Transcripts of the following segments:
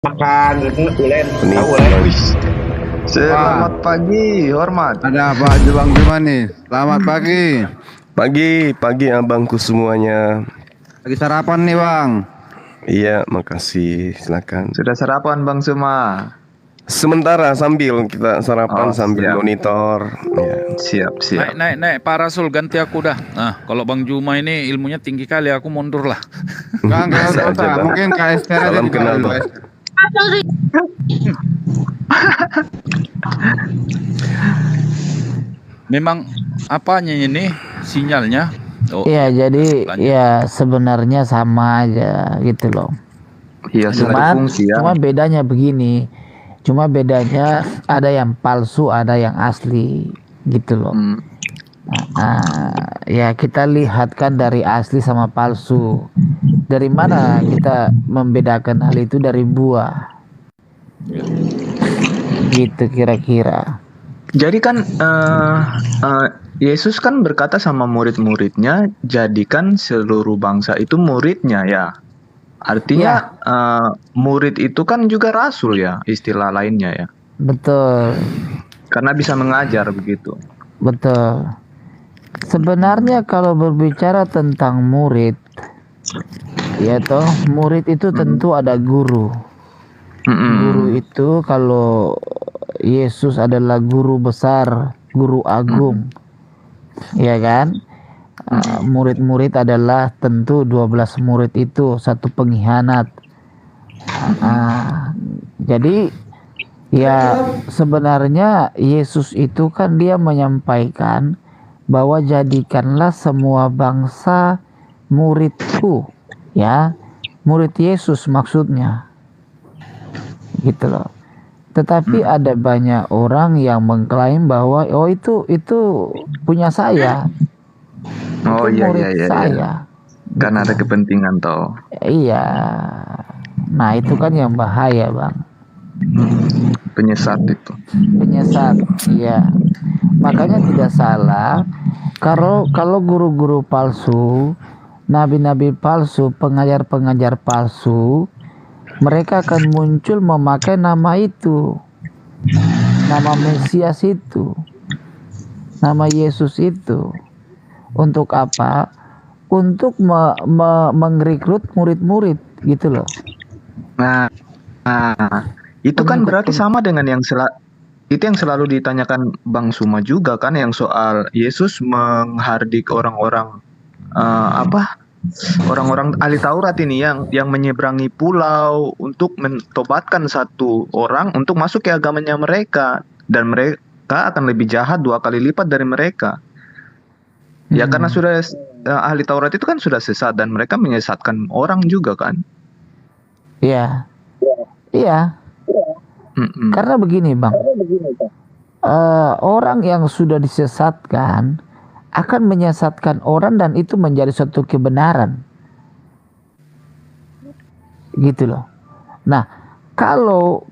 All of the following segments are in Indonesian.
Makan ulen, Ini tahu ulen. Selamat pagi, hormat. Ada apa aja Bang Bima nih? Selamat pagi. pagi abangku semuanya. Lagi sarapan nih Bang. Iya, makasih. Silakan. Sudah sarapan Bang Suma? Sementara sambil kita sarapan Oh, sambil siap. monitor. Ya. Siap. Naik Pak Rasul, ganti aku dah. Nah, kalau Bang Juma ini ilmunya tinggi kali, aku mundur lah. Bang, Bisa kalau aja, Bang. mungkin KSR aja Salam di kenal, bawah Bang. dulu. Memang apanya ini sinyalnya? Oh, Iya, jadi lanjut. ya sebenarnya sama aja gitu loh. Iya, satu Cuma, fungsi ya. cuma bedanya begini. Cuma bedanya ada yang palsu, ada yang asli gitu loh. Ya kita lihat kan dari asli sama palsu. Dari mana kita membedakan hal itu? Dari buah. Gitu kira-kira. Jadi kan Yesus kan berkata sama murid-muridnya, jadikan seluruh bangsa itu muridnya ya. Artinya murid itu kan juga rasul ya, istilah lainnya ya. Betul. Karena bisa mengajar begitu. Betul. Sebenarnya kalau berbicara tentang murid, ya toh murid itu tentu ada guru. Guru itu kalau Yesus adalah guru besar, guru agung, ya kan? Murid-murid adalah tentu 12 murid itu satu pengkhianat. Jadi ya sebenarnya Yesus itu kan dia menyampaikan bahwa jadikanlah semua bangsa muridku, ya, murid Yesus maksudnya, gitu loh. Tetapi ada banyak orang yang mengklaim bahwa itu punya saya, Oh itu iya murid iya. saya. Karena ada kepentingan toh. Iya, nah itu kan yang bahaya bang. Penyesat itu. Penyesat, iya. Makanya tidak salah kalau guru-guru palsu, nabi-nabi palsu, pengajar-pengajar palsu, mereka akan muncul memakai nama itu, nama Mesias itu, nama Yesus itu. Untuk apa? Untuk merekrut murid-murid gitu loh. Nah, itu kan berarti sama dengan yang itu yang selalu ditanyakan Bang Suma juga kan, yang soal Yesus menghardik orang-orang orang-orang ahli Taurat ini yang menyeberangi pulau untuk mentobatkan satu orang untuk masuk ke agamanya mereka, dan mereka akan lebih jahat 2 kali lipat dari mereka. Ya karena sudah ahli Taurat itu kan sudah sesat dan mereka menyesatkan orang juga kan. Iya. Iya. Karena begini bang, orang yang sudah disesatkan akan menyesatkan orang dan itu menjadi suatu kebenaran, gitu loh. Nah, kalau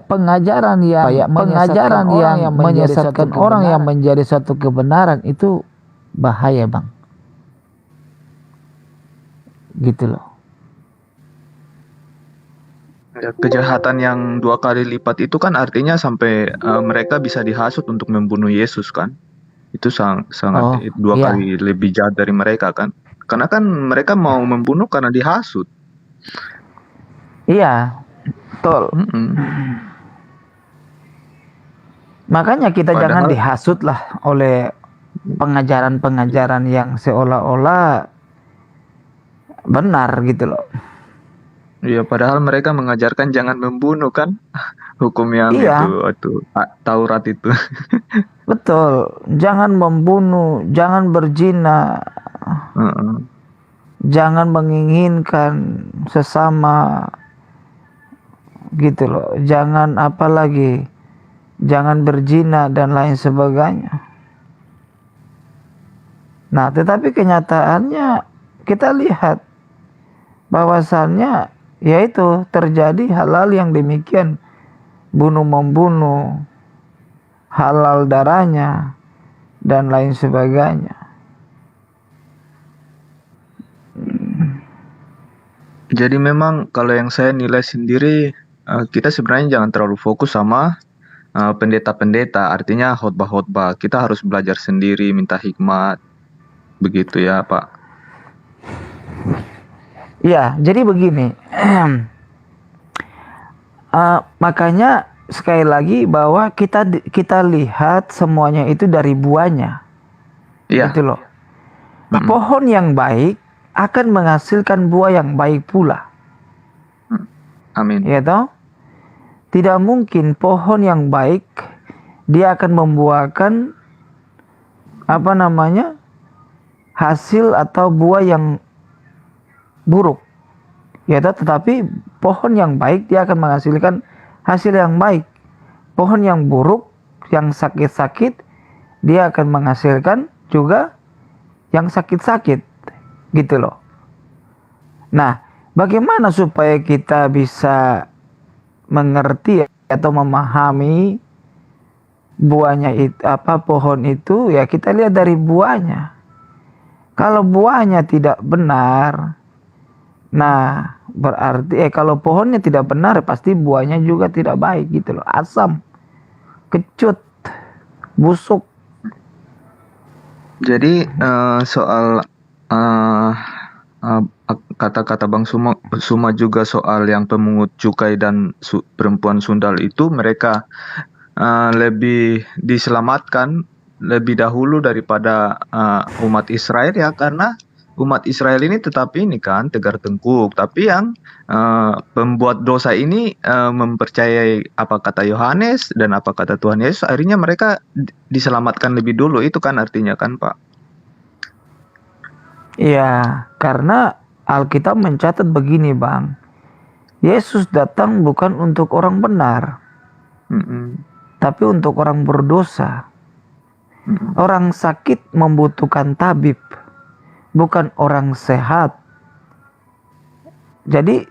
pengajaran yang menyesatkan orang yang menjadi suatu kebenaran itu bahaya bang, gitu loh. Kejahatan yang 2 kali lipat itu kan artinya sampai mereka bisa dihasut untuk membunuh Yesus kan. Itu sangat 2 kali lebih jahat dari mereka kan. Karena kan mereka mau membunuh karena dihasut. Iya, betul. Makanya kita jangan dihasut lah oleh pengajaran-pengajaran yang seolah-olah benar gitu loh. Iya, padahal mereka mengajarkan jangan membunuh kan, hukum yang itu Taurat itu. Betul, jangan membunuh, jangan berzina, jangan menginginkan sesama, gitu loh. Jangan jangan berzina dan lain sebagainya. Nah, tetapi kenyataannya kita lihat bahwasannya yaitu terjadi hal-hal yang demikian, bunuh-membunuh, halal darahnya dan lain sebagainya. Jadi memang kalau yang saya nilai sendiri, kita sebenarnya jangan terlalu fokus sama pendeta-pendeta, artinya khotbah-khotbah. Kita harus belajar sendiri, minta hikmat, begitu ya Pak. Ya, jadi begini. Makanya sekali lagi bahwa kita lihat semuanya itu dari buahnya. Iya, Gitu loh. Pohon yang baik akan menghasilkan buah yang baik pula. amin. Ya toh? Tidak mungkin pohon yang baik dia akan membuahkan hasil atau buah yang buruk. Ya toh? Tetapi pohon yang baik dia akan menghasilkan hasil yang baik. Pohon yang buruk, yang sakit-sakit, dia akan menghasilkan juga yang sakit-sakit. Gitu loh. Nah, bagaimana supaya kita bisa mengerti atau memahami buahnya itu pohon itu, ya kita lihat dari buahnya. Kalau buahnya tidak benar, nah berarti kalau pohonnya tidak benar pasti buahnya juga tidak baik gitu loh. Asam, kecut, busuk. Jadi soal kata-kata Bang Suma juga soal yang pemungut cukai dan perempuan sundal itu, mereka lebih diselamatkan lebih dahulu daripada umat Israel ya, karena umat Israel ini tetap ini kan tegar tengkuk, tapi yang pembuat dosa ini mempercayai apa kata Yohanes dan apa kata Tuhan Yesus, akhirnya mereka diselamatkan lebih dulu. Itu kan artinya kan Pak. Iya, karena Alkitab mencatat begini Bang. Yesus datang bukan untuk orang benar, tapi untuk orang berdosa. Orang sakit membutuhkan tabib, bukan orang sehat. Jadi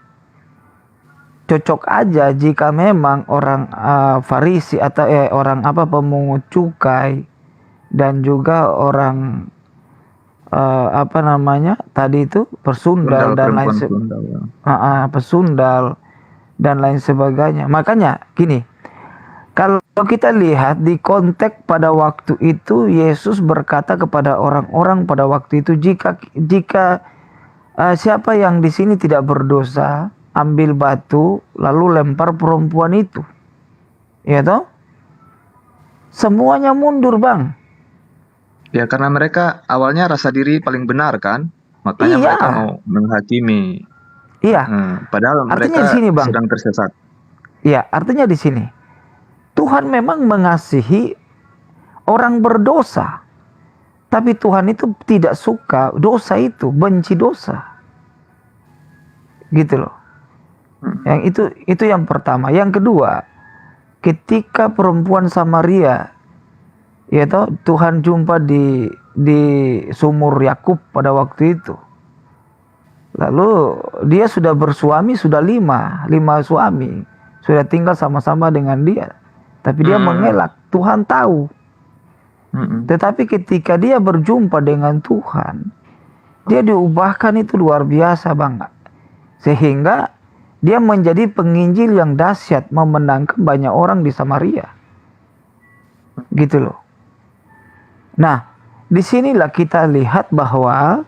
cocok aja jika memang orang Farisi atau orang pemungut cukai dan juga orang tadi itu persundal dan lain pesundal dan lain sebagainya. Makanya gini, kalau kita lihat di konteks pada waktu itu, Yesus berkata kepada orang-orang pada waktu itu, jika siapa yang di sini tidak berdosa, ambil batu lalu lempar perempuan itu. Ya toh? Semuanya mundur, Bang. Ya karena mereka awalnya rasa diri paling benar kan, makanya Iya. mereka mau menghakimi. Iya. Padahal Artinya mereka di sini, Bang. sedang tersesat. Iya, artinya di sini Tuhan memang mengasihi orang berdosa, tapi Tuhan itu tidak suka dosa itu, benci dosa, gitu loh. Yang itu yang pertama. Yang kedua, ketika perempuan Samaria, ya toh, Tuhan jumpa di sumur Yakub pada waktu itu. Lalu dia sudah bersuami, sudah lima suami, sudah tinggal sama-sama dengan dia. Tapi dia mengelak, Tuhan tahu. Tetapi ketika dia berjumpa dengan Tuhan, dia diubahkan itu luar biasa banget. Sehingga dia menjadi penginjil yang dahsyat, memenangkan banyak orang di Samaria. Gitu loh. Nah, disinilah kita lihat bahwa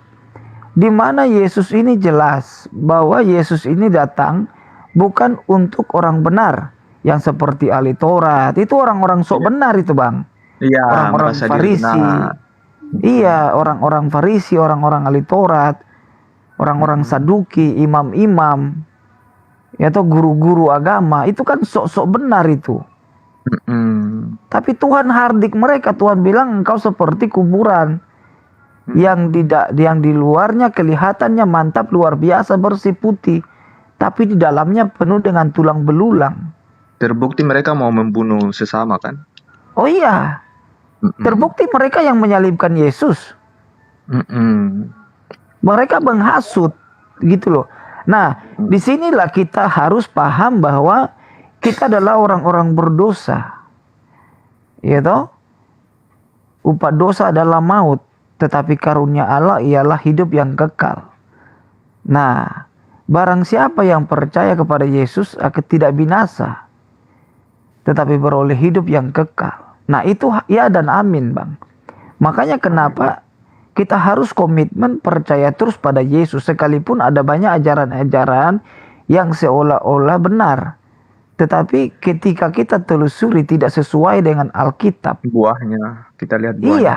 di mana Yesus ini jelas bahwa Yesus ini datang bukan untuk orang benar yang seperti ahli Taurat. Itu orang-orang sok benar itu, Bang. Iya, Orang-orang merasa diri Farisi. benar. Iya, orang-orang Farisi, orang-orang ahli Taurat, orang-orang Saduki, imam-imam, ya atau guru-guru agama, itu kan sok-sok benar itu. Tapi Tuhan hardik mereka. Tuhan bilang engkau seperti kuburan yang di luarnya kelihatannya mantap luar biasa bersih putih, tapi di dalamnya penuh dengan tulang belulang. Terbukti mereka mau membunuh sesama kan? Oh iya, terbukti mereka yang menyalibkan Yesus. Mereka menghasut, gitu loh. Nah, disinilah kita harus paham bahwa kita adalah orang-orang berdosa. Ya toh? Upah dosa adalah maut, tetapi karunia Allah ialah hidup yang kekal. Nah, barang siapa yang percaya kepada Yesus akan tidak binasa, tetapi beroleh hidup yang kekal. Nah itu ya dan amin Bang. Makanya kenapa kita harus komitmen percaya terus pada Yesus, sekalipun ada banyak ajaran-ajaran yang seolah-olah benar, tetapi ketika kita telusuri tidak sesuai dengan Alkitab. Buahnya kita lihat buahnya. Iya,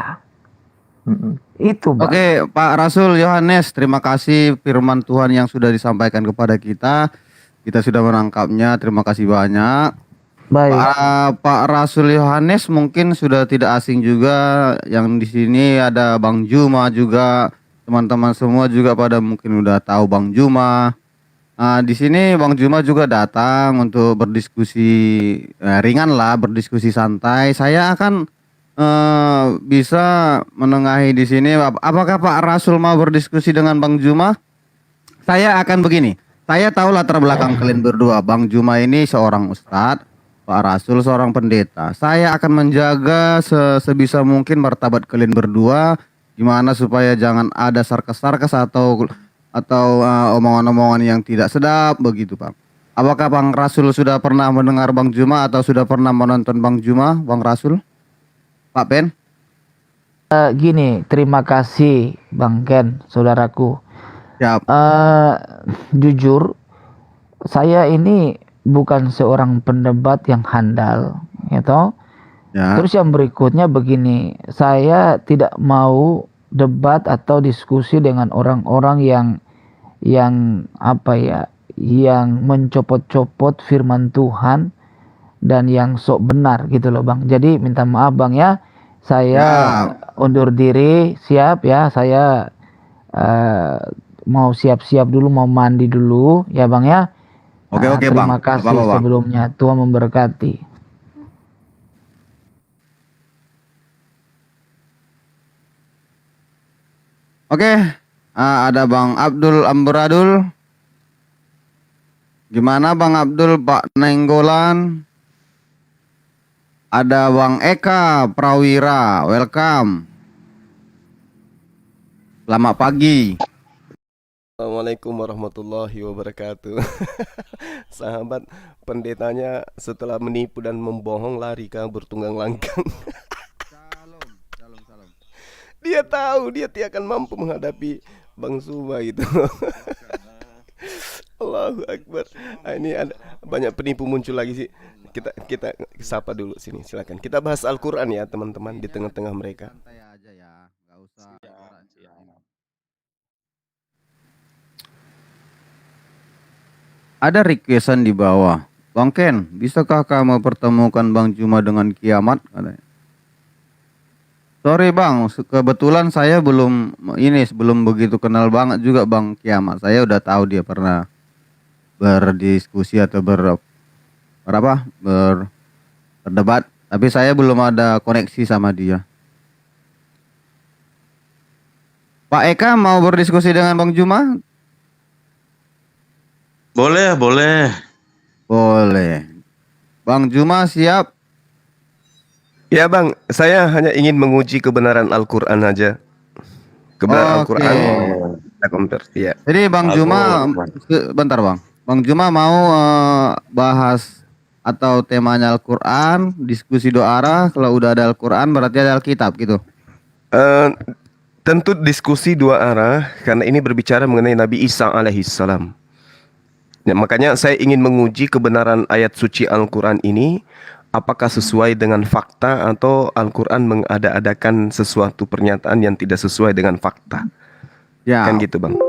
Mm-mm. itu Bang. Oke, Pak Rasul Yohanes, terima kasih firman Tuhan yang sudah disampaikan kepada kita. Kita sudah menangkapnya. Terima kasih banyak. Baik. Pak Rasul Yohanes mungkin sudah tidak asing juga. Yang di sini ada Bang Juma juga. Teman-teman semua juga pada mungkin udah tahu Bang Juma. Di sini Bang Juma juga datang untuk berdiskusi ringan lah, berdiskusi santai. Saya akan bisa menengahi di sini. Apakah Pak Rasul mau berdiskusi dengan Bang Juma? Saya akan begini. Saya tahu latar belakang kalian berdua. Bang Juma ini seorang ustadz, Pak Rasul seorang pendeta. Saya akan menjaga sebisa mungkin martabat kalian berdua, gimana supaya jangan ada sarkas-sarkas atau omongan-omongan yang tidak sedap begitu, Pak. Apakah Bang Rasul sudah pernah mendengar Bang Juma atau sudah pernah menonton Bang Juma, Bang Rasul? Pak Ben? Gini, terima kasih Bang Ken, saudaraku. Siap. Jujur, saya ini bukan seorang pendebat yang handal, gitu. Ya. Terus yang berikutnya begini, saya tidak mau debat atau diskusi dengan orang-orang yang apa ya, yang mencopot-copot firman Tuhan dan yang sok benar gitu loh Bang. Jadi minta maaf Bang ya, saya undur diri, siap ya, saya mau siap-siap dulu, mau mandi dulu ya Bang ya. Oke, Bang. Terima kasih Apa-apa, Bang. sebelumnya, Tuhan memberkati. Oke, ada Bang Abdul Amburadul. Gimana Bang Abdul, Pak Nenggolan? Ada Bang Eka Prawira, welcome. Selamat pagi. Assalamualaikum warahmatullahi wabarakatuh. Sahabat pendetanya setelah menipu dan membohong lari kabur tunggang langgang. Dia tahu dia tidak akan mampu menghadapi Bang Suma gitu. Allahu Akbar. Ini ada banyak penipu muncul lagi sih. Kita sapa dulu sini, silakan. Kita bahas Al-Qur'an ya teman-teman di tengah-tengah mereka. Santai aja ya, nggak usah. Ada requestan di bawah. Bang Ken, bisakah kamu pertemukan Bang Juma dengan kiamat? Katanya. Sorry Bang, kebetulan saya belum begitu kenal banget juga Bang Kiamat. Saya udah tahu dia pernah berdiskusi atau berdebat, tapi saya belum ada koneksi sama dia. Pak Eka mau berdiskusi dengan Bang Juma? Boleh. Boleh. Bang Juma siap? Ya Bang, saya hanya ingin menguji kebenaran Al-Qur'an aja. Kebenaran Oke. Al-Qur'an kita compare. Ya. Jadi Bang Juma, bentar Bang. Bang Juma mau bahas atau temanya Al-Quran, diskusi dua arah. Kalau udah ada Al-Quran berarti ada Alkitab gitu. Tentu diskusi dua arah karena ini berbicara mengenai Nabi Isa alaihissalam. Ya, makanya saya ingin menguji kebenaran ayat suci Al-Quran ini. Apakah sesuai dengan fakta atau Al-Quran mengada-adakan sesuatu pernyataan yang tidak sesuai dengan fakta. Ya. Kan gitu Bang.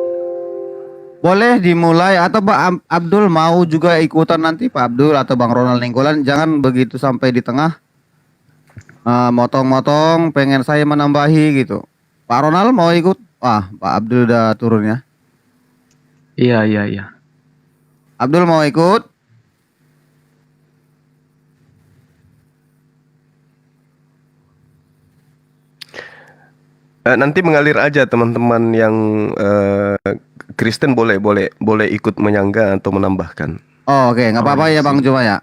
Boleh dimulai atau Pak Abdul mau juga ikutan nanti Pak Abdul atau Bang Ronald Nenggolan. Jangan begitu sampai di tengah motong-motong pengen saya menambahi gitu. Pak Ronald mau ikut? Wah, Pak Abdul udah turun ya. Iya. Abdul mau ikut? Nanti mengalir aja teman-teman yang Kristen boleh ikut menyangga atau menambahkan. Oh, oke, nggak apa-apa ya Bang Juma ya.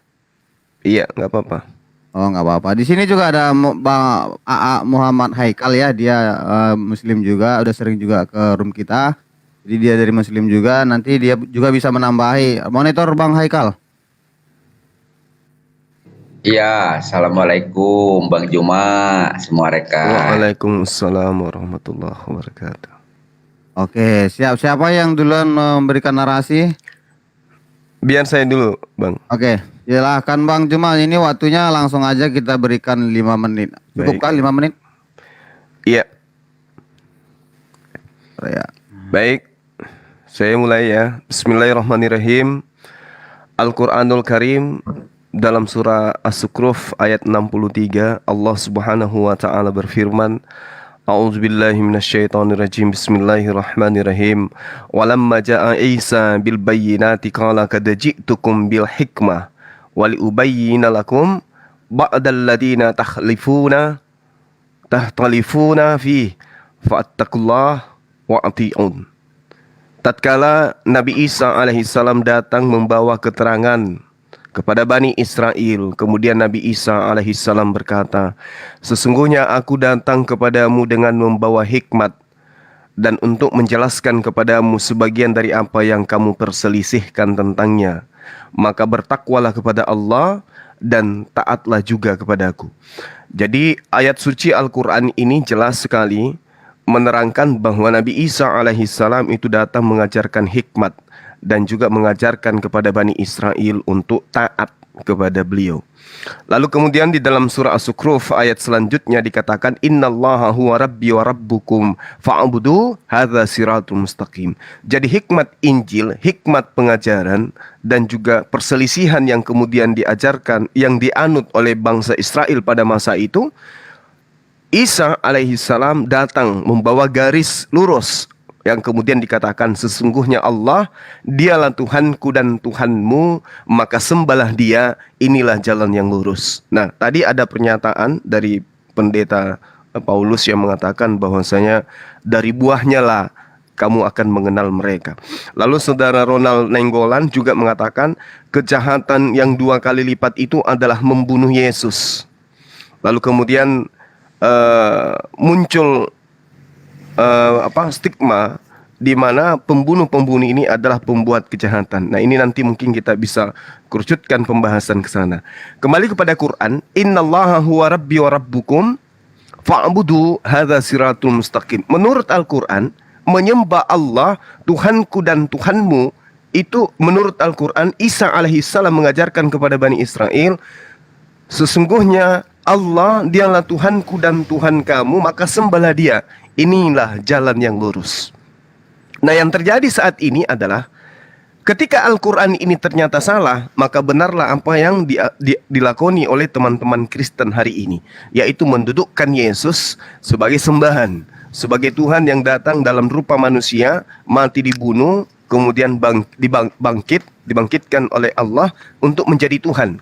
Iya, nggak apa-apa. Oh, nggak apa-apa. Di sini juga ada Bang AA Muhammad Haikal ya. Dia Muslim juga, udah sering juga ke room kita. Jadi dia dari Muslim juga, nanti dia juga bisa menambahi. Monitor Bang Haikal. Iya, assalamualaikum Bang Juma, semua rekan. Waalaikumsalam warahmatullahi wabarakatuh. Oke, siap. Siapa yang duluan memberikan narasi? Biar saya dulu, Bang. Oke, silahkan Bang Juma. Ini waktunya langsung aja kita berikan 5 menit. Cukup Baik. kan 5 menit? Iya, Ya. baik. Saya mulai ya. Bismillahirrahmanirrahim. Al-Qur'anul Karim dalam surah As-Zukhruf ayat 63, Allah Subhanahu wa taala berfirman, A'udzubillahi minasyaitonirrajim. Bismillahirrahmanirrahim. Walamma ja'a Isa bil bayyinati qala qad ji'tukum bil hikmah wa liubayyina lakum ba'dal ladina tahtalifuna fi fa'attaqullaha wa ati'un. Tatkala Nabi Isa alaihissalam datang membawa keterangan kepada Bani Israel, kemudian Nabi Isa alaihissalam berkata, sesungguhnya aku datang kepadamu dengan membawa hikmat dan untuk menjelaskan kepadamu sebagian dari apa yang kamu perselisihkan tentangnya. Maka bertakwalah kepada Allah dan taatlah juga kepadaku. Jadi ayat suci Al-Quran ini jelas sekali menerangkan bahwa Nabi Isa alaihissalam itu datang mengajarkan hikmat dan juga mengajarkan kepada Bani Israel untuk taat kepada beliau. Lalu kemudian di dalam surah As-Zukhruf ayat selanjutnya dikatakan, innallaha huwa rabbi wa rabbukum fa'budu hadza siratul mustaqim. Jadi hikmat Injil, hikmat pengajaran dan juga perselisihan yang kemudian diajarkan, yang dianut oleh bangsa Israel pada masa itu, Isa alaihissalam datang membawa garis lurus yang kemudian dikatakan sesungguhnya Allah dialah Tuhanku dan Tuhanmu, maka sembahlah dia, inilah jalan yang lurus. Nah, tadi ada pernyataan dari pendeta Paulus yang mengatakan bahwasanya dari buahnya lah kamu akan mengenal mereka. Lalu saudara Ronald Nenggolan juga mengatakan kejahatan yang 2 kali lipat itu adalah membunuh Yesus. Lalu kemudian muncul stigma di mana pembunuh-pembunuh ini adalah pembuat kejahatan. Nah, ini nanti mungkin kita bisa kerucutkan pembahasan ke sana. Kembali kepada Quran, innallaha huwa rabbi wa rabbukum fa'budu hadza siratul mustaqim. Menurut Al-Qur'an, menyembah Allah, Tuhanku dan Tuhanmu, itu menurut Al-Qur'an Isa alaihissalam mengajarkan kepada Bani Israel, sesungguhnya Allah dialah Tuhanku dan Tuhan kamu, maka sembahlah dia. Inilah jalan yang lurus. Nah, yang terjadi saat ini adalah ketika Al-Quran ini ternyata salah, maka benarlah apa yang dilakoni oleh teman-teman Kristen hari ini, yaitu mendudukkan Yesus sebagai sembahan, sebagai Tuhan yang datang dalam rupa manusia, mati dibunuh, kemudian dibangkitkan oleh Allah untuk menjadi Tuhan.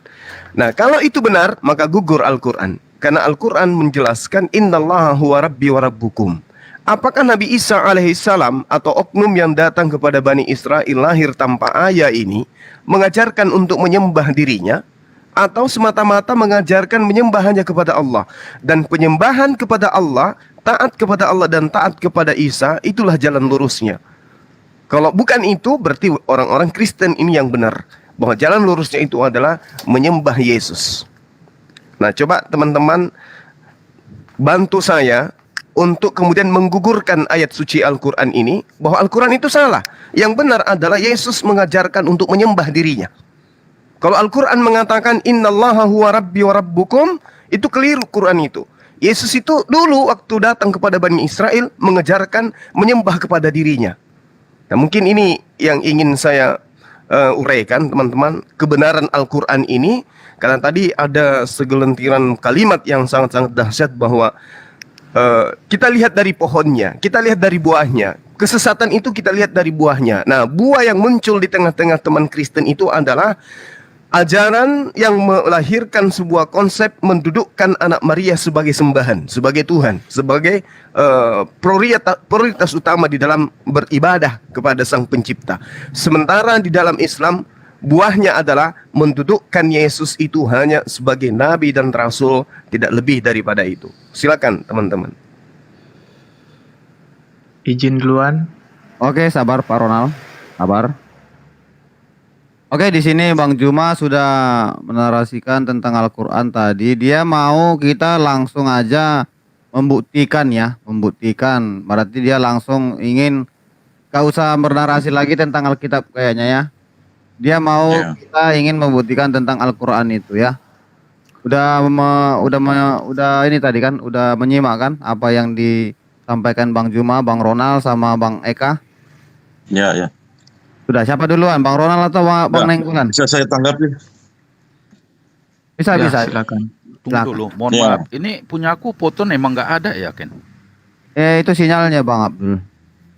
Nah, kalau itu benar, maka gugur Al-Quran. Karena Al-Quran menjelaskan, innallaha huwa rabbi wa rabbukum. Apakah Nabi Isa alaihissalam atau oknum yang datang kepada Bani Israel lahir tanpa ayah ini mengajarkan untuk menyembah dirinya, atau semata-mata mengajarkan menyembah hanya kepada Allah? Dan penyembahan kepada Allah, taat kepada Allah dan taat kepada Isa, itulah jalan lurusnya. Kalau bukan itu, berarti orang-orang Kristen ini yang benar, bahwa jalan lurusnya itu adalah menyembah Yesus. Nah, coba teman-teman bantu saya untuk kemudian menggugurkan ayat suci Al-Quran ini, bahwa Al-Quran itu salah. Yang benar adalah Yesus mengajarkan untuk menyembah dirinya. Kalau Al-Quran mengatakan innallaha huwa rabbi wa rabbukum, itu keliru Quran itu. Yesus itu dulu waktu datang kepada Bani Israel mengajarkan menyembah kepada dirinya. Nah, mungkin ini yang ingin saya uraikan teman-teman, kebenaran Al-Quran ini, karena tadi ada segelintiran kalimat yang sangat-sangat dahsyat bahwa kita lihat dari pohonnya, kita lihat dari buahnya. Kesesatan itu kita lihat dari buahnya. Nah, buah yang muncul di tengah-tengah teman Kristen itu adalah ajaran yang melahirkan sebuah konsep mendudukkan anak Maria sebagai sembahan, sebagai Tuhan, sebagai prioritas utama di dalam beribadah kepada Sang Pencipta. Sementara di dalam Islam, buahnya adalah mendudukkan Yesus itu hanya sebagai nabi dan rasul, tidak lebih daripada itu. Silakan teman-teman. Izin duluan. Oke, sabar Pak Ronald. Sabar. Oke, di sini Bang Juma sudah menarasikan tentang Al-Qur'an tadi. Dia mau kita langsung aja membuktikan ya, membuktikan. Berarti dia langsung ingin gak usah bernarasi lagi tentang Alkitab kayaknya ya. Dia mau Ya. kita ingin membuktikan tentang Al-Qur'an itu ya. Udah ini tadi kan, udah menyimak kan apa yang disampaikan Bang Juma, Bang Ronald sama Bang Eka. Ya, ya. Sudah, siapa duluan? Bang Ronald atau Bang Ya, Nengkulan? bisa saya tanggapi? Bisa, Ya, bisa. silakan. Tunggu Silakan. dulu, mohon Ya. maaf. Ini punya aku foto emang nggak ada ya, Ken? Itu sinyalnya Bang Abdul.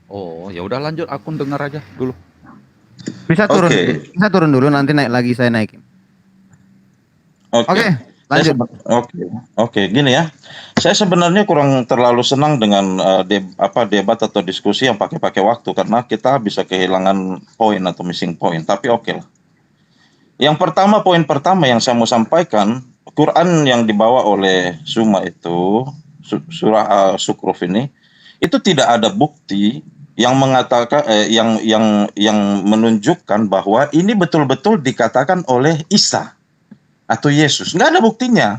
Oh, ya udah lanjut, akun dengar aja dulu. Bisa turun, Oke. bisa turun dulu nanti naik lagi saya naikin. Oke, lanjut. Oke, gini ya. Saya sebenarnya kurang terlalu senang dengan debat atau diskusi yang pakai waktu karena kita bisa kehilangan poin atau missing point. Tapi oke lah. Yang pertama, poin pertama yang saya mau sampaikan, Quran yang dibawa oleh Zuma itu, surah Sukruf ini, itu tidak ada bukti yang mengatakan yang menunjukkan bahwa ini betul-betul dikatakan oleh Isa atau Yesus. Nggak ada buktinya.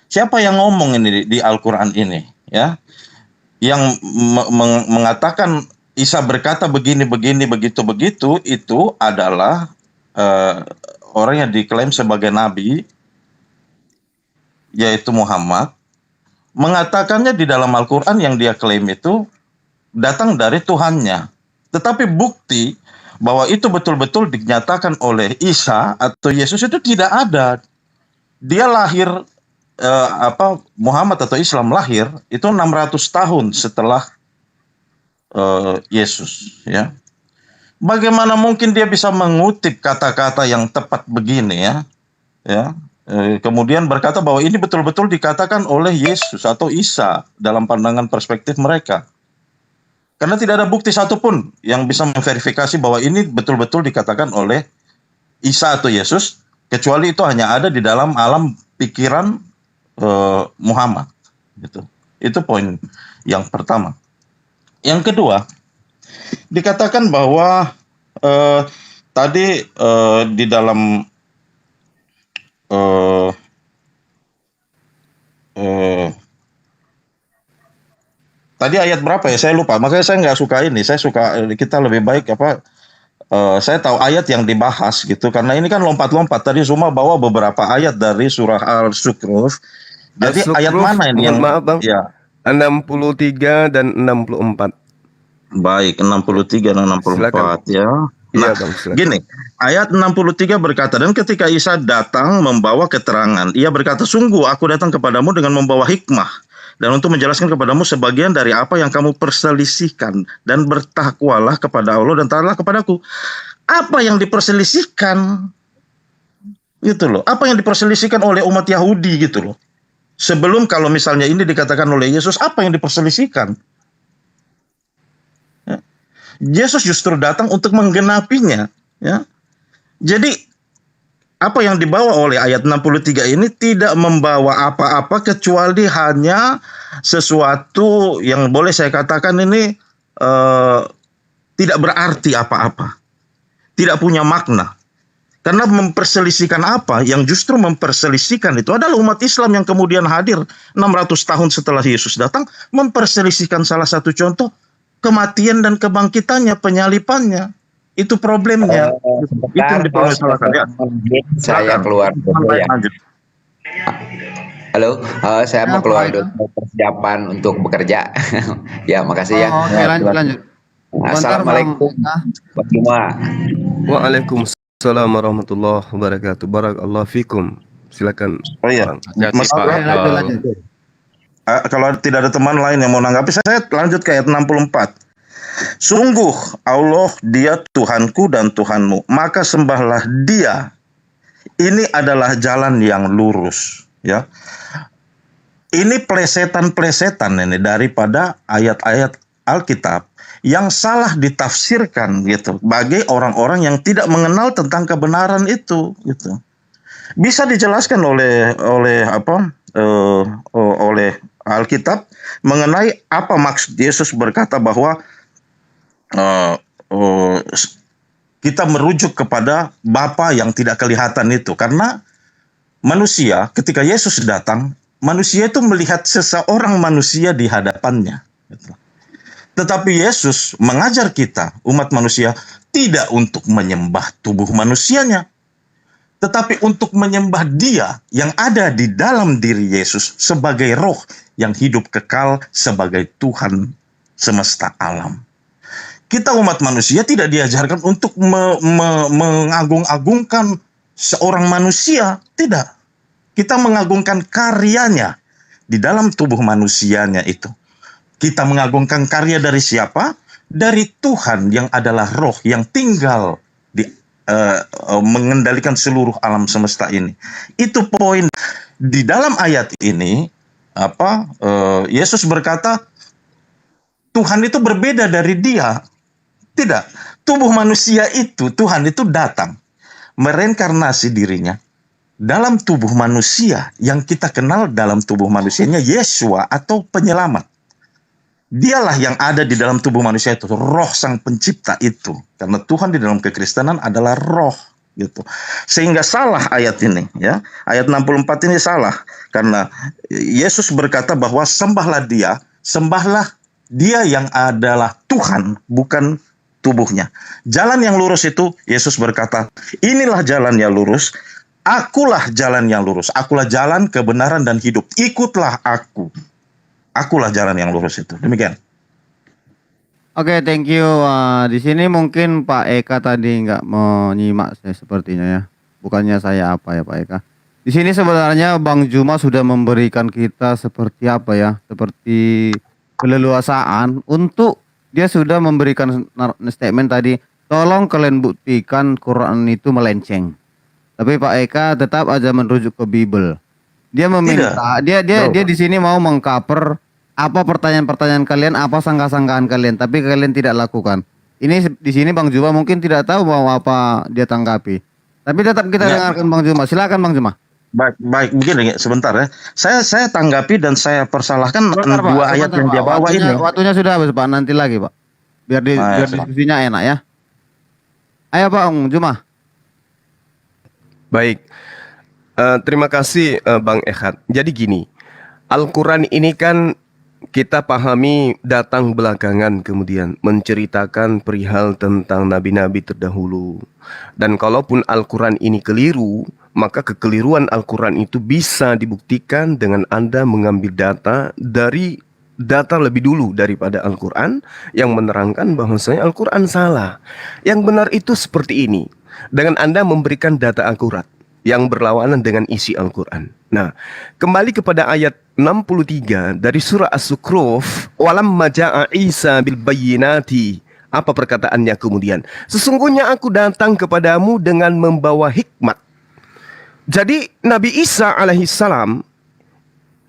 Siapa yang ngomong ini di Al-Quran ini, ya? Yang mengatakan Isa berkata begini, begitu, itu adalah orang yang diklaim sebagai nabi, yaitu Muhammad, mengatakannya di dalam Al-Quran yang dia klaim itu datang dari Tuhannya. Tetapi bukti bahwa itu betul-betul dinyatakan oleh Isa atau Yesus itu tidak ada. Dia lahir Muhammad atau Islam lahir itu 600 tahun setelah Yesus, ya. Bagaimana mungkin dia bisa mengutip kata-kata yang tepat begini ya? Kemudian berkata bahwa ini betul-betul dikatakan oleh Yesus atau Isa dalam pandangan perspektif mereka. Karena tidak ada bukti satupun yang bisa memverifikasi bahwa ini betul-betul dikatakan oleh Isa atau Yesus, kecuali itu hanya ada di dalam alam pikiran Muhammad. Gitu. Itu poin yang pertama. Yang kedua, dikatakan bahwa tadi di dalam tadi ayat berapa ya? Saya lupa. Makanya saya nggak suka ini. Saya suka kita lebih baik saya tahu ayat yang dibahas gitu. Karena ini kan lompat-lompat. Tadi Zuma bawa beberapa ayat dari surah Al-Sukruf. Jadi ayat mana ini yang maaf Bang, ya? 63 dan 64. Baik, 63 dan 64 ya. Iya Nah, Bang, silakan. gini, ayat 63 berkata, dan ketika Isa datang membawa keterangan, ia berkata, sungguh aku datang kepadamu dengan membawa hikmah, dan untuk menjelaskan kepadamu sebagian dari apa yang kamu perselisihkan, dan bertakwalah kepada Allah dan taatlah kepadaku. Apa yang diperselisihkan? Gitu loh. Apa yang diperselisihkan oleh umat Yahudi gitu loh. Sebelum kalau misalnya ini dikatakan oleh Yesus, apa yang diperselisihkan? Yesus justru datang untuk menggenapinya, ya. Jadi apa yang dibawa oleh ayat 63 ini tidak membawa apa-apa kecuali hanya sesuatu yang boleh saya katakan ini tidak berarti apa-apa. Tidak punya makna. Karena memperselisihkan apa? Yang justru memperselisihkan itu adalah umat Islam yang kemudian hadir 600 tahun setelah Yesus datang, memperselisihkan salah satu contoh kematian dan kebangkitannya, penyalipannya. Itu problemnya. Itu yang dipermasalahkan. Ya. Saya keluar dulu ya. Lanjut. Halo, saya mau keluar dulu persiapan untuk bekerja. Ya, makasih ya. Oke, lanjut. Assalamualaikum Pak Juma. Waalaikumsalam warahmatullahi wabarakatuh. Barakallahu fikum. Silakan. Oh iya. Bang. Hati-hati, Masalah- Pak. Lanjut. Kalau tidak ada teman lain yang mau menanggapi, saya lanjut ke ayat 64. Sungguh Allah dia Tuhanku dan Tuhanmu, maka sembahlah dia. Ini adalah jalan yang lurus, ya. Ini plesetan-plesetan ini daripada ayat-ayat Alkitab yang salah ditafsirkan gitu bagi orang-orang yang tidak mengenal tentang kebenaran itu gitu. Bisa dijelaskan oleh Alkitab mengenai apa maksud Yesus berkata bahwa eh, eh, kita merujuk kepada Bapa yang tidak kelihatan itu, karena manusia ketika Yesus datang, manusia itu melihat seseorang manusia di hadapannya. Tetapi Yesus mengajar kita, umat manusia, tidak untuk menyembah tubuh manusianya, tetapi untuk menyembah Dia yang ada di dalam diri Yesus sebagai roh yang hidup kekal sebagai Tuhan semesta alam. Kita umat manusia tidak diajarkan untuk mengagung-agungkan seorang manusia, tidak. Kita mengagungkan karyanya di dalam tubuh manusianya itu. Kita mengagungkan karya dari siapa? Dari Tuhan yang adalah roh yang tinggal di mengendalikan seluruh alam semesta ini. Itu poin di dalam ayat ini. Yesus berkata Tuhan itu berbeda dari Dia. Tidak, tubuh manusia itu, Tuhan itu datang mereinkarnasi dirinya dalam tubuh manusia yang kita kenal dalam tubuh manusianya Yesua atau penyelamat. Dialah yang ada di dalam tubuh manusia itu, roh sang pencipta itu. Karena Tuhan di dalam kekristenan adalah roh gitu. Sehingga salah ayat ini ya. Ayat 64 ini salah karena Yesus berkata bahwa sembahlah Dia yang adalah Tuhan, bukan tubuhnya. Jalan yang lurus itu, Yesus berkata, inilah jalan yang lurus, akulah jalan yang lurus, akulah jalan kebenaran dan hidup, ikutlah aku. Akulah jalan yang lurus itu. Demikian. Oke, thank you. Di sini mungkin Pak Eka tadi nggak menyimak saya sepertinya ya. Bukannya saya apa ya Pak Eka. Di sini sebenarnya Bang Juma sudah memberikan kita seperti apa ya, seperti keleluasaan untuk dia sudah memberikan statement tadi, tolong kalian buktikan Quran itu melenceng. Tapi Pak Eka tetap aja merujuk ke Bible. Dia meminta, dia di sini mau mengcover apa pertanyaan-pertanyaan kalian, apa sangka-sangkaan kalian, tapi kalian tidak lakukan. Ini di sini Bang Juma mungkin tidak tahu mau apa dia tanggapi. Tapi tetap kita dengarkan Bang Juma. Silakan Bang Juma. Baik, begini sebentar ya. Saya tanggapi dan saya persalahkan dua ayat yang dia bawa ini. Waktunya sudah habis Pak, nanti lagi Pak. Biar diskusinya enak ya. Ayo Bang Juma. Baik, terima kasih Bang Ehad. Jadi gini, Al-Quran ini kan kita pahami datang belakangan kemudian menceritakan perihal tentang nabi-nabi terdahulu. Dan kalaupun Al-Quran ini keliru, maka kekeliruan Al-Quran itu bisa dibuktikan dengan Anda mengambil data dari data lebih dulu daripada Al-Quran yang menerangkan bahwasanya Al-Quran salah. Yang benar itu seperti ini. Dengan Anda memberikan data akurat yang berlawanan dengan isi Al-Quran. Nah, kembali kepada ayat 63 dari surah As-Sukhruf, walamma ja'a Isa bil bayyinati. Apa perkataannya kemudian? Sesungguhnya aku datang kepadamu dengan membawa hikmat. Jadi Nabi Isa alaihissalam,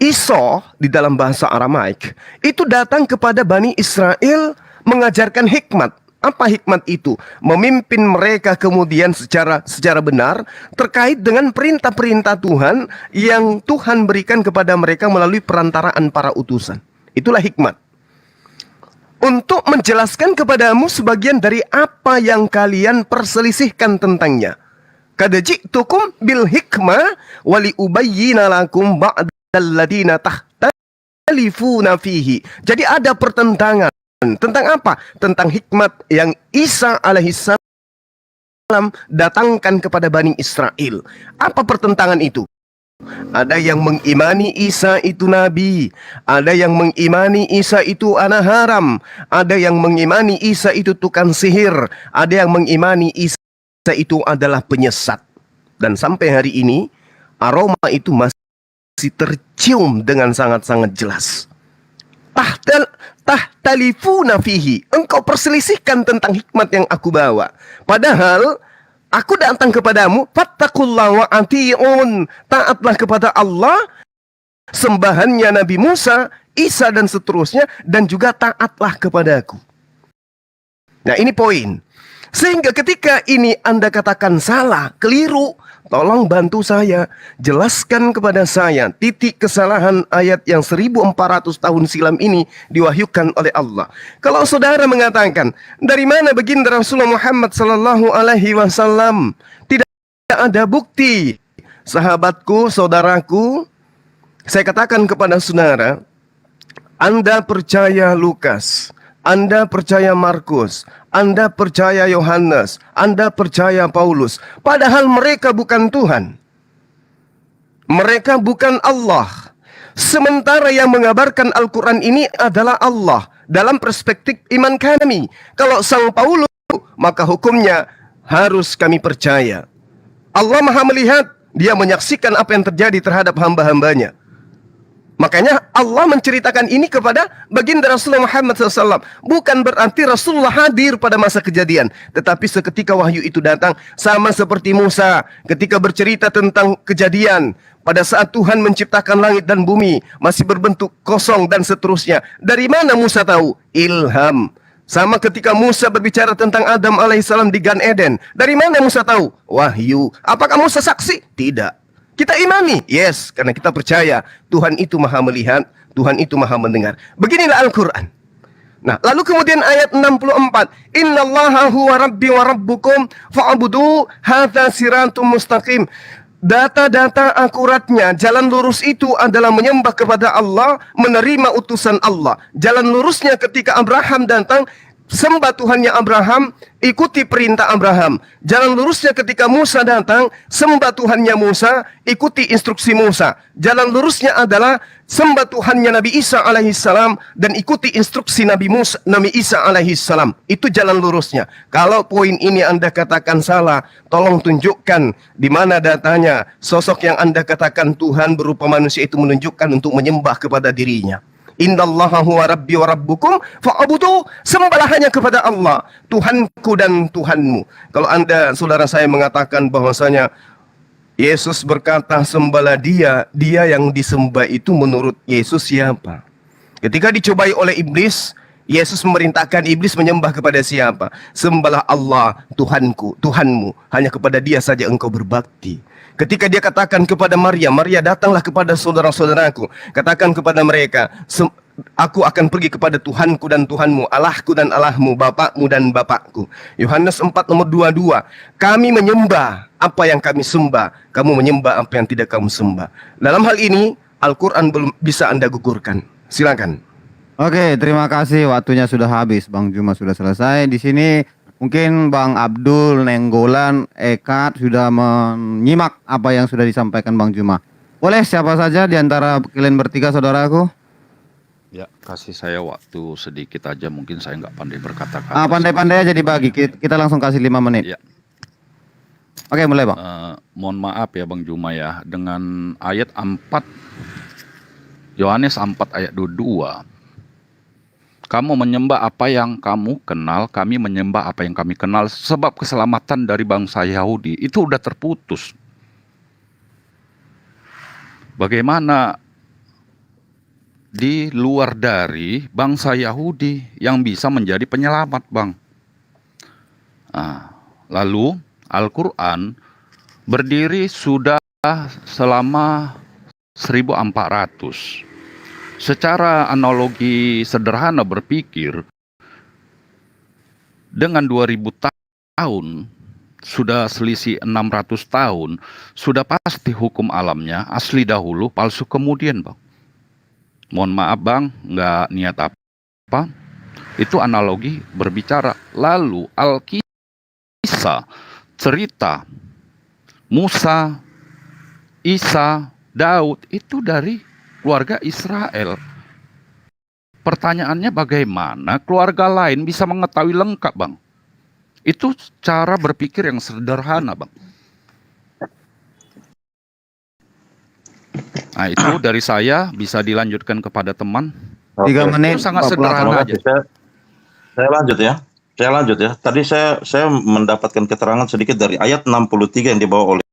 Isa di dalam bahasa Aramaik, itu datang kepada Bani Israel mengajarkan hikmat. Apa hikmat itu? Memimpin mereka kemudian secara benar terkait dengan perintah-perintah Tuhan yang Tuhan berikan kepada mereka melalui perantaraan para utusan. Itulah hikmat. Untuk menjelaskan kepadamu sebagian dari apa yang kalian perselisihkan tentangnya. Qad ji'tukum bil hikmah wali ubayyina lakum ba'dal ladina tahtalifuna fihi. Jadi ada pertentangan. Tentang apa? Tentang hikmat yang Isa alaihissalam datangkan kepada Bani Israel. Apa pertentangan itu? Ada yang mengimani Isa itu nabi, ada yang mengimani Isa itu anak haram, ada yang mengimani Isa itu tukang sihir, ada yang mengimani Isa itu adalah penyesat. Dan sampai hari ini aroma itu masih tercium dengan sangat-sangat jelas. Tahtalifuna fihi. Engkau perselisihkan tentang hikmat yang aku bawa. Padahal aku datang kepadamu, fattaqullaha wa ati'un. Taatlah kepada Allah, sembahannya Nabi Musa, Isa dan seterusnya, dan juga taatlah kepadaku. Nah, ini poin. Sehingga ketika ini Anda katakan salah, keliru, tolong bantu saya, jelaskan kepada saya titik kesalahan ayat yang 1400 tahun silam ini diwahyukan oleh Allah. Kalau saudara mengatakan, dari mana baginda Rasulullah Muhammad sallallahu alaihi wasallam? Tidak ada bukti. Sahabatku, saudaraku, saya katakan kepada saudara, Anda percaya Lukas, Anda percaya Markus, Anda percaya Yohanes, Anda percaya Paulus, padahal mereka bukan Tuhan. Mereka bukan Allah. Sementara yang mengabarkan Al-Quran ini adalah Allah. Dalam perspektif iman kami, kalau sang Paulus, maka hukumnya harus kami percaya. Allah Maha melihat, dia menyaksikan apa yang terjadi terhadap hamba-hambanya. Makanya Allah menceritakan ini kepada baginda Rasulullah Muhammad SAW. Bukan berarti Rasulullah hadir pada masa kejadian, tetapi seketika wahyu itu datang, sama seperti Musa ketika bercerita tentang kejadian pada saat Tuhan menciptakan langit dan bumi masih berbentuk kosong dan seterusnya. Dari mana Musa tahu? Ilham. Sama ketika Musa berbicara tentang Adam alaihissalam di Gan Eden. Dari mana Musa tahu? Wahyu. Apakah Musa saksi? Tidak. Kita imani. Yes, karena kita percaya Tuhan itu maha melihat, Tuhan itu maha mendengar. Beginilah Al-Quran. Nah, lalu kemudian ayat 64. Innallaha huwa rabbi wa rabbukum fa'budu hadza siratum mustaqim. Data-data akuratnya, jalan lurus itu adalah menyembah kepada Allah, menerima utusan Allah. Jalan lurusnya ketika Abraham datang, sembah Tuhannya Abraham, ikuti perintah Abraham. Jalan lurusnya ketika Musa datang, sembah Tuhannya Musa, ikuti instruksi Musa. Jalan lurusnya adalah sembah Tuhannya Nabi Isa alaihissalam dan ikuti instruksi Nabi Isa alaihissalam. Itu jalan lurusnya. Kalau poin ini Anda katakan salah, tolong tunjukkan di mana datanya. Sosok yang Anda katakan Tuhan berupa manusia itu menunjukkan untuk menyembah kepada dirinya. Innallaha huwa rabbi wa rabbukum fa'budu, sembahlah hanya kepada Allah, Tuhanku dan Tuhanmu. Kalau Anda, saudara saya, mengatakan bahwasanya Yesus berkata sembahlah dia yang disembah itu menurut Yesus siapa? Ketika dicobai oleh iblis, Yesus memerintahkan iblis menyembah kepada siapa? Sembahlah Allah, Tuhanku, Tuhanmu, hanya kepada dia saja engkau berbakti. Ketika dia katakan kepada Maria, Maria datanglah kepada saudara-saudaraku, katakan kepada mereka, aku akan pergi kepada Tuhanku dan Tuhanmu, Allahku dan Allahmu, Bapakmu dan Bapakku. Yohanes 4 nomor 22. Kami menyembah apa yang kami sembah, kamu menyembah apa yang tidak kamu sembah. Dalam hal ini Al-Quran belum bisa Anda gugurkan. Silakan. Oke, terima kasih. Waktunya sudah habis. Bang Juma sudah selesai. Di sini mungkin Bang Abdul, Nenggolan, Ekat sudah menyimak apa yang sudah disampaikan Bang Juma. Boleh siapa saja di antara kalian bertiga, saudaraku? Ya, kasih saya waktu sedikit aja, mungkin saya nggak pandai berkata-kata. Pandai-pandai aja dibagi. Kita langsung kasih 5 menit. Ya. Oke, mulai Bang. Mohon maaf ya Bang Juma ya, dengan ayat 4 Yohanes 4 ayat 22. Kamu menyembah apa yang kamu kenal, kami menyembah apa yang kami kenal, sebab keselamatan dari bangsa Yahudi itu udah terputus. Bagaimana di luar dari bangsa Yahudi yang bisa menjadi penyelamat, Bang? Nah, lalu Al-Quran berdiri sudah selama 1400. Secara analogi sederhana berpikir, dengan 2000 tahun, sudah selisih 600 tahun, sudah pasti hukum alamnya asli dahulu, palsu kemudian, Bang. Mohon maaf Bang, nggak niat apa. Itu analogi berbicara. Lalu Alkisah, cerita Musa, Isa, Daud, itu dari keluarga Israel. Pertanyaannya bagaimana keluarga lain bisa mengetahui lengkap, Bang? Itu cara berpikir yang sederhana, Bang. Nah, itu dari saya, bisa dilanjutkan kepada teman. 3 menit. Itu sangat sederhana aja. Saya lanjut ya. Tadi saya mendapatkan keterangan sedikit dari ayat 63 yang dibawa oleh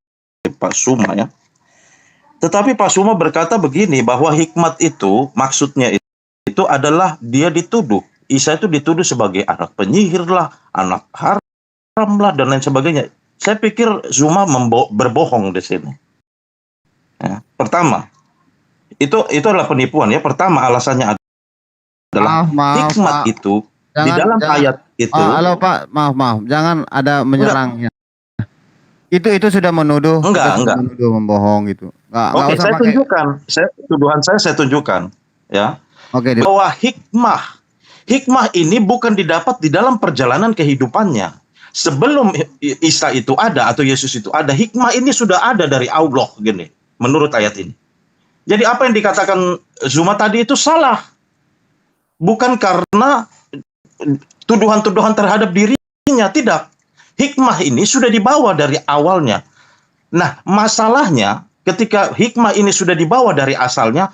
Pak Suma ya. Tetapi Pak Suma berkata begini, bahwa hikmat itu maksudnya itu adalah dia dituduh. Isa itu dituduh sebagai anak penyihir lah, anak haram lah, dan lain sebagainya. saya pikir Zuma berbohong di sini. Ya. Pertama, itu adalah penipuan ya. Pertama alasannya adalah Maaf, hikmat Pak. itu di dalam ayat itu. Halo Pak, maaf, jangan ada menyerangnya. Itu sudah menuduh, Enggak. menuduh membohong gitu. Enggak Oke, usah saya pakai. tunjukkan. Tuduhan saya tunjukkan, ya. Oke, Bahwa hikmah ini bukan didapat di dalam perjalanan kehidupannya. Sebelum Isa itu ada atau Yesus itu ada, hikmah ini sudah ada dari Allah, gini. Menurut ayat ini. Jadi apa yang dikatakan Zuma tadi itu salah. Bukan karena tuduhan-tuduhan terhadap dirinya, tidak. Hikmah ini sudah dibawa dari awalnya. Nah, masalahnya ketika hikmah ini sudah dibawa dari asalnya,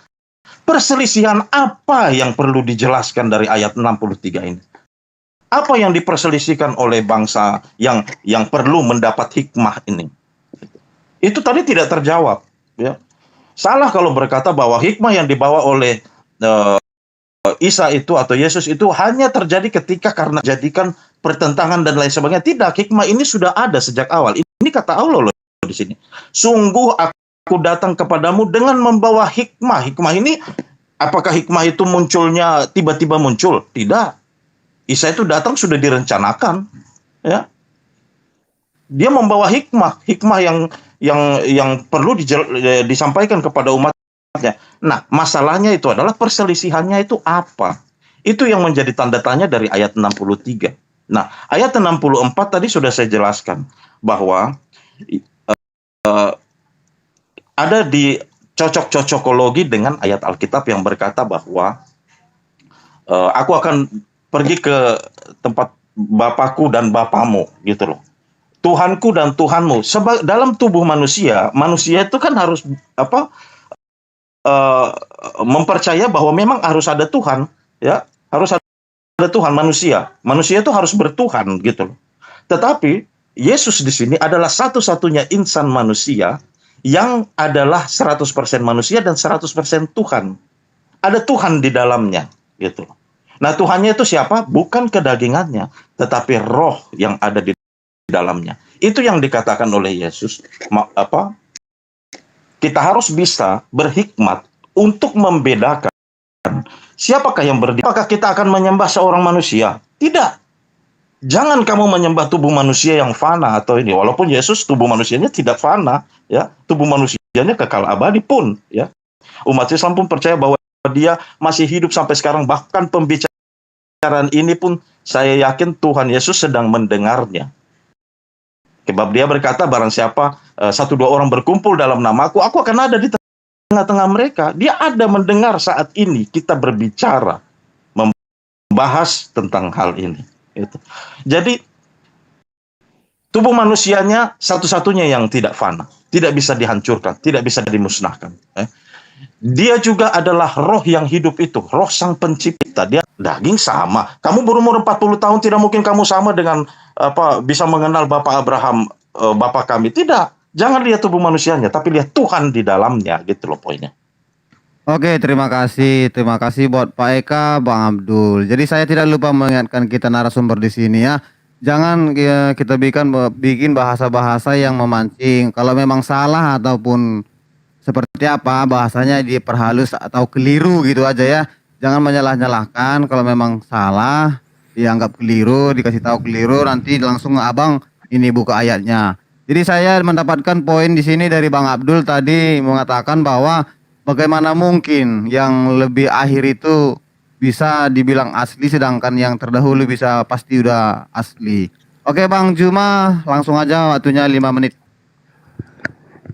perselisihan apa yang perlu dijelaskan dari ayat 63 ini? Apa yang diperselisihkan oleh bangsa yang perlu mendapat hikmah ini? Itu tadi tidak terjawab. Ya. Salah kalau berkata bahwa hikmah yang dibawa oleh Isa itu atau Yesus itu hanya terjadi ketika karena jadikan pertentangan dan lain sebagainya. Tidak, hikmah ini sudah ada sejak awal. Ini kata Allah loh di sini. Sungguh aku datang kepadamu dengan membawa hikmah. Hikmah ini, apakah hikmah itu munculnya tiba-tiba muncul? Tidak. Isa itu datang sudah direncanakan, ya. Dia membawa hikmah yang perlu disampaikan kepada umatnya. Nah, masalahnya itu adalah perselisihannya itu apa? Itu yang menjadi tanda tanya dari ayat 63. Nah, ayat 64 tadi sudah saya jelaskan bahwa ada di cocok-cocokologi dengan ayat Alkitab yang berkata bahwa aku akan pergi ke tempat Bapakku dan Bapamu, gitu loh. Tuhanku dan Tuhanmu. Dalam tubuh manusia itu kan harus mempercaya bahwa memang harus ada Tuhan, ya, harus ada Tuhan manusia. Manusia itu harus bertuhan, gitu loh. Tetapi Yesus di sini adalah satu-satunya insan manusia yang adalah 100% manusia dan 100% Tuhan. Ada Tuhan di dalamnya, gitu loh. Nah, Tuhannya itu siapa? Bukan kedagingannya, tetapi roh yang ada di dalamnya. Itu yang dikatakan oleh Yesus. Kita harus bisa berhikmat untuk membedakan siapakah yang berdiri. Apakah kita akan menyembah seorang manusia? Tidak. Jangan kamu menyembah tubuh manusia yang fana atau ini. Walaupun Yesus tubuh manusianya tidak fana, ya, tubuh manusianya kekal abadi pun, ya. Umat Islam pun percaya bahwa dia masih hidup sampai sekarang. Bahkan pembicaraan ini pun saya yakin Tuhan Yesus sedang mendengarnya. Sebab dia berkata, barang siapa 1-2 orang berkumpul dalam namaku, aku akan ada di tengah-tengah mereka. Dia ada mendengar saat ini kita berbicara, membahas tentang hal ini. Gitu. Jadi tubuh manusianya satu-satunya yang tidak fana, tidak bisa dihancurkan, tidak bisa dimusnahkan. Dia juga adalah roh yang hidup itu, roh sang pencipta. Dia daging sama. Kamu berumur 40 tahun tidak mungkin kamu sama dengan bisa mengenal Bapak Abraham, Bapak kami. Tidak. Jangan lihat tubuh manusianya, tapi lihat Tuhan di dalamnya, gitu loh poinnya. Oke, terima kasih buat Pak Eka, Bang Abdul. Jadi saya tidak lupa mengingatkan kita narasumber di sini ya. Jangan kita bikin bahasa-bahasa yang memancing. Kalau memang salah ataupun seperti apa bahasanya diperhalus atau keliru gitu aja ya. Jangan menyalah-nyalahkan. Kalau memang salah dianggap keliru, dikasih tahu keliru, nanti langsung abang ini buka ayatnya. Jadi saya mendapatkan poin di sini dari Bang Abdul tadi mengatakan bahwa bagaimana mungkin yang lebih akhir itu bisa dibilang asli sedangkan yang terdahulu bisa pasti udah asli. Oke Bang Juma, langsung aja waktunya 5 menit.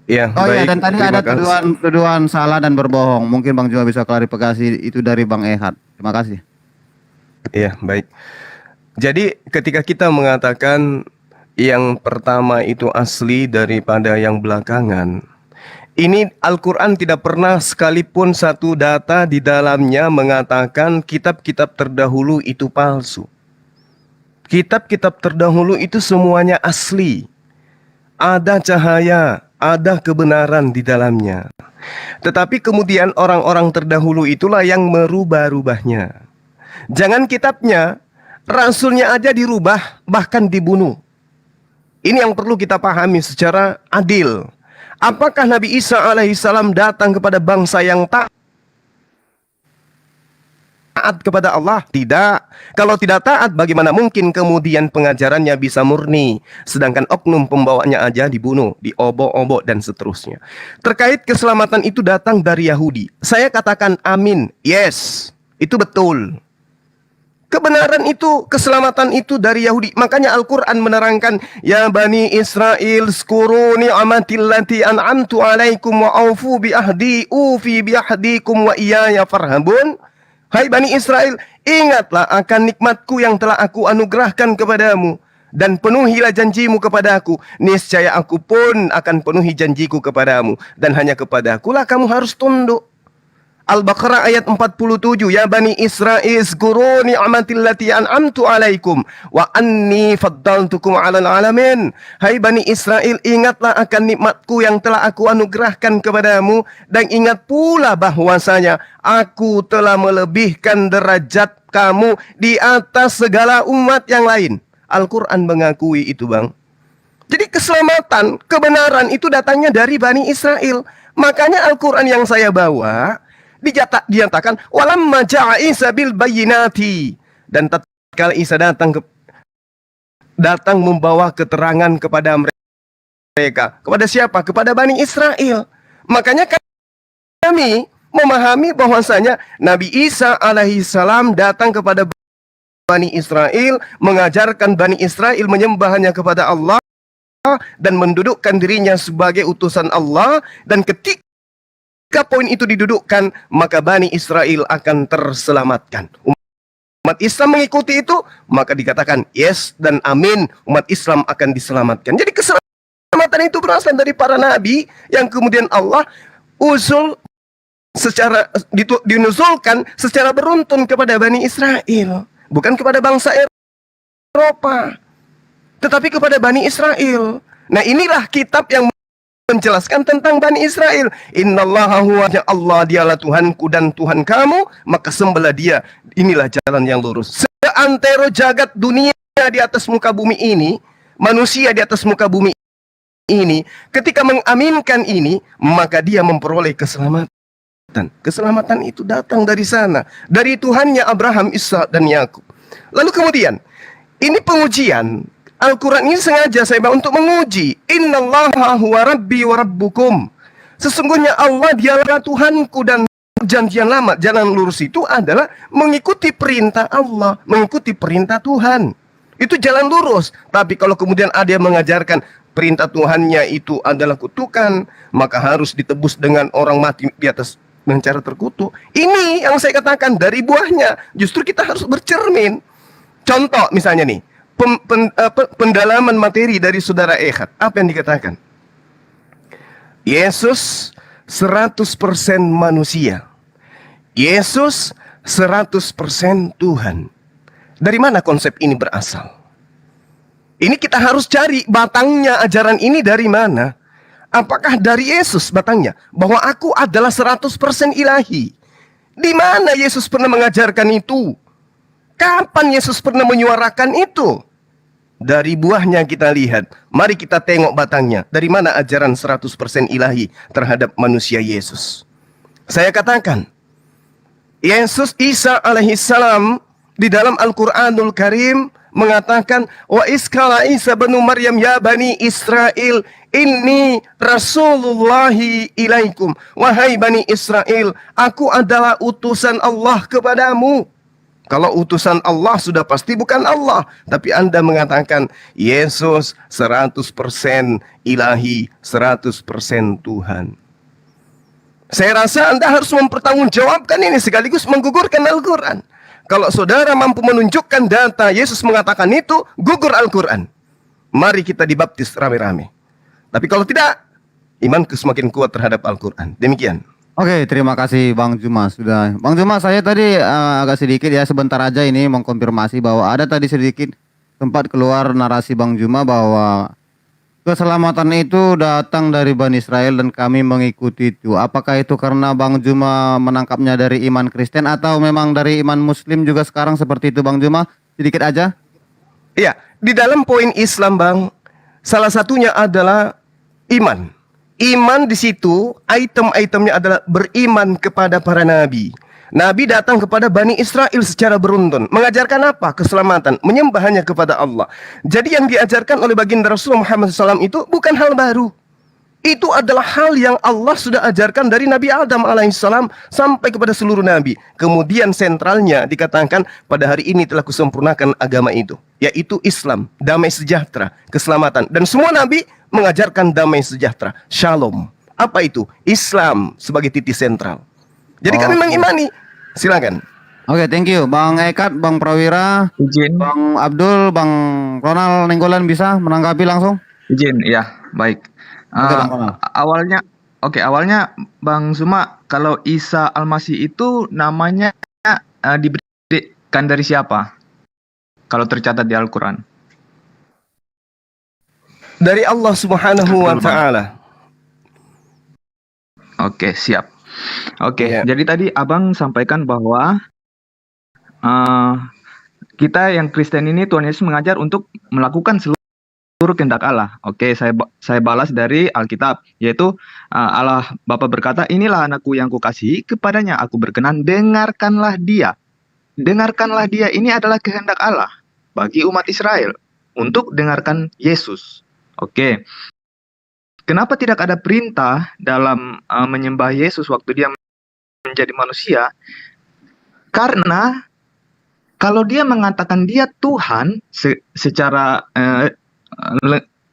Ya, Oh iya, baik, dan tadi terima ada kasih. tuduhan salah dan berbohong. Mungkin Bang Juma bisa klarifikasi itu dari Bang Ehad. Terima kasih. Iya, baik. Jadi ketika kita mengatakan yang pertama itu asli daripada yang belakangan, ini Al-Quran tidak pernah sekalipun satu data di dalamnya mengatakan kitab-kitab terdahulu itu palsu. Kitab-kitab terdahulu itu semuanya asli. Ada cahaya, ada kebenaran di dalamnya. Tetapi kemudian orang-orang terdahulu itulah yang merubah-rubahnya. Jangan kitabnya, rasulnya aja dirubah, bahkan dibunuh. Ini yang perlu kita pahami secara adil. Apakah Nabi Isa alaihissalam datang kepada bangsa yang taat kepada Allah? Tidak. Kalau tidak taat, bagaimana mungkin kemudian pengajarannya bisa murni, sedangkan oknum pembawanya aja dibunuh, diobok-obok dan seterusnya. Terkait keselamatan itu datang dari Yahudi, saya katakan amin. Yes, itu betul. Kebenaran itu, keselamatan itu dari Yahudi. Makanya Al-Quran menerangkan, Ya Bani Israel, skuru ni'amatillati an'amtu alaikum wa aufu bi'ahdi ufi bi'ahdikum wa iyaya farhabun. Hai Bani Israel, ingatlah akan nikmatku yang telah aku anugerahkan kepadamu, dan penuhilah janjimu kepadaku. Niscaya aku pun akan penuhi janjiku kepadamu, dan hanya kepadakulah kamu harus tunduk. Al-Baqarah ayat 47, Ya Bani Israel, zkuru ni'matillati an'amtu alaikum wa anni faddaltukum 'alal alamin. Hai Bani Israel, ingatlah akan nikmatku yang telah aku anugerahkan kepadamu, dan ingat pula bahwasanya aku telah melebihkan derajat kamu di atas segala umat yang lain. Al-Quran mengakui itu, Bang. Jadi keselamatan, kebenaran itu datangnya dari Bani Israel. Makanya Al-Quran yang saya bawa dinyatakan walamma ja'a Isa bil bayyinati, dan tatkala Isa datang membawa keterangan kepada mereka. Kepada siapa? Kepada Bani Israel. Makanya kami memahami bahwasanya Nabi Isa alaihissalam datang kepada Bani Israel, mengajarkan Bani Israel menyembah hanya kepada Allah dan mendudukkan dirinya sebagai utusan Allah, dan ketika poin itu didudukkan, maka Bani Israel akan terselamatkan. Umat Islam mengikuti itu, maka dikatakan yes dan amin, umat Islam akan diselamatkan. Jadi keselamatan itu berasal dari para nabi yang kemudian Allah dinuzulkan secara beruntun kepada Bani Israel, bukan kepada bangsa Eropa, tetapi kepada Bani Israel. Nah, inilah kitab yang menjelaskan tentang Bani Israel. Innallaha huwa Allah, dialah Tuhanku dan Tuhan kamu, maka sembahlah dia. Inilah jalan yang lurus. Seantero jagat dunia di atas muka bumi ini, manusia di atas muka bumi ini, ketika mengaminkan ini, maka dia memperoleh keselamatan. Keselamatan itu datang dari sana, dari Tuhannya Abraham, Ishak dan Yakub. Lalu kemudian, ini pengujian. Al-Quran ini sengaja saya bawa untuk menguji. Innallaha huwa rabbi wa rabbukum. Sesungguhnya Allah dialah Tuhanku dan perjanjian lama. Jalan lurus itu adalah mengikuti perintah Allah, mengikuti perintah Tuhan. Itu jalan lurus. Tapi kalau kemudian ada yang mengajarkan perintah Tuhannya itu adalah kutukan, maka harus ditebus dengan orang mati di atas dengan cara terkutuk. Ini yang saya katakan dari buahnya. Justru kita harus bercermin. Contoh misalnya nih, pendalaman materi dari saudara Ehad. Apa yang dikatakan? Yesus 100% manusia. Yesus 100% Tuhan. Dari mana konsep ini berasal? Ini kita harus cari batangnya ajaran ini dari mana. Apakah dari Yesus batangnya? Bahwa aku adalah 100% ilahi. Di mana Yesus pernah mengajarkan itu? Kapan Yesus pernah menyuarakan itu? Dari buahnya kita lihat. Mari kita tengok batangnya. Dari mana ajaran 100% ilahi terhadap manusia Yesus? Saya katakan, Yesus Isa alaihissalam di dalam Al-Quranul Karim mengatakan, wa iskala Isa banu Maryam ya Bani Israel, inni Rasulullahi ilaikum. Wahai Bani Israel, aku adalah utusan Allah kepadamu. Kalau utusan Allah sudah pasti bukan Allah. Tapi Anda mengatakan Yesus 100% ilahi, 100% Tuhan. Saya rasa Anda harus mempertanggungjawabkan ini sekaligus menggugurkan Al-Quran. Kalau saudara mampu menunjukkan data Yesus mengatakan itu, gugur Al-Quran. Mari kita dibaptis rame-rame. Tapi kalau tidak, imanku semakin kuat terhadap Al-Quran. Demikian. Oke, terima kasih Bang Juma sudah. Bang Juma, saya tadi agak sedikit ya sebentar aja ini mengkonfirmasi bahwa ada tadi sedikit sempat keluar narasi Bang Juma bahwa keselamatan itu datang dari Bani Israel dan kami mengikuti itu. Apakah itu karena Bang Juma menangkapnya dari iman Kristen atau memang dari iman Muslim juga sekarang seperti itu Bang Juma? Sedikit aja. Iya, di dalam poin Islam Bang, Salah satunya adalah iman. Iman di situ item-itemnya adalah beriman kepada para nabi. Nabi datang kepada Bani Israel secara beruntun. Mengajarkan apa? Keselamatan. Menyembah hanya kepada Allah. Jadi yang diajarkan oleh baginda Rasulullah Muhammad SAW itu bukan hal baru. Itu adalah hal yang Allah sudah ajarkan dari Nabi Adam alaihissalam sampai kepada seluruh nabi. Kemudian sentralnya dikatakan pada hari ini telah kusempurnakan agama itu, yaitu Islam, damai sejahtera, keselamatan. Dan semua nabi mengajarkan damai sejahtera, shalom. Apa itu? Islam sebagai titik sentral. Jadi kami mengimani. Silakan. Oke, thank you. Bang Ekat, Bang Prawira, Izin, Bang Abdul, Bang Ronald Nenggolan bisa menanggapi langsung? izin, ya, baik. Oke, Bang Ronald. Awalnya Bang Zuma, kalau Isa Al-Masih itu namanya diberikan dari siapa? Kalau tercatat di Al-Quran. Dari Allah Subhanahu wa Ta'ala. Oke, siap. Oke, Ya. jadi tadi Abang sampaikan bahwa kita yang Kristen ini Tuhan Yesus mengajar untuk melakukan seluruh kehendak Allah. Oke, saya balas dari Alkitab, yaitu Allah Bapa berkata, inilah anakku yang kukasihi, kepadanya aku berkenan, dengarkanlah dia. Dengarkanlah dia, ini adalah kehendak Allah bagi umat Israel untuk dengarkan Yesus. Oke. Kenapa tidak ada perintah dalam menyembah Yesus waktu dia menjadi manusia? Karena kalau dia mengatakan dia Tuhan secara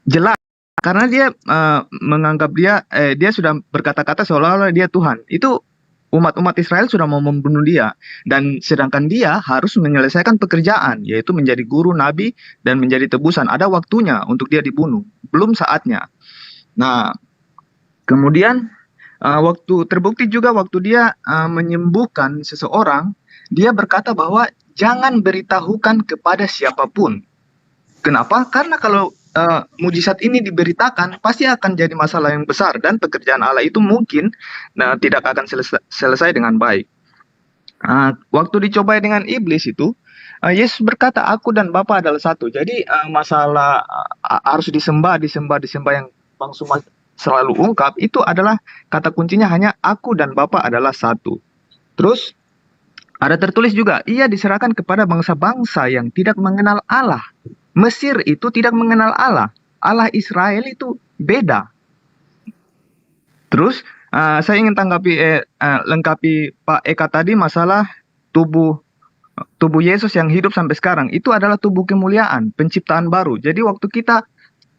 jelas, karena dia menganggap dia sudah berkata-kata seolah-olah dia Tuhan. Itu umat-umat Israel sudah mau membunuh dia, dan sedangkan dia harus menyelesaikan pekerjaan, yaitu menjadi guru, nabi, dan menjadi tebusan. Ada waktunya untuk dia dibunuh, belum saatnya. Nah, kemudian waktu terbukti juga waktu dia menyembuhkan seseorang, dia berkata bahwa jangan beritahukan kepada siapapun. Kenapa? Karena kalau mujizat ini diberitakan, pasti akan jadi masalah yang besar, dan pekerjaan Allah itu mungkin tidak akan selesai dengan baik. Waktu dicobai dengan iblis itu, Yesus berkata, aku dan Bapa adalah satu. Jadi masalah harus disembah yang Bang Suma selalu ungkap, itu adalah kata kuncinya hanya aku dan Bapa adalah satu. Terus ada tertulis juga, ia diserahkan kepada bangsa-bangsa yang tidak mengenal Allah. Mesir itu tidak mengenal Allah. Allah Israel itu beda. Terus saya ingin lengkapi Pak Eka tadi masalah tubuh Yesus yang hidup sampai sekarang. Itu adalah tubuh kemuliaan, penciptaan baru. Jadi waktu kita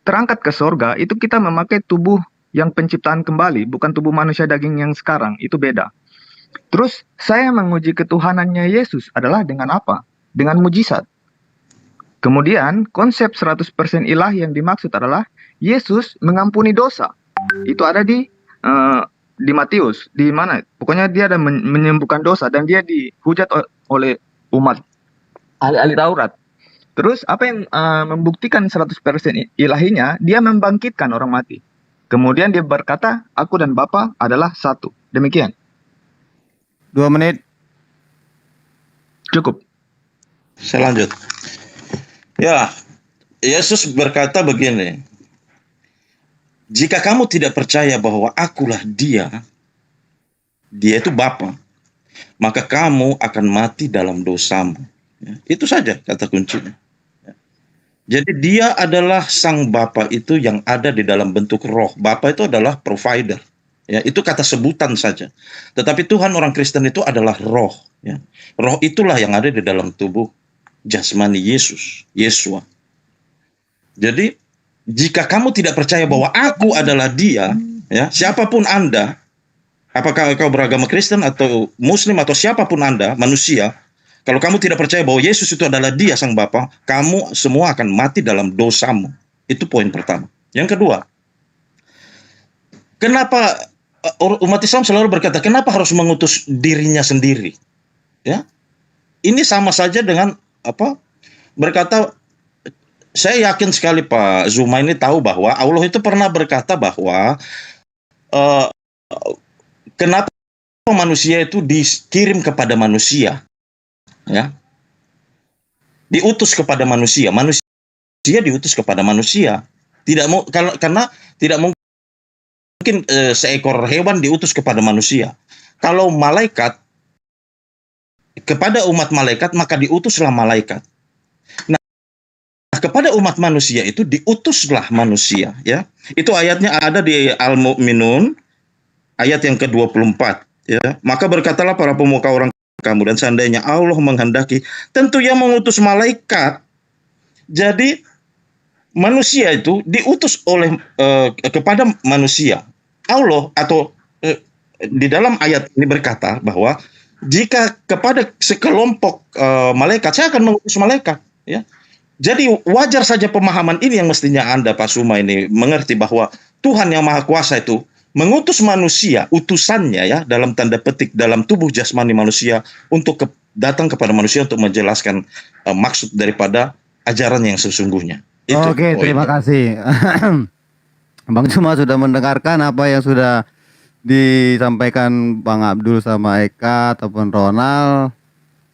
terangkat ke sorga, itu kita memakai tubuh yang penciptaan kembali, bukan tubuh manusia daging yang sekarang. Itu beda. Terus saya menguji ketuhanannya Yesus adalah dengan apa? Dengan mujizat. Kemudian konsep 100% ilah yang dimaksud adalah Yesus mengampuni dosa. Itu ada di Matius, di mana? Pokoknya dia ada menyembuhkan dosa, dan dia dihujat oleh umat ahli Taurat. Terus apa yang membuktikan 100% ilahinya? Dia membangkitkan orang mati. Kemudian dia berkata, aku dan Bapa adalah satu. Demikian. 2 menit. Cukup. Saya lanjut. Ya, Yesus berkata begini, jika kamu tidak percaya bahwa akulah dia itu Bapa, maka kamu akan mati dalam dosamu. Ya, itu saja kata kuncinya. Ya. Jadi dia adalah sang Bapa itu yang ada di dalam bentuk roh. Bapa itu adalah provider. Ya, itu kata sebutan saja. Tetapi Tuhan orang Kristen itu adalah roh. Ya. Roh itulah yang ada di dalam tubuh jasmani Yesus, Yesua. Jadi jika kamu tidak percaya bahwa aku adalah dia, ya, siapapun Anda, apakah kau beragama Kristen atau Muslim atau siapapun Anda, manusia, kalau kamu tidak percaya bahwa Yesus itu adalah dia sang Bapa, kamu semua akan mati dalam dosamu. Itu poin pertama. Yang kedua, kenapa umat Islam selalu berkata, kenapa harus mengutus dirinya sendiri? Ya, ini sama saja dengan berkata, saya yakin sekali Pak Zuma ini tahu bahwa Allah itu pernah berkata bahwa kenapa manusia itu dikirim kepada manusia, ya, diutus kepada manusia, manusia diutus kepada manusia. Tidak mau karena tidak mungkin seekor hewan diutus kepada manusia. Kalau malaikat kepada umat malaikat, maka diutuslah malaikat. Nah, kepada umat manusia itu diutuslah manusia, ya. Itu ayatnya ada di Al-Mu'minun ayat yang ke-24, ya. Maka berkatalah para pemuka orang kamu, dan seandainya Allah menghendaki, tentu yang mengutus malaikat. Jadi manusia itu diutus oleh kepada manusia. Allah atau di dalam ayat ini berkata bahwa jika kepada sekelompok malaikat, saya akan mengutus malaikat, ya. Jadi wajar saja pemahaman ini yang mestinya Anda, Pak Suma, ini mengerti bahwa Tuhan yang Maha Kuasa itu mengutus manusia, utusannya, ya, dalam tanda petik dalam tubuh jasmani manusia untuk datang kepada manusia untuk menjelaskan maksud daripada ajaran yang sesungguhnya. Itu. Oke, terima kasih. Bang Juma sudah mendengarkan apa yang sudah disampaikan Bang Abdul sama Eka ataupun Ronald.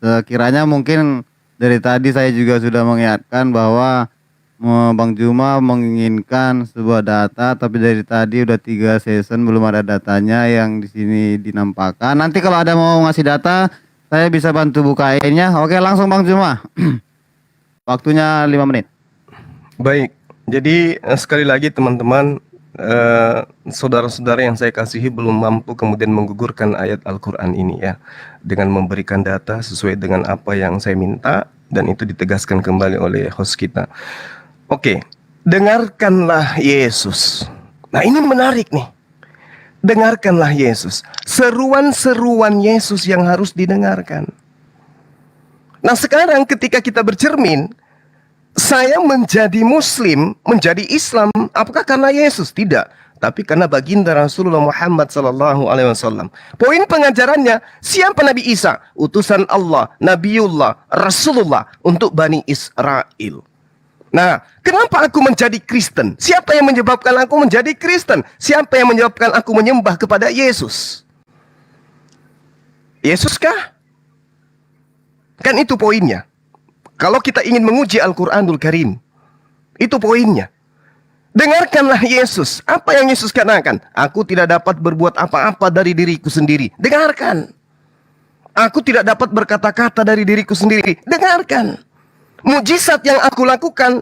Sekiranya mungkin dari tadi saya juga sudah mengingatkan bahwa Bang Juma menginginkan sebuah data, tapi dari tadi udah 3 season belum ada datanya yang di sini dinampakkan. Nanti kalau ada mau ngasih data, saya bisa bantu bukainnya. Oke, langsung Bang Juma. Waktunya 5 menit. Baik, jadi sekali lagi teman-teman, saudara-saudara yang saya kasihi belum mampu kemudian menggugurkan ayat Al-Quran ini, ya, dengan memberikan data sesuai dengan apa yang saya minta, dan itu ditegaskan kembali oleh host kita. Oke, dengarkanlah Yesus. Nah, ini menarik nih. Dengarkanlah Yesus. Seruan-seruan Yesus yang harus didengarkan. Nah, sekarang ketika kita bercermin, saya menjadi Muslim, menjadi Islam, apakah karena Yesus? Tidak, tapi karena baginda Rasulullah Muhammad SAW. Poin pengajarannya, siapa Nabi Isa? Utusan Allah, Nabiullah, Rasulullah untuk Bani Israel. Nah, kenapa aku menjadi Kristen? Siapa yang menyebabkan aku menjadi Kristen? Siapa yang menyebabkan aku menyembah kepada Yesus? Yesuskah? Kan itu poinnya. Kalau kita ingin menguji Al-Quranul Karim, itu poinnya. Dengarkanlah Yesus. Apa yang Yesus katakan? Aku tidak dapat berbuat apa-apa dari diriku sendiri. Dengarkan. Aku tidak dapat berkata-kata dari diriku sendiri. Dengarkan. Mujizat yang aku lakukan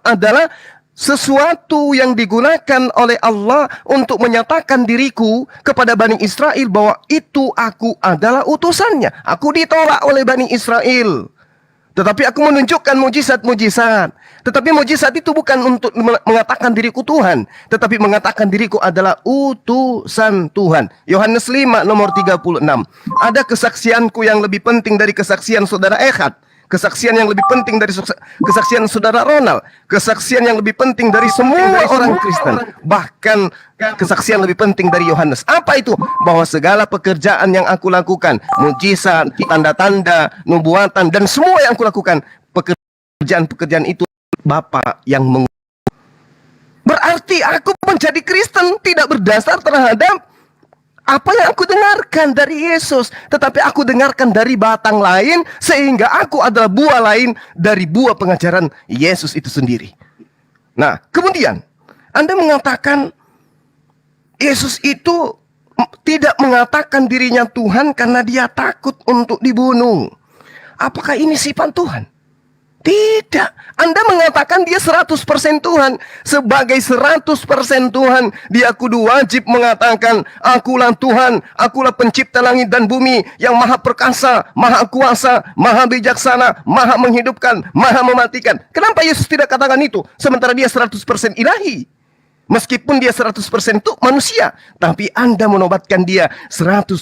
adalah sesuatu yang digunakan oleh Allah untuk menyatakan diriku kepada Bani Israel bahwa itu aku adalah utusannya. Aku ditolak oleh Bani Israel, tetapi aku menunjukkan mujizat-mujizat. Tetapi mujizat itu bukan untuk mengatakan diriku Tuhan, tetapi mengatakan diriku adalah utusan Tuhan. Yohanes 5 nomor 36. Ada kesaksianku yang lebih penting dari kesaksian saudara Ehad. Kesaksian yang lebih penting dari kesaksian saudara Ronald. Kesaksian yang lebih penting dari semua orang Kristen. Bahkan kesaksian lebih penting dari Yohanes. Apa itu? Bahwa segala pekerjaan yang aku lakukan, mujizat, tanda-tanda, nubuatan, dan semua yang aku lakukan, pekerjaan-pekerjaan itu Bapa yang mengutus. Berarti aku menjadi Kristen tidak berdasar terhadap apa yang aku dengarkan dari Yesus, tetapi aku dengarkan dari batang lain, sehingga aku adalah buah lain dari buah pengajaran Yesus itu sendiri. Nah, kemudian Anda mengatakan Yesus itu tidak mengatakan dirinya Tuhan karena dia takut untuk dibunuh. Apakah ini sifat Tuhan? Tidak. Anda mengatakan dia 100% Tuhan. Sebagai 100% Tuhan, dia kudu wajib mengatakan, akulah Tuhan, akulah pencipta langit dan bumi yang maha perkasa, maha kuasa, maha bijaksana, maha menghidupkan, maha mematikan. Kenapa Yesus tidak katakan itu? Sementara dia 100% ilahi. Meskipun dia 100% itu manusia, tapi Anda menobatkan dia 100%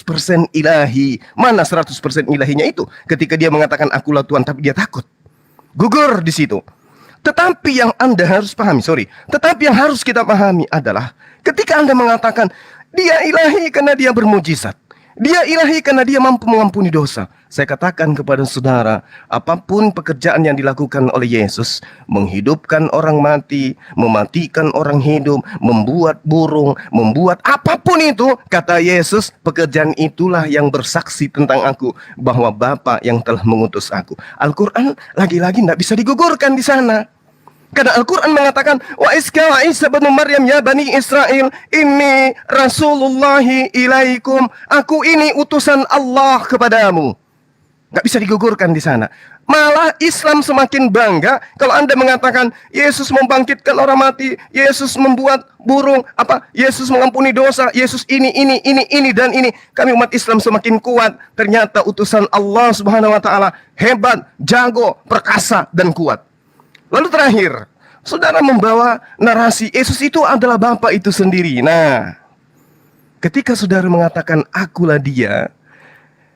ilahi. Mana 100% ilahinya itu? Ketika dia mengatakan akulah Tuhan, tapi dia takut. Gugur di situ. Tetapi yang Anda harus pahami, tetapi yang harus kita pahami adalah ketika Anda mengatakan dia ilahi karena dia bermujizat, dia ilahi karena dia mampu mengampuni dosa. Saya katakan kepada saudara, apapun pekerjaan yang dilakukan oleh Yesus, menghidupkan orang mati, mematikan orang hidup, membuat burung, membuat apapun itu, kata Yesus, pekerjaan itulah yang bersaksi tentang aku, bahwa Bapa yang telah mengutus aku. Al-Quran lagi-lagi tidak bisa digugurkan di sana. Karena Al-Quran mengatakan, wa iskala Isa bin Maryam ya Bani Israel, ini Rasulullahi ilaikum, aku ini utusan Allah kepadamu. Gak bisa digugurkan di sana. Malah Islam semakin bangga kalau Anda mengatakan Yesus membangkitkan orang mati, Yesus membuat burung, Yesus mengampuni dosa, Yesus ini dan ini. Kami umat Islam semakin kuat. Ternyata utusan Allah Subhanahu wa taala hebat, jago, perkasa dan kuat. Lalu terakhir, saudara membawa narasi Yesus itu adalah Bapa itu sendiri. Nah, ketika saudara mengatakan akulah dia,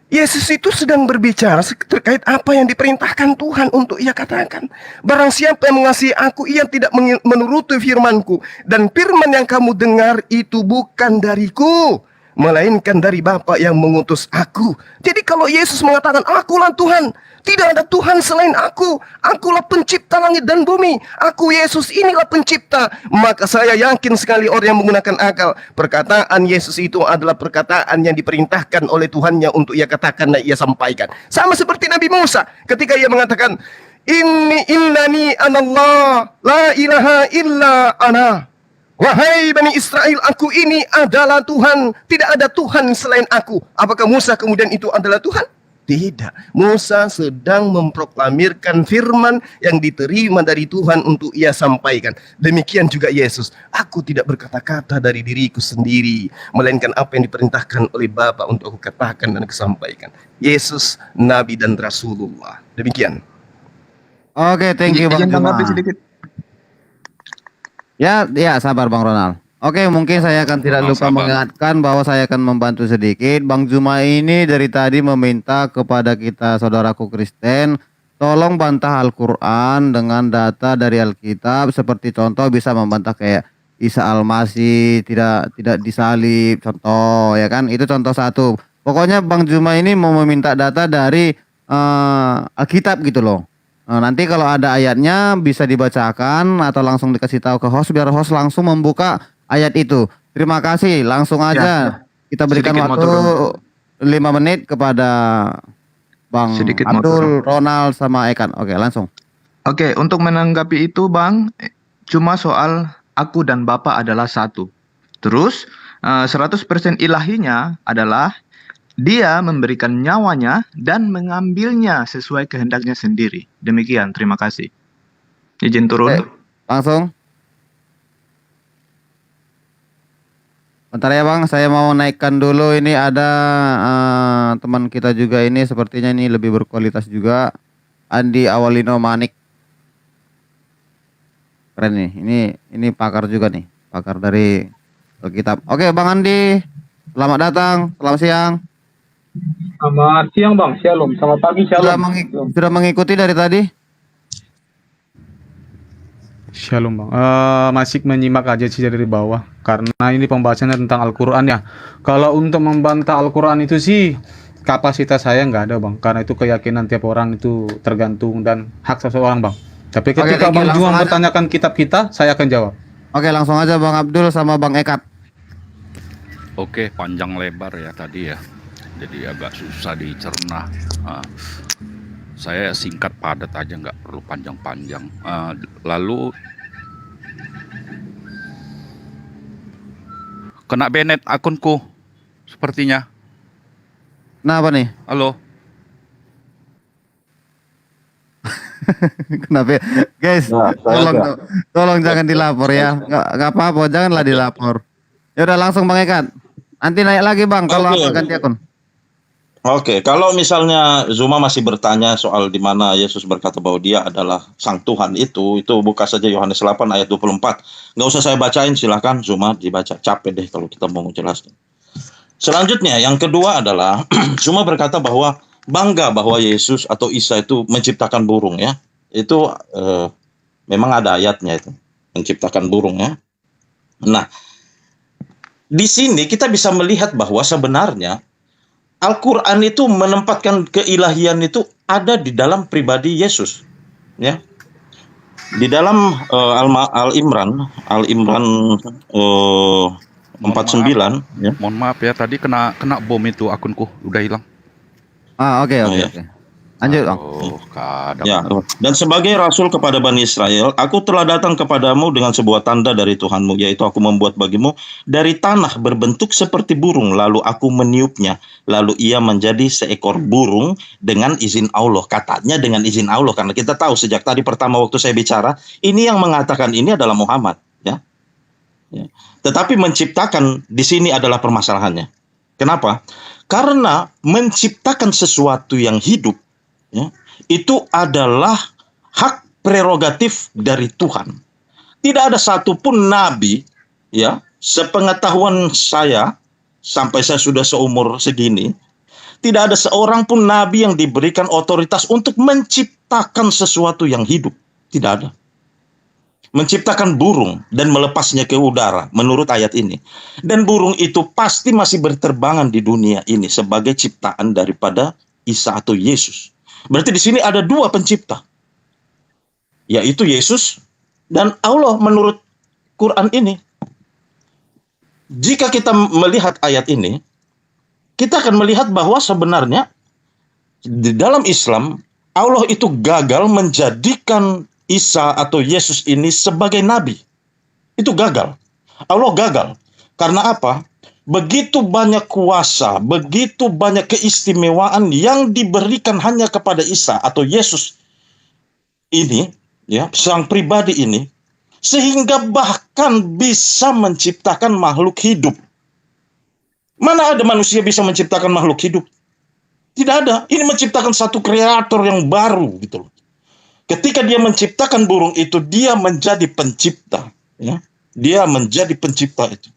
Yesus itu sedang berbicara terkait apa yang diperintahkan Tuhan untuk ia katakan. Barang siapa yang mengasihi aku, ia tidak menuruti firmanku. Dan firman yang kamu dengar itu bukan dariku, melainkan dari Bapa yang mengutus aku. Jadi kalau Yesus mengatakan, akulah Tuhan, tidak ada Tuhan selain aku. Akulah pencipta langit dan bumi. Aku Yesus inilah pencipta. Maka saya yakin sekali orang yang menggunakan akal. Perkataan Yesus itu adalah perkataan yang diperintahkan oleh Tuhannya untuk ia katakan dan ia sampaikan. Sama seperti Nabi Musa ketika ia mengatakan, innani anallah, la ilaha illa ana. Wahai Bani Israel, aku ini adalah Tuhan. Tidak ada Tuhan selain aku. Apakah Musa kemudian itu adalah Tuhan? Tidak. Musa sedang memproklamirkan firman yang diterima dari Tuhan untuk ia sampaikan. Demikian juga Yesus. Aku tidak berkata-kata dari diriku sendiri, melainkan apa yang diperintahkan oleh Bapa untuk aku katakan dan aku sampaikan. Yesus, Nabi dan Rasulullah. Demikian. Oke, thank you Bang Izin Juma. tanggapi sedikit. Ya, sabar Bang Ronald. Oke, mungkin saya akan tidak lupa mengingatkan bahwa saya akan membantu sedikit. Bang Juma ini dari tadi meminta kepada kita saudaraku Kristen, tolong bantah Al-Quran dengan data dari Alkitab. Seperti contoh bisa membantah kayak Isa Al-Masih tidak disalib, contoh ya kan. Itu contoh satu. Pokoknya Bang Juma ini mau meminta data dari Alkitab gitu loh. Nah, nanti kalau ada ayatnya bisa dibacakan atau langsung dikasih tahu ke host biar host langsung membuka ayat itu. Terima kasih. Langsung aja kita berikan Sedikit waktu 5 menit kepada Bang Sedikit Abdul, Ronald sama Ekan. Oke, langsung. Oke, untuk menanggapi itu Bang, cuma soal aku dan Bapa adalah satu. Terus 100% ilahinya adalah dia memberikan nyawanya dan mengambilnya sesuai kehendaknya sendiri. Demikian, terima kasih. Izin turun. Langsung. Bentar ya Bang, saya mau naikkan dulu. Ini ada teman kita juga ini, sepertinya ini lebih berkualitas juga. Andi Awalino Manik. Keren nih, ini pakar juga nih, pakar dari Alkitab. Oke Bang Andi, selamat datang, selamat siang. Selamat siang Bang, shalom. Selamat pagi, shalom. Sudah mengikuti dari tadi? Shalom Bang. Masih menyimak aja sih dari bawah. Karena ini pembahasannya tentang Al-Quran ya. Kalau untuk membantah Al-Quran itu sih kapasitas saya nggak ada Bang. Karena itu keyakinan tiap orang itu tergantung dan hak seseorang Bang. Tapi ketika Bang Juma bertanyakan kitab kita, saya akan jawab. Oke, langsung aja Bang Abdul sama Bang Ekat. Oke, panjang lebar ya tadi ya. Jadi agak susah dicerna. Saya singkat padat aja, nggak perlu panjang-panjang. Lalu kena banet akunku sepertinya. Kenapa nih? Halo. Kenapa? Guys, tolong jangan dilapor ya. Nggak apa-apa, janganlah dilapor. Ya udah langsung Bang Ekat. Nanti naik lagi Bang kalau apa ganti akun. Oke, kalau misalnya Zuma masih bertanya soal di mana Yesus berkata bahwa dia adalah Sang Tuhan itu buka saja Yohanes 8 ayat 24. Nggak usah saya bacain, silahkan Zuma dibaca. Capek deh kalau kita mau menjelaskan. Selanjutnya, yang kedua adalah Zuma berkata bahwa bangga bahwa Yesus atau Isa itu menciptakan burung ya. Itu memang ada ayatnya itu, menciptakan burung ya. Nah, di sini kita bisa melihat bahwa sebenarnya Al-Quran itu menempatkan keilahian itu ada di dalam pribadi Yesus, ya. Di dalam Al-Imran 49, ya. Mohon maaf ya, tadi kena bom itu akunku, udah hilang. Oke. Lanjut, Bang. Kadang. Ya, dan sebagai rasul kepada Bani Israel, aku telah datang kepadamu dengan sebuah tanda dari Tuhanmu, yaitu aku membuat bagimu dari tanah berbentuk seperti burung, lalu aku meniupnya, lalu ia menjadi seekor burung dengan izin Allah. Katanya dengan izin Allah, karena kita tahu sejak tadi pertama waktu saya bicara, ini yang mengatakan ini adalah Muhammad, ya. Ya. Tetapi menciptakan di sini adalah permasalahannya. Kenapa? Karena menciptakan sesuatu yang hidup, ya, itu adalah hak prerogatif dari Tuhan. Tidak ada satupun nabi, ya, sepengetahuan saya sampai saya sudah seumur segini, tidak ada seorang pun nabi yang diberikan otoritas untuk menciptakan sesuatu yang hidup. Tidak ada. Menciptakan burung dan melepasnya ke udara menurut ayat ini. Dan burung itu pasti masih berterbangan di dunia ini sebagai ciptaan daripada Isa atau Yesus. Berarti di sini ada dua pencipta, yaitu Yesus dan Allah menurut Quran ini. Jika kita melihat ayat ini, kita akan melihat bahwa sebenarnya di dalam Islam, Allah itu gagal menjadikan Isa atau Yesus ini sebagai nabi. Itu gagal. Allah gagal. Karena apa? Begitu banyak kuasa, begitu banyak keistimewaan yang diberikan hanya kepada Isa atau Yesus ini, ya, sang pribadi ini, sehingga bahkan bisa menciptakan makhluk hidup. Mana ada manusia bisa menciptakan makhluk hidup? Tidak ada. Ini menciptakan satu kreator yang baru, gitu loh. Ketika dia menciptakan burung itu, dia menjadi pencipta, ya. Dia menjadi pencipta itu.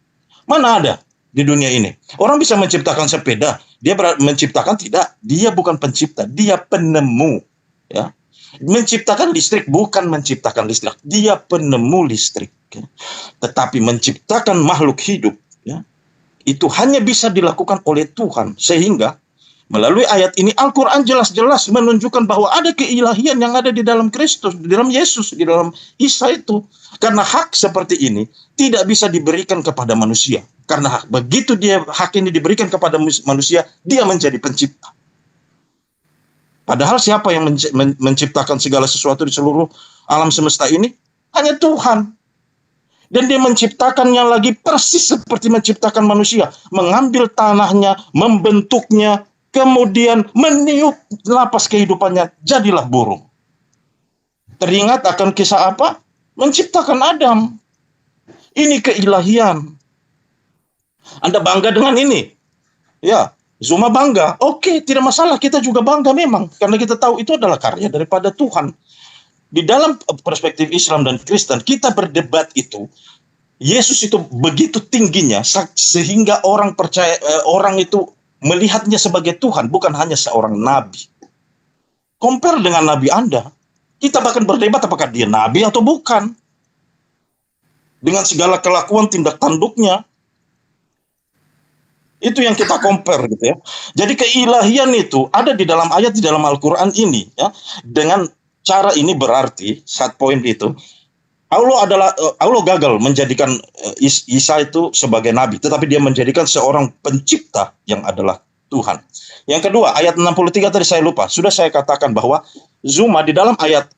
Mana ada di dunia ini? Orang bisa menciptakan sepeda, dia menciptakan tidak, dia bukan pencipta, dia penemu, ya. Menciptakan listrik bukan menciptakan listrik, dia penemu listrik, ya. Tetapi menciptakan makhluk hidup, ya, itu hanya bisa dilakukan oleh Tuhan. Sehingga melalui ayat ini Al-Quran jelas-jelas menunjukkan bahwa ada keilahian yang ada di dalam Kristus, di dalam Yesus, di dalam Isa itu. Karena hak seperti ini tidak bisa diberikan kepada manusia. Karena begitu hak ini diberikan kepada manusia, dia menjadi pencipta. Padahal siapa yang menciptakan segala sesuatu di seluruh alam semesta ini? Hanya Tuhan. Dan dia menciptakannya lagi persis seperti menciptakan manusia. Mengambil tanahnya, membentuknya, kemudian meniup napas kehidupannya, jadilah burung. Teringat akan kisah apa? Menciptakan Adam. Ini keilahian. Anda bangga dengan ini? Ya, Zuma bangga. Oke, tidak masalah, kita juga bangga memang. Karena kita tahu itu adalah karya daripada Tuhan. Di dalam perspektif Islam dan Kristen, kita berdebat itu, Yesus itu begitu tingginya, sehingga orang percaya, orang itu melihatnya sebagai Tuhan, bukan hanya seorang nabi. Compare dengan nabi Anda. Kita bahkan berdebat apakah dia nabi atau bukan. Dengan segala kelakuan tindak tanduknya. Itu yang kita compare gitu ya. Jadi keilahian itu ada di dalam ayat di dalam Al-Quran ini, ya. Dengan cara ini berarti, saat poin itu, Allah gagal menjadikan Isa itu sebagai nabi, tetapi dia menjadikan seorang pencipta yang adalah Tuhan. Yang kedua, ayat 63 tadi saya lupa. Sudah saya katakan bahwa Zuma di dalam ayat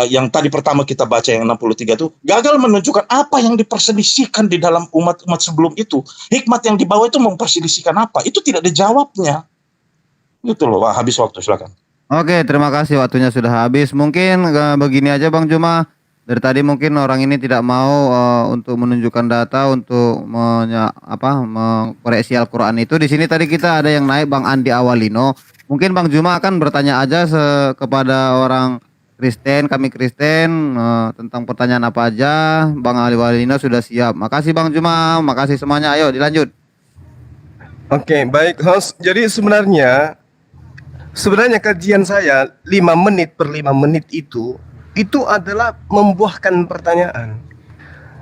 yang tadi pertama kita baca yang 63 itu gagal menunjukkan apa yang diperselisihkan di dalam umat-umat sebelum itu. Hikmat yang dibawa itu memperselisihkan apa? Itu tidak dijawabnya. Gitu loh. Wah, habis waktu, silakan. Oke, terima kasih, waktunya sudah habis. Mungkin begini aja Bang Juma. Dari tadi mungkin orang ini tidak mau untuk menunjukkan data untuk mengkoreksi Al-Quran itu. Di sini tadi kita ada yang naik Bang Andi Awalino. Mungkin Bang Juma akan bertanya aja kepada orang Kristen, kami Kristen, tentang pertanyaan apa aja. Bang Andi Awalino sudah siap. Makasih Bang Juma, makasih semuanya. Ayo dilanjut. Oke, baik host. Jadi sebenarnya kajian saya 5 menit per 5 menit itu adalah membuahkan pertanyaan.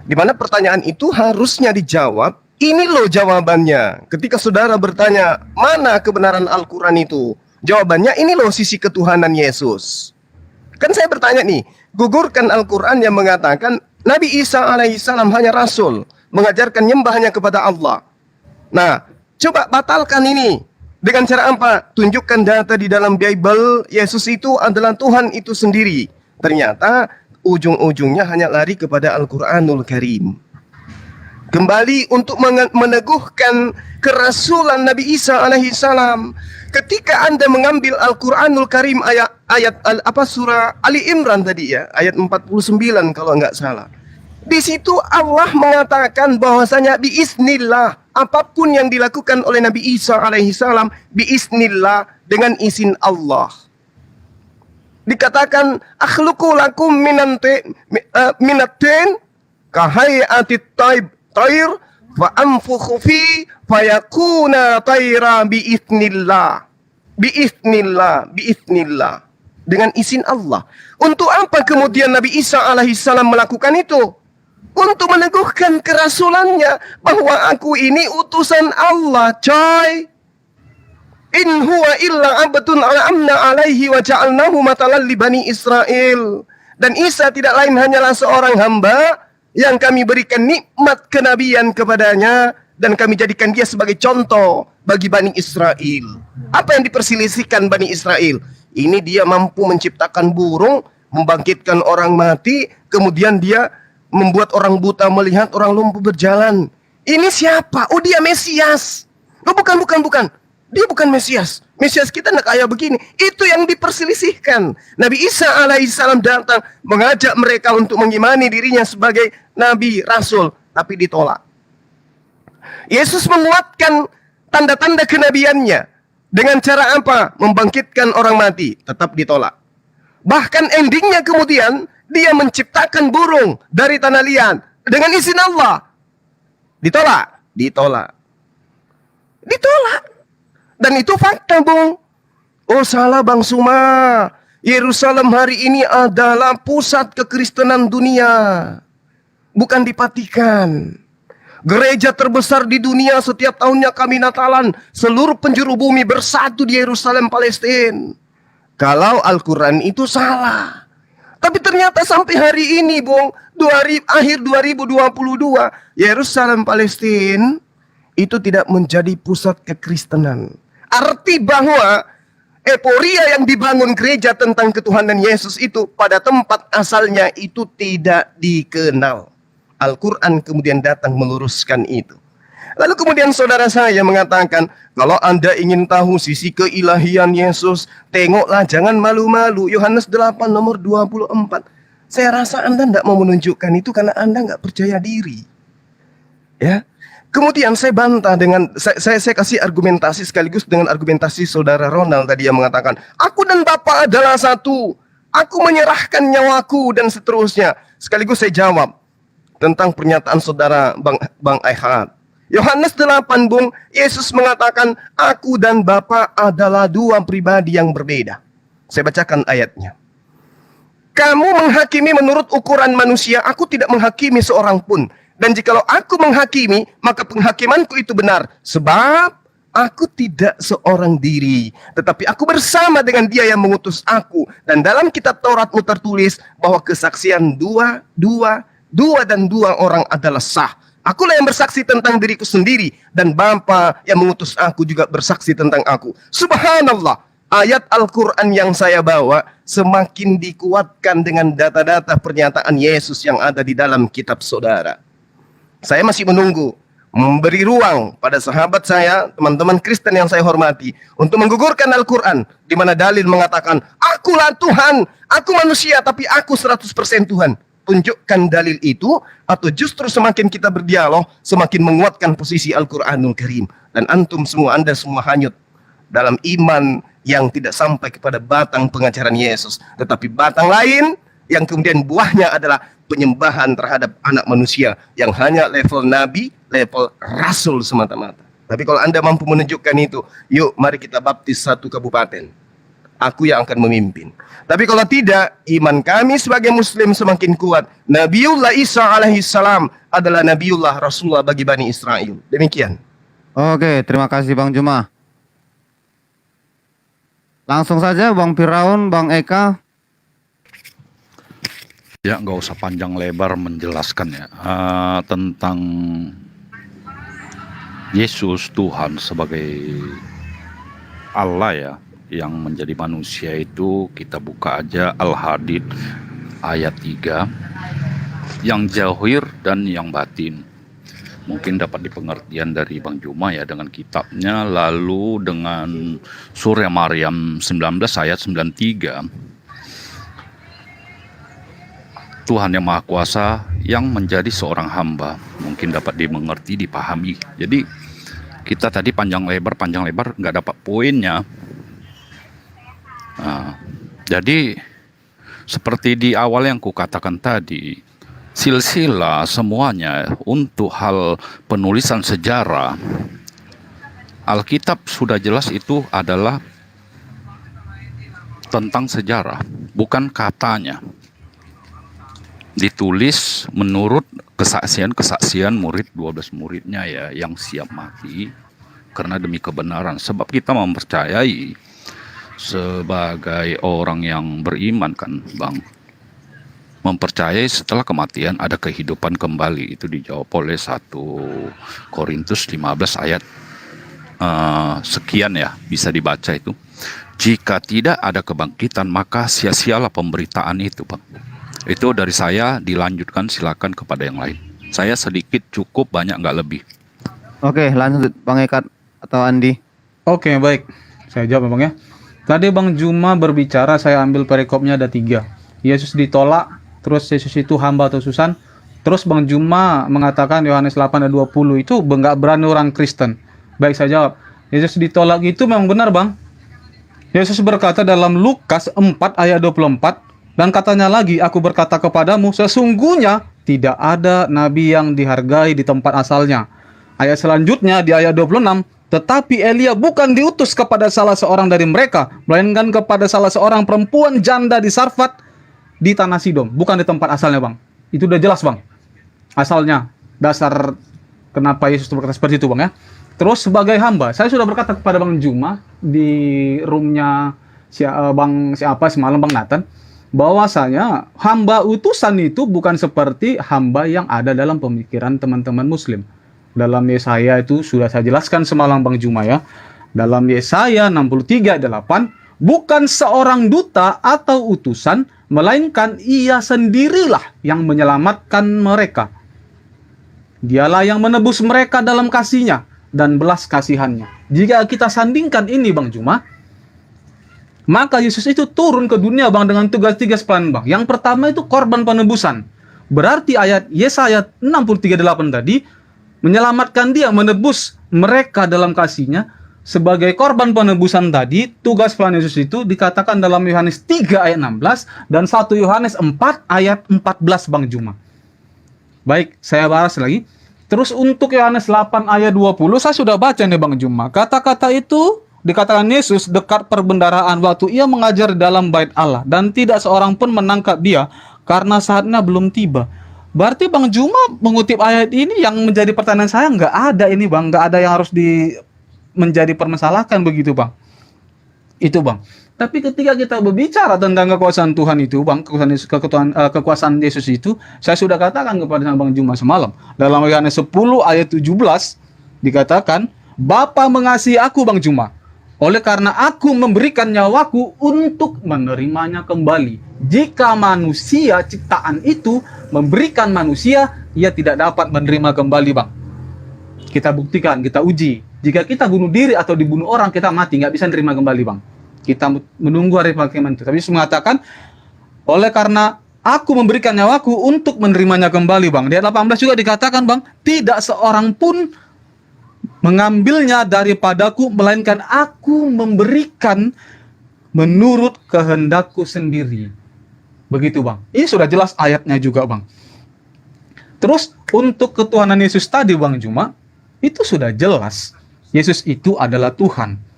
Di mana pertanyaan itu harusnya dijawab, ini loh jawabannya. Ketika saudara bertanya, mana kebenaran Al-Quran itu? Jawabannya, ini loh sisi ketuhanan Yesus. Kan saya bertanya nih, gugurkan Al-Quran yang mengatakan Nabi Isa alaihissalam hanya rasul, mengajarkan nyembahnya kepada Allah. Nah, coba batalkan ini. Dengan cara apa? Tunjukkan data di dalam Bible, Yesus itu adalah Tuhan itu sendiri. Ternyata ujung-ujungnya hanya lari kepada Al-Quranul Karim. Kembali untuk meneguhkan kerasulan Nabi Isa alaihi salam. Ketika Anda mengambil Al-Quranul Karim surah Ali Imran tadi ya, ayat 49 kalau nggak salah. Di situ Allah mengatakan bahwasanya biiznillah, apapun yang dilakukan oleh Nabi Isa alaihi salam biiznillah, dengan izin Allah. Dikatakan akhluqu lakum minatin kahayatit tayr wa anfukhu fi fayakuna tayra biiznillah. Biiznillah, dengan izin Allah. Untuk apa kemudian Nabi Isa alaihi salam melakukan itu? Untuk meneguhkan kerasulannya, bahwa aku ini utusan Allah, coy. In huwa illa abdun an'amna alaihi wa ja'alnahu matalan li bani Israel. Dan Isa tidak lain hanyalah seorang hamba yang kami berikan nikmat kenabian kepadanya, dan kami jadikan dia sebagai contoh bagi Bani Israel. Apa yang diperselisihkan Bani Israel? Ini dia mampu menciptakan burung, membangkitkan orang mati, kemudian dia membuat orang buta melihat, orang lumpuh berjalan. Ini siapa? Oh, dia Mesias. Oh, bukan. Dia bukan Mesias. Mesias kita nak kayak begini. Itu yang diperselisihkan. Nabi Isa alaihissalam datang mengajak mereka untuk mengimani dirinya sebagai Nabi, Rasul, tapi ditolak. Yesus menguatkan tanda-tanda kenabiannya dengan cara apa? Membangkitkan orang mati, tetap ditolak. Bahkan endingnya kemudian dia menciptakan burung dari tanah liat dengan izin Allah. Ditolak. Dan itu fakta, Bung. Oh, salah Bang Suma. Yerusalem hari ini adalah pusat kekristenan dunia, bukan di Vatikan. Gereja terbesar di dunia, setiap tahunnya kami Natalan. Seluruh penjuru bumi bersatu di Yerusalem, Palestina. Kalau Al-Quran itu salah. Tapi ternyata sampai hari ini, Bung, akhir 2022, Yerusalem, Palestina itu tidak menjadi pusat kekristenan. Arti bahwa euforia yang dibangun gereja tentang ketuhanan Yesus itu pada tempat asalnya itu tidak dikenal. Al-Quran kemudian datang meluruskan itu. Lalu kemudian saudara saya mengatakan, kalau Anda ingin tahu sisi keilahian Yesus, tengoklah, jangan malu-malu. Yohanes 8 nomor 24. Saya rasa Anda tidak mau menunjukkan itu karena Anda nggak percaya diri. Ya. Kemudian saya bantah dengan, saya kasih argumentasi sekaligus dengan argumentasi saudara Ronald tadi yang mengatakan, aku dan Bapa adalah satu. Aku menyerahkan nyawaku dan seterusnya. Sekaligus saya jawab tentang pernyataan saudara Bang Ehad. Yohanes 8, Bung, Yesus mengatakan, aku dan Bapa adalah dua pribadi yang berbeda. Saya bacakan ayatnya. Kamu menghakimi menurut ukuran manusia, aku tidak menghakimi seorang pun. Dan jikalau aku menghakimi, maka penghakimanku itu benar. Sebab aku tidak seorang diri, tetapi aku bersama dengan dia yang mengutus aku. Dan dalam kitab Tauratmu tertulis bahwa kesaksian dua orang adalah sah. Akulah yang bersaksi tentang diriku sendiri, dan Bapa yang mengutus aku juga bersaksi tentang aku. Subhanallah, ayat Al-Quran yang saya bawa semakin dikuatkan dengan data-data pernyataan Yesus yang ada di dalam kitab saudara. Saya masih menunggu, memberi ruang pada sahabat saya, teman-teman Kristen yang saya hormati, untuk menggugurkan Al-Quran, di mana dalil mengatakan, akulah Tuhan, aku manusia, tapi aku 100% Tuhan. Tunjukkan dalil itu, atau justru semakin kita berdialog, semakin menguatkan posisi Al-Quranul Karim. Dan antum semua, Anda semua hanyut dalam iman yang tidak sampai kepada batang pengajaran Yesus, tetapi batang lain yang kemudian buahnya adalah penyembahan terhadap anak manusia yang hanya level nabi, level rasul semata-mata. Tapi kalau Anda mampu menunjukkan itu, yuk mari kita baptis satu kabupaten. Aku yang akan memimpin. Tapi kalau tidak, iman kami sebagai muslim semakin kuat. Nabiullah Isa alaihissalam adalah Nabiullah Rasulullah bagi Bani Israel. Demikian. Oke, terima kasih Bang Juma. Langsung saja Bang Firaun, Bang Eka. Ya, nggak usah panjang lebar menjelaskan ya tentang Yesus Tuhan sebagai Allah ya yang menjadi manusia itu kita buka aja Al-Hadid ayat 3 yang zahir dan yang batin. Mungkin dapat dipengertian dari Bang Juma ya dengan kitabnya, lalu dengan surah Maryam 19 ayat 93. Tuhan yang Maha Kuasa yang menjadi seorang hamba mungkin dapat dimengerti, dipahami. Jadi kita tadi panjang lebar nggak dapat poinnya. Nah, jadi seperti di awal yang kukatakan tadi, silsilah semuanya untuk hal penulisan sejarah, Alkitab sudah jelas itu adalah tentang sejarah, bukan katanya. Ditulis menurut kesaksian murid 12 muridnya ya yang siap mati karena demi kebenaran. Sebab kita mempercayai sebagai orang yang beriman kan Bang, mempercayai setelah kematian ada kehidupan kembali. Itu dijawab oleh 1 Korintus 15 ayat sekian ya, bisa dibaca itu. Jika tidak ada kebangkitan maka sia-sialah pemberitaan itu Bang. Itu dari saya, dilanjutkan silakan kepada yang lain. Saya sedikit cukup, banyak nggak lebih. Oke, lanjut Bang Ekat atau Andi. Oke, baik. Saya jawab Bang ya. Tadi Bang Juma berbicara, saya ambil perikopnya ada 3. Yesus ditolak, terus Yesus itu hamba atau Susan. Terus Bang Juma mengatakan Yohanes 8 ayat 20 itu nggak berani orang Kristen. Baik, saya jawab. Yesus ditolak itu memang benar Bang. Yesus berkata dalam Lukas 4 ayat 24, dan katanya lagi, aku berkata kepadamu, sesungguhnya tidak ada nabi yang dihargai di tempat asalnya. Ayat selanjutnya di ayat 26, tetapi Elia bukan diutus kepada salah seorang dari mereka, melainkan kepada salah seorang perempuan janda di Sarfat di tanah Sidom. Bukan di tempat asalnya Bang. Itu udah jelas Bang. Asalnya, dasar kenapa Yesus berkata seperti itu Bang ya. Terus sebagai hamba, saya sudah berkata kepada Bang Juma di roomnya siapa semalam Bang Nathan, bahwasanya hamba utusan itu bukan seperti hamba yang ada dalam pemikiran teman-teman muslim. Dalam Yesaya itu sudah saya jelaskan semalam Bang Juma ya. Dalam Yesaya 63 ayat 8, bukan seorang duta atau utusan, melainkan ia sendirilah yang menyelamatkan mereka. Dialah yang menebus mereka dalam kasihnya dan belas kasihannya. Jika kita sandingkan ini Bang Juma, maka Yesus itu turun ke dunia Bang dengan tugas-tugas plan Bang. Yang pertama itu korban penebusan. Berarti ayat Yesaya 63:8 tadi menyelamatkan dia, menebus mereka dalam kasihnya sebagai korban penebusan tadi. Tugas plan Yesus itu dikatakan dalam Yohanes 3 ayat 16 dan 1 Yohanes 4 ayat 14 Bang Juma. Baik, saya bahas lagi. Terus untuk Yohanes 8 ayat 20 saya sudah baca nih Bang Juma. Kata-kata itu dikatakan Yesus dekat perbendaharaan waktu ia mengajar dalam bait Allah dan tidak seorang pun menangkap dia karena saatnya belum tiba. Berarti Bang Juma mengutip ayat ini yang menjadi pertanyaan saya nggak ada ini Bang, nggak ada yang harus menjadi permasalahkan begitu Bang. Itu Bang. Tapi ketika kita berbicara tentang kekuasaan Tuhan itu Bang, kekuasaan Yesus itu, saya sudah katakan kepada Bang Juma semalam. Dalam Yohanes 10 ayat 17 dikatakan, Bapa mengasihi aku Bang Juma, oleh karena aku memberikan nyawaku untuk menerimanya kembali. Jika manusia ciptaan itu memberikan manusia, ia tidak dapat menerima kembali Bang. Kita buktikan, kita uji. Jika kita bunuh diri atau dibunuh orang, kita mati, nggak bisa menerima kembali Bang. Kita menunggu hari penghakiman itu. Tapi Yesus mengatakan, oleh karena aku memberikan nyawaku untuk menerimanya kembali Bang. Di ayat 18 juga dikatakan Bang, tidak seorang pun mengambilnya daripadaku, melainkan aku memberikan menurut kehendakku sendiri. Begitu Bang. Ini sudah jelas ayatnya juga Bang. Terus untuk ketuhanan Yesus tadi Bang Juma, itu sudah jelas. Yesus itu adalah Tuhan.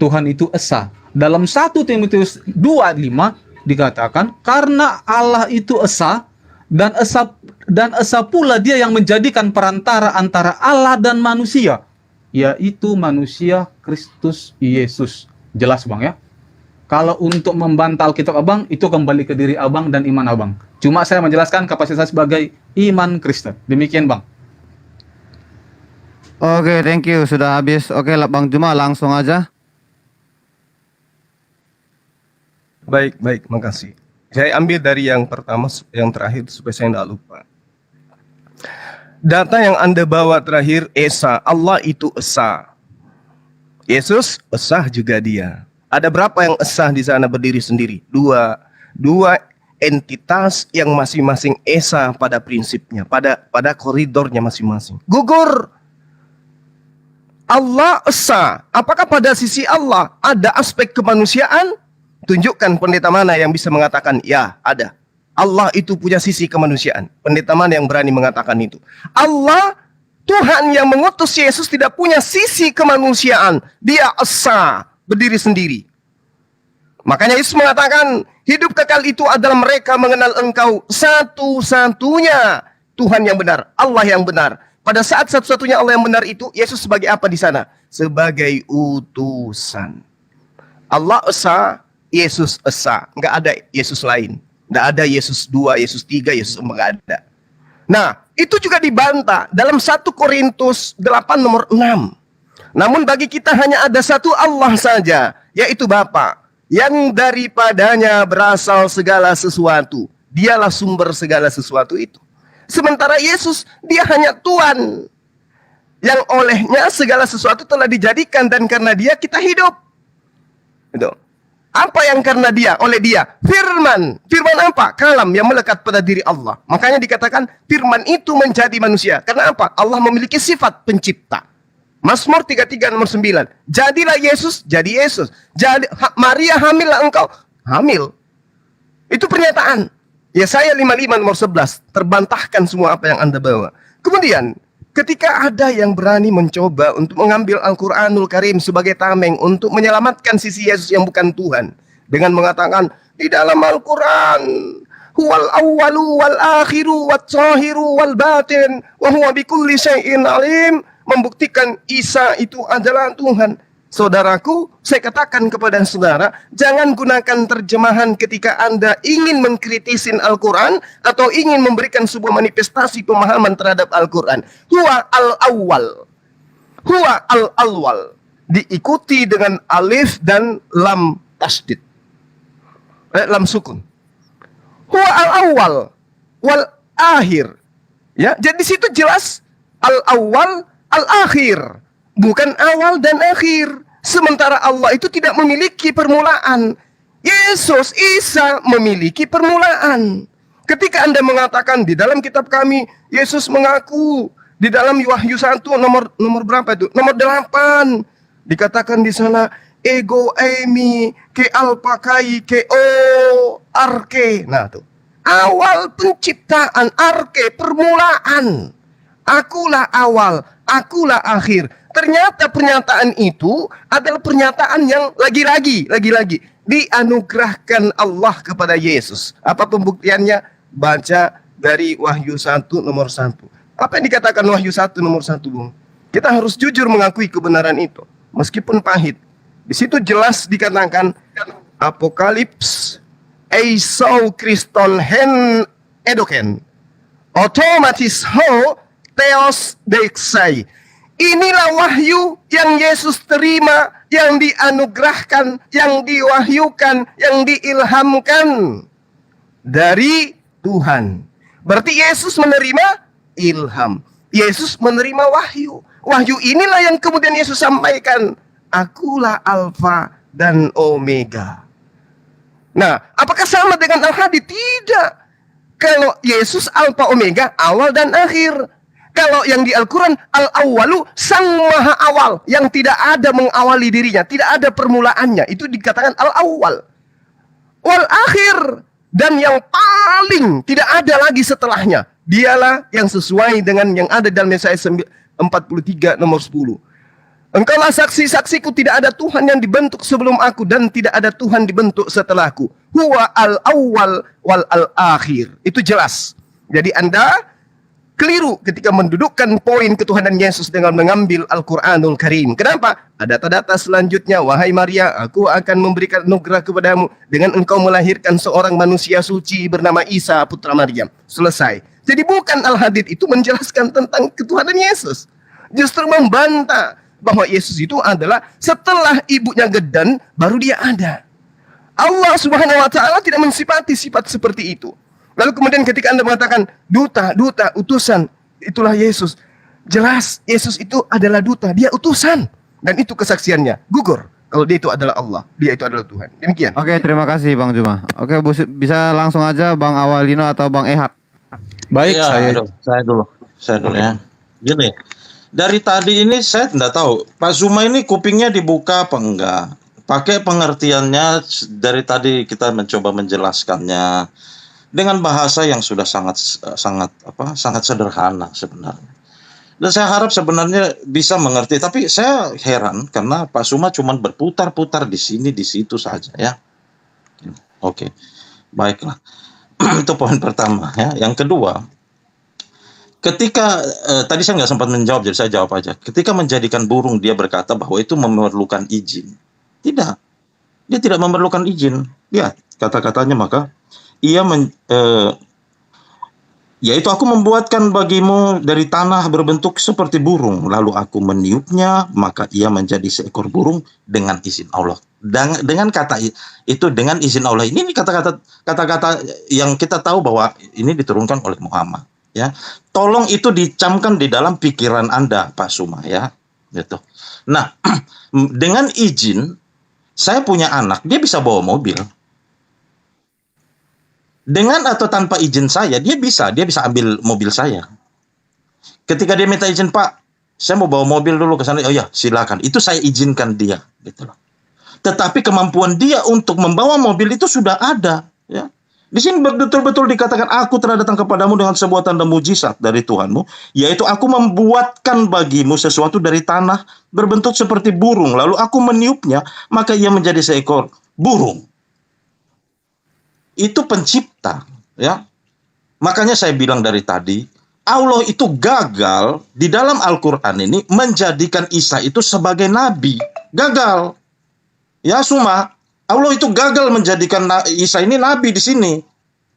Tuhan itu Esa. Dalam 1 Timotius 2:5 dikatakan, karena Allah itu Esa, dan esa pula dia yang menjadikan perantara antara Allah dan manusia, yaitu manusia Kristus Yesus. Jelas Bang ya. Kalau untuk membantah Alkitab Abang, itu kembali ke diri Abang dan iman Abang. Cuma saya menjelaskan kapasitas sebagai iman Kristen. Demikian Bang. Oke, thank you. Sudah habis. Oke, Bang Juma langsung aja. Baik, makasih. Saya ambil dari yang pertama, yang terakhir supaya saya tidak lupa. Data yang Anda bawa terakhir, Esa, Allah itu Esa. Yesus, Esa juga dia. Ada berapa yang Esa di sana berdiri sendiri? Dua entitas yang masing-masing Esa pada prinsipnya, pada koridornya masing-masing. Gugur. Allah Esa. Apakah pada sisi Allah ada aspek kemanusiaan? Tunjukkan pendeta mana yang bisa mengatakan, ya ada. Allah itu punya sisi kemanusiaan. Pendeta mana yang berani mengatakan itu? Allah, Tuhan yang mengutus Yesus tidak punya sisi kemanusiaan. Dia Esa, berdiri sendiri. Makanya Yesus mengatakan, hidup kekal itu adalah mereka mengenal Engkau satu-satunya Tuhan yang benar, Allah yang benar. Pada saat satu-satunya Allah yang benar itu, Yesus sebagai apa di sana? Sebagai utusan. Allah Esa, Yesus Esa. Enggak ada Yesus lain. Enggak ada Yesus 2, Yesus 3, Yesus 4, enggak ada. Nah, itu juga dibantah dalam 1 Korintus 8 nomor 6. Namun bagi kita hanya ada satu Allah saja, yaitu Bapa, yang daripadanya berasal segala sesuatu. Dialah sumber segala sesuatu itu. Sementara Yesus, dia hanya Tuhan, yang olehnya segala sesuatu telah dijadikan, dan karena dia kita hidup. Itu. Apa yang karena dia, oleh dia? Firman. Firman apa? Kalam yang melekat pada diri Allah. Makanya dikatakan firman itu menjadi manusia. Karena apa? Allah memiliki sifat pencipta. Mazmur 33 nomor 9. Jadilah Yesus, jadi Yesus. Maria hamillah engkau. Hamil. Itu pernyataan. Yesaya 55 nomor 11. Terbantahkan semua apa yang Anda bawa. Kemudian, ketika ada yang berani mencoba untuk mengambil Al-Quranul Karim sebagai tameng untuk menyelamatkan sisi Yesus yang bukan Tuhan, dengan mengatakan di dalam Al-Quran, huwal awwalu wal akhiru wat zahiru wal batin wa huwa bikulli syai'in alim, membuktikan Isa itu adalah Tuhan. Saudaraku, saya katakan kepada saudara, jangan gunakan terjemahan ketika Anda ingin mengkritisin Al-Quran atau ingin memberikan sebuah manifestasi pemahaman terhadap Al-Quran. Huwa al-awwal. Huwa al-awwal. Diikuti dengan alif dan lam tasdid. Lam sukun. Huwa al-awwal wal akhir. Ya, jadi di situ jelas al-awwal al-akhir. Bukan awal dan akhir. Sementara Allah itu tidak memiliki permulaan. Yesus, Isa memiliki permulaan. Ketika Anda mengatakan di dalam kitab kami, Yesus mengaku di dalam Wahyu 1 nomor berapa itu? Nomor 8. Dikatakan di sana, ego eimi ke alpakai ke o arke. Nah tuh. Awal penciptaan, arke, permulaan. Akulah awal, akulah akhir. Ternyata pernyataan itu adalah pernyataan yang lagi-lagi dianugerahkan Allah kepada Yesus. Apa pembuktiannya? Baca dari Wahyu 1 nomor 1. Apa yang dikatakan Wahyu 1 nomor 1, Bung? Kita harus jujur mengakui kebenaran itu, meskipun pahit. Di situ jelas dikatakan Apokalips Eisau Kriston hen edoken otomatis ho theos dexai. Inilah wahyu yang Yesus terima, yang dianugerahkan, yang diwahyukan, yang diilhamkan dari Tuhan. Berarti Yesus menerima ilham. Yesus menerima wahyu. Wahyu inilah yang kemudian Yesus sampaikan. Akulah Alfa dan Omega. Nah, apakah sama dengan Al-Hadi? Tidak. Kalau Yesus Alfa Omega, awal dan akhir. Kalau yang di Al-Quran, Al-Awwalu, sang maha awal, yang tidak ada mengawali dirinya, tidak ada permulaannya, itu dikatakan Al-Awwal. Wal akhir, dan yang paling tidak ada lagi setelahnya. Dialah yang sesuai dengan yang ada dalam Yesaya 43 nomor 10. Engkaulah saksi-saksiku, tidak ada Tuhan yang dibentuk sebelum aku, dan tidak ada Tuhan dibentuk setelahku. Huwa al-awwal wal al-akhir. Itu jelas. Jadi Anda keliru ketika mendudukkan poin ketuhanan Yesus dengan mengambil Al-Quranul Karim. Kenapa? Ada data selanjutnya. Wahai Maria, aku akan memberikan anugerah kepadamu dengan engkau melahirkan seorang manusia suci bernama Isa, putra Maryam. Selesai. Jadi bukan Al-Hadid itu menjelaskan tentang ketuhanan Yesus. Justru membantah bahwa Yesus itu adalah setelah ibunya Gedan, baru dia ada. Allah Subhanahu wa taala tidak mensifati sifat seperti itu. Lalu kemudian ketika Anda mengatakan duta, utusan, itulah Yesus. Jelas Yesus itu adalah duta, dia utusan, dan itu kesaksiannya gugur kalau dia itu adalah Allah, dia itu adalah Tuhan. Demikian. Oke, terima kasih Bang Juma. Oke, bisa langsung aja Bang Awalino atau Bang Ehab. Baik, Ya, saya dulu ya. Gini, dari tadi ini saya tidak tahu Pak Zuma ini kupingnya dibuka apa enggak. Pakai pengertiannya dari tadi kita mencoba menjelaskannya dengan bahasa yang sudah sangat sederhana sebenarnya. Dan saya harap sebenarnya bisa mengerti. Tapi saya heran karena Pak Zuma cuma berputar-putar di sini di situ saja ya. Oke, baiklah. Itu poin pertama ya. Yang kedua, ketika tadi saya nggak sempat menjawab, jadi saya jawab aja. Ketika menjadikan burung, dia berkata bahwa itu memerlukan izin. Tidak, dia tidak memerlukan izin. Lihat kata-katanya, maka ia yaitu aku membuatkan bagimu dari tanah berbentuk seperti burung, lalu aku meniupnya, maka ia menjadi seekor burung dengan izin Allah. Dengan kata itu, dengan izin Allah ini kata-kata yang kita tahu bahwa ini diturunkan oleh Muhammad. Ya, tolong itu dicamkan di dalam pikiran Anda, Pak Suma, ya, gitu. Nah, dengan izin, saya punya anak, dia bisa bawa mobil. Dengan atau tanpa izin saya, dia bisa ambil mobil saya. Ketika dia minta izin, Pak, saya mau bawa mobil dulu ke sana. Oh ya, silakan. Itu saya izinkan dia, gitu loh. Tetapi kemampuan dia untuk membawa mobil itu sudah ada, ya. Di sini betul-betul dikatakan, aku telah datang kepadamu dengan sebuah tanda mujizat dari Tuhanmu, yaitu aku membuatkan bagimu sesuatu dari tanah berbentuk seperti burung, lalu aku meniupnya, maka ia menjadi seekor burung. Itu pencipta, ya. Makanya saya bilang dari tadi, Allah itu gagal di dalam Al-Quran ini menjadikan Isa itu sebagai nabi. Gagal. Ya, Suma. Allah itu gagal menjadikan Isa ini nabi di sini.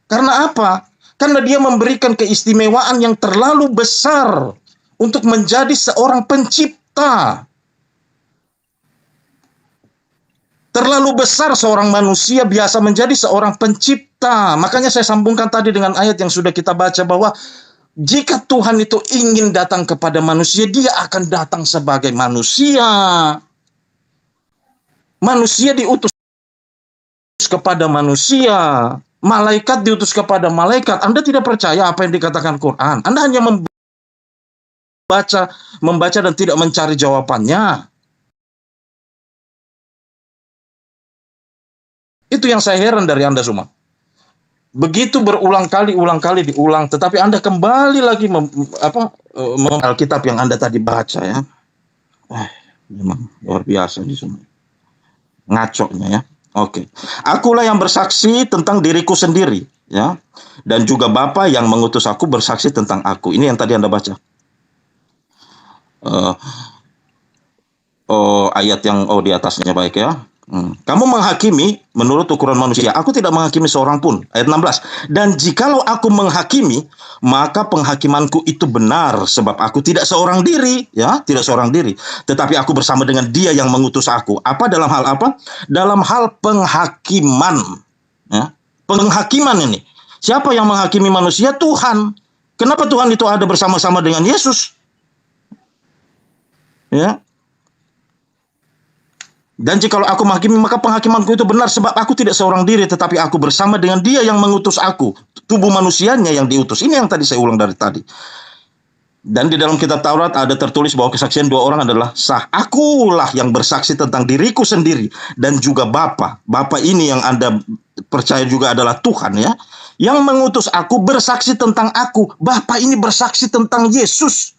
Karena apa? Karena dia memberikan keistimewaan yang terlalu besar untuk menjadi seorang pencipta. Terlalu besar seorang manusia biasa menjadi seorang pencipta. Makanya saya sambungkan tadi dengan ayat yang sudah kita baca bahwa jika Tuhan itu ingin datang kepada manusia, dia akan datang sebagai manusia. Manusia diutus kepada manusia, malaikat diutus kepada malaikat. Anda tidak percaya apa yang dikatakan Quran. Anda hanya membaca dan tidak mencari jawabannya. Itu yang saya heran dari Anda semua. Begitu berulang kali diulang, tetapi Anda kembali lagi Alkitab yang Anda tadi baca, ya. Memang luar biasa di semua. Ngaconya, ya. Oke. Akulah yang bersaksi tentang diriku sendiri, ya. Dan juga Bapa yang mengutus aku bersaksi tentang aku. Ini yang tadi Anda baca. Ayat yang di atasnya, baik, ya. Kamu menghakimi menurut ukuran manusia. Aku tidak menghakimi seorang pun. Ayat 16. Dan jikalau aku menghakimi, maka penghakimanku itu benar, sebab aku tidak seorang diri, ya, tidak seorang diri. Tetapi aku bersama dengan Dia yang mengutus aku. Dalam hal apa? Dalam hal penghakiman, ya. Penghakiman ini. Siapa yang menghakimi manusia? Tuhan. Kenapa Tuhan itu ada bersama-sama dengan Yesus? Ya. Dan jikalau aku menghakimi, maka penghakimanku itu benar, sebab aku tidak seorang diri, tetapi aku bersama dengan Dia yang mengutus aku. Tubuh manusianya yang diutus. Ini yang tadi saya ulang dari tadi. Dan di dalam kitab Taurat ada tertulis bahwa kesaksian dua orang adalah sah. Akulah yang bersaksi tentang diriku sendiri dan juga Bapa. Bapa ini yang Anda percaya juga adalah Tuhan, ya. Yang mengutus aku bersaksi tentang aku. Bapa ini bersaksi tentang Yesus.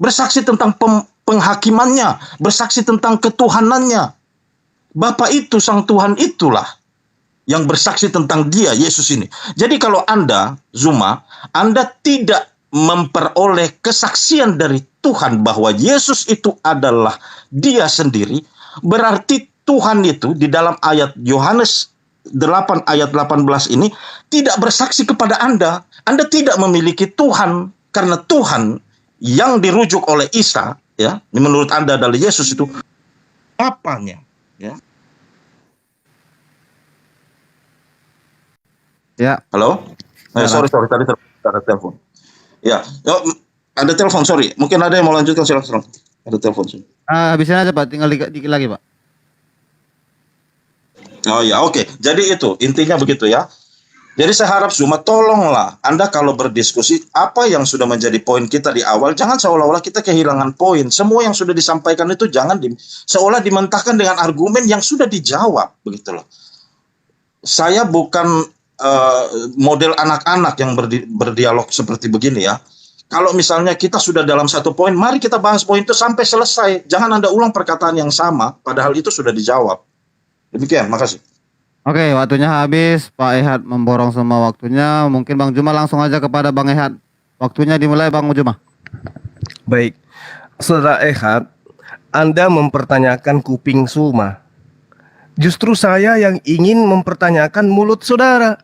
Bersaksi tentang penghakimannya, bersaksi tentang ketuhanannya. Bapa itu, Sang Tuhan itulah yang bersaksi tentang Dia, Yesus ini. Jadi kalau Anda, Zuma, Anda tidak memperoleh kesaksian dari Tuhan bahwa Yesus itu adalah Dia sendiri, berarti Tuhan itu di dalam ayat Yohanes 8 ayat 18 ini tidak bersaksi kepada Anda. Anda tidak memiliki Tuhan, karena Tuhan yang dirujuk oleh Isa, ya, menurut Anda adalah Yesus itu Bapanya, ya. Ya. Halo? Sorry, tadi ada telepon. Ya, ada telepon, sorry. Mungkin ada yang mau lanjutkan, silakan. Ada telepon sih. Habisin aja Pak, tinggal dikit lagi Pak. Oh ya, oke. Jadi itu intinya begitu ya. Jadi saya harap Zuma tolonglah Anda kalau berdiskusi apa yang sudah menjadi poin kita di awal, jangan seolah-olah kita kehilangan poin. Semua yang sudah disampaikan itu jangan seolah dimentahkan dengan argumen yang sudah dijawab, begitu loh. Saya bukan model anak-anak yang berdialog seperti begini ya. Kalau misalnya kita sudah dalam satu poin, mari kita bahas poin itu sampai selesai. Jangan Anda ulang perkataan yang sama, padahal itu sudah dijawab. Demikian, makasih. Oke, waktunya habis. Pak Ehad memborong semua waktunya. Mungkin Bang Juma langsung aja kepada Bang Ehad. Waktunya dimulai Bang Juma. Baik, Saudara Ehad, Anda mempertanyakan kuping Suma. Justru saya yang ingin mempertanyakan mulut saudara.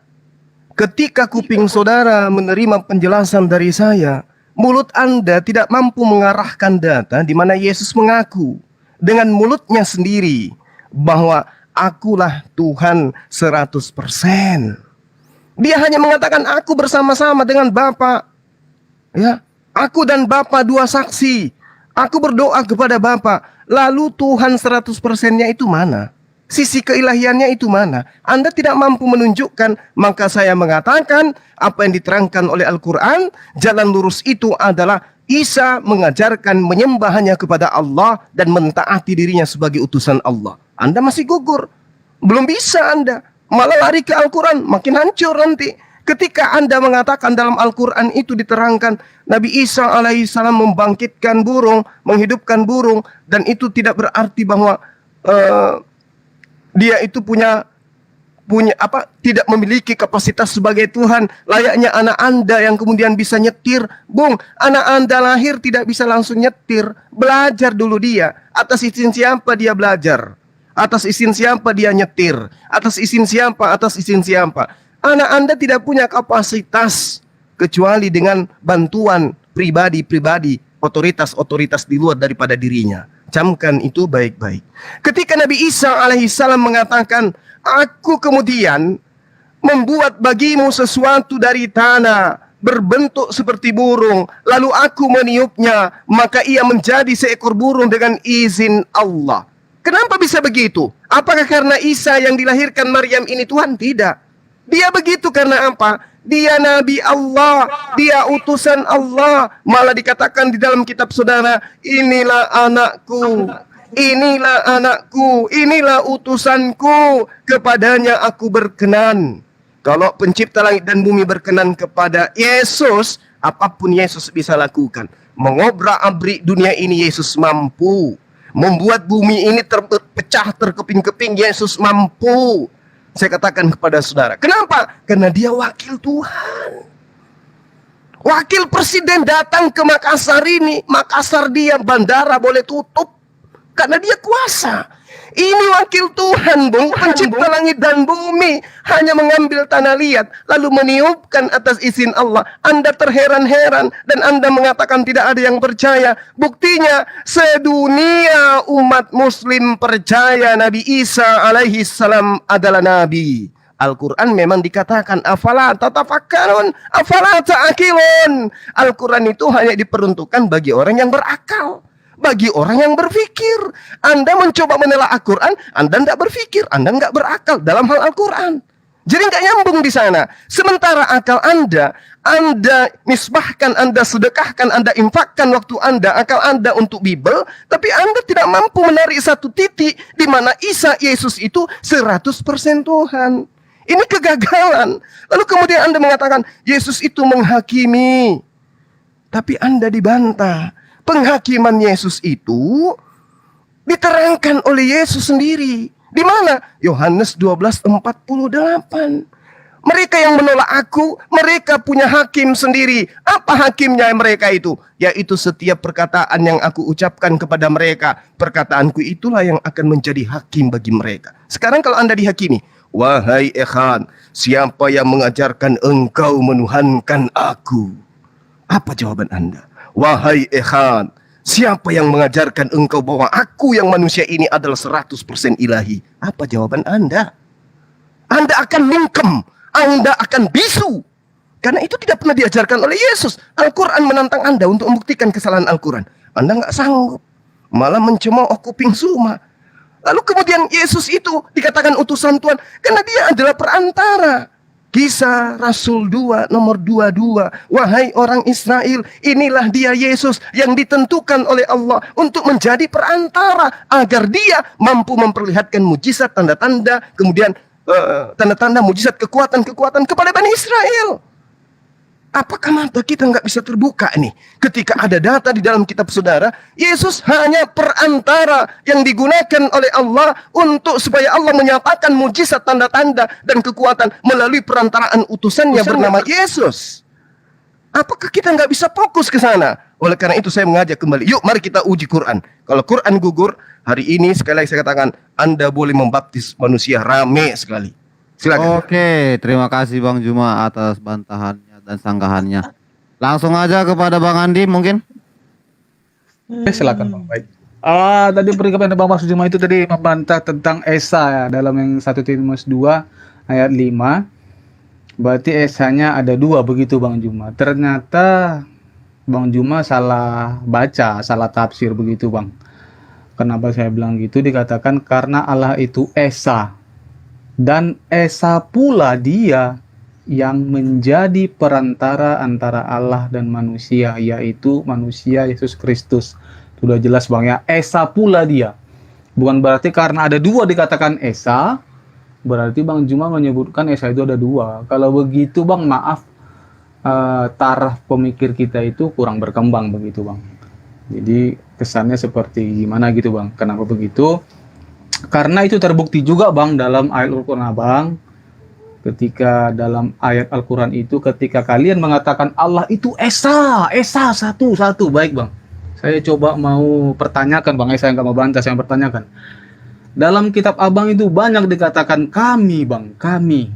Ketika kuping saudara menerima penjelasan dari saya, mulut Anda tidak mampu mengarahkan data di mana Yesus mengaku dengan mulutnya sendiri bahwa akulah Tuhan 100%. Dia hanya mengatakan aku bersama-sama dengan Bapa. Ya, aku dan Bapa dua saksi. Aku berdoa kepada Bapa. Lalu Tuhan 100%-nya itu mana? Sisi keilahiannya itu mana? Anda tidak mampu menunjukkan, maka saya mengatakan apa yang diterangkan oleh Al-Quran, jalan lurus itu adalah Isa mengajarkan menyembah hanya kepada Allah dan mentaati dirinya sebagai utusan Allah. Anda masih gugur. Belum bisa Anda. Malah lari ke Al-Quran, makin hancur nanti. Ketika Anda mengatakan dalam Al-Quran itu diterangkan Nabi Isa alaihissalam membangkitkan burung, menghidupkan burung, dan itu tidak berarti bahwa dia itu tidak memiliki kapasitas sebagai Tuhan. Layaknya anak Anda yang kemudian bisa nyetir. Bung, anak Anda lahir tidak bisa langsung nyetir. Belajar dulu dia. Atas izin siapa dia belajar? Atas izin siapa dia nyetir? Atas izin siapa? Atas izin siapa? Anak Anda tidak punya kapasitas kecuali dengan bantuan pribadi-pribadi, otoritas-otoritas di luar daripada dirinya. Camkan itu baik-baik. Ketika Nabi Isa alaihissalam mengatakan, aku kemudian membuat bagimu sesuatu dari tanah berbentuk seperti burung, lalu aku meniupnya, maka ia menjadi seekor burung dengan izin Allah. Kenapa bisa begitu? Apakah karena Isa yang dilahirkan Maryam ini Tuhan? Tidak. Dia begitu karena apa? Dia Nabi Allah, dia utusan Allah. Malah dikatakan di dalam kitab saudara, inilah anakku, inilah anakku, inilah utusanku, kepadanya aku berkenan. Kalau pencipta langit dan bumi berkenan kepada Yesus, apapun Yesus bisa lakukan. Mengobrak-abrik dunia ini Yesus mampu. Membuat bumi ini terpecah terkeping-keping Yesus mampu. Saya katakan kepada saudara, kenapa? Karena dia wakil Tuhan. Wakil presiden datang ke Makassar ini, Makassar dia bandara boleh tutup karena dia kuasa. Ini wakil Tuhan, Bung, pencipta langit dan bumi, hanya mengambil tanah liat lalu meniupkan atas izin Allah. Anda terheran-heran dan Anda mengatakan tidak ada yang percaya. Buktinya sedunia umat muslim percaya Nabi Isa alaihissalam adalah nabi. Al-Quran memang dikatakan afala tatafakkarun, afala ta'qilun. Al-Quran itu hanya diperuntukkan bagi orang yang berakal, bagi orang yang berpikir. Anda mencoba menelaah Al-Quran, Anda tidak berpikir, Anda nggak berakal dalam hal Al-Quran. Jadi nggak nyambung di sana. Sementara akal Anda misbahkan, Anda sedekahkan, Anda infakkan waktu Anda, akal Anda untuk Bible, tapi Anda tidak mampu menarik satu titik di mana Isa Yesus itu 100% Tuhan. Ini kegagalan. Lalu kemudian Anda mengatakan Yesus itu menghakimi, tapi Anda dibantah. Penghakiman Yesus itu diterangkan oleh Yesus sendiri. Di mana? Yohanes 12:48. Mereka yang menolak aku, mereka punya hakim sendiri. Apa hakimnya mereka itu? Yaitu setiap perkataan yang aku ucapkan kepada mereka. Perkataanku itulah yang akan menjadi hakim bagi mereka. Sekarang kalau Anda dihakimi, wahai Ekhan, siapa yang mengajarkan engkau menuhankan aku? Apa jawaban Anda? Wahai Ekhan, siapa yang mengajarkan engkau bahwa aku yang manusia ini adalah 100% ilahi? Apa jawaban Anda? Anda akan mingkem, Anda akan bisu. Karena itu tidak pernah diajarkan oleh Yesus. Al-Quran menantang Anda untuk membuktikan kesalahan Al-Quran. Anda nggak sanggup. Malah mencemooh kuping suma. Lalu kemudian Yesus itu dikatakan utusan Tuhan. Karena dia adalah perantara. Kisah Rasul 2 nomor 22. Wahai orang Israel, inilah dia Yesus yang ditentukan oleh Allah untuk menjadi perantara agar dia mampu memperlihatkan mujizat, tanda-tanda, kemudian tanda-tanda, mujizat, kekuatan-kekuatan kepada Bani Israel. Apakah mata kita nggak bisa terbuka nih? Ketika ada data di dalam kitab saudara, Yesus hanya perantara yang digunakan oleh Allah untuk supaya Allah menyatakan mujizat, tanda-tanda, dan kekuatan melalui perantaraan utusannya bernama Yesus. Apakah kita nggak bisa fokus ke sana? Oleh karena itu saya mengajak kembali, yuk mari kita uji Quran. Kalau Quran gugur, hari ini sekali lagi saya katakan, Anda boleh membaptis manusia rame sekali. Silakan. Oke, terima kasih Bang Juma atas bantahannya dan sanggahannya. Langsung aja kepada Bang Andi mungkin. Silakan Bang. Baik. Tadi perikapan Bang Mas Juma itu tadi membantah tentang Esa ya, dalam yang 1 Timotius 2 ayat 5. Berarti Esanya ada 2 begitu Bang Juma. Ternyata Bang Juma salah baca, salah tafsir begitu Bang. Kenapa saya bilang gitu? Dikatakan karena Allah itu Esa. Dan Esa pula dia yang menjadi perantara antara Allah dan manusia, yaitu manusia Yesus Kristus. Sudah jelas Bang ya, Esa pula dia. Bukan berarti karena ada 2 dikatakan Esa, berarti Bang Juma menyebutkan Esa itu ada 2. Kalau begitu Bang, maaf, taraf pemikir kita itu kurang berkembang begitu Bang. Jadi kesannya seperti gimana gitu Bang. Kenapa begitu? Karena itu terbukti juga Bang dalam ayat Al-Quran Abang. Ketika dalam ayat Al-Quran itu, ketika kalian mengatakan Allah itu Esa satu. Baik Bang, saya coba mau pertanyakan Bang, saya nggak mau bantah, saya pertanyakan. Dalam kitab Abang itu banyak dikatakan kami Bang, kami.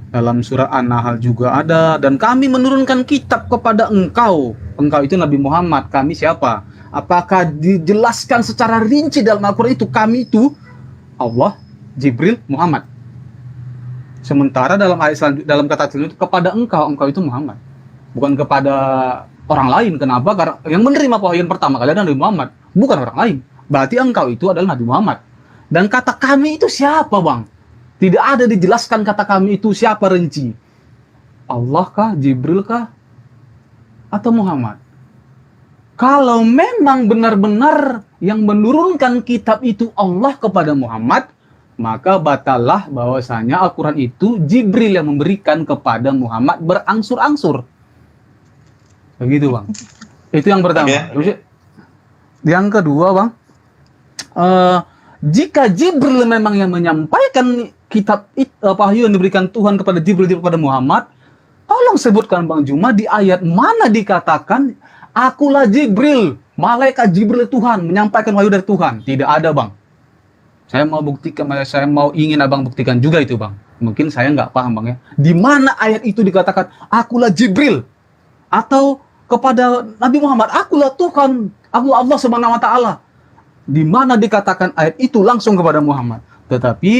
Dalam surah An-Nahl juga ada, dan kami menurunkan kitab kepada engkau. Engkau itu Nabi Muhammad, kami siapa? Apakah dijelaskan secara rinci dalam Al-Quran itu kami itu Allah, Jibril, Muhammad. Sementara dalam ayat selanjutnya, dalam kata itu kepada engkau itu Muhammad, bukan kepada orang lain. Kenapa? Karena yang menerima pewahyuan pertama kali adalah Nabi Muhammad, bukan orang lain. Berarti engkau itu adalah Nabi Muhammad. Dan kata kami itu siapa Bang? Tidak ada dijelaskan kata kami itu siapa rinci. Allah kah, Jibril kah, atau Muhammad? Kalau memang benar-benar yang menurunkan kitab itu Allah kepada Muhammad, maka batalah bahwasanya Al-Quran itu Jibril yang memberikan kepada Muhammad berangsur-angsur. Begitu Bang. Itu yang pertama. Okay. Yang kedua Bang, jika Jibril memang yang menyampaikan kitab wahyu yang diberikan Tuhan kepada Jibril kepada Muhammad, tolong sebutkan Bang Juma di ayat mana dikatakan akulah Jibril, malaikat Jibril Tuhan menyampaikan wahyu dari Tuhan. Tidak ada Bang. Saya mau ingin Abang buktikan juga itu Bang. Mungkin saya nggak paham Bang ya. Di mana ayat itu dikatakan akulah Jibril, atau kepada Nabi Muhammad akulah Tuhan, akulah Allah Subhanahu wa taala. Di mana dikatakan ayat itu langsung kepada Muhammad. Tetapi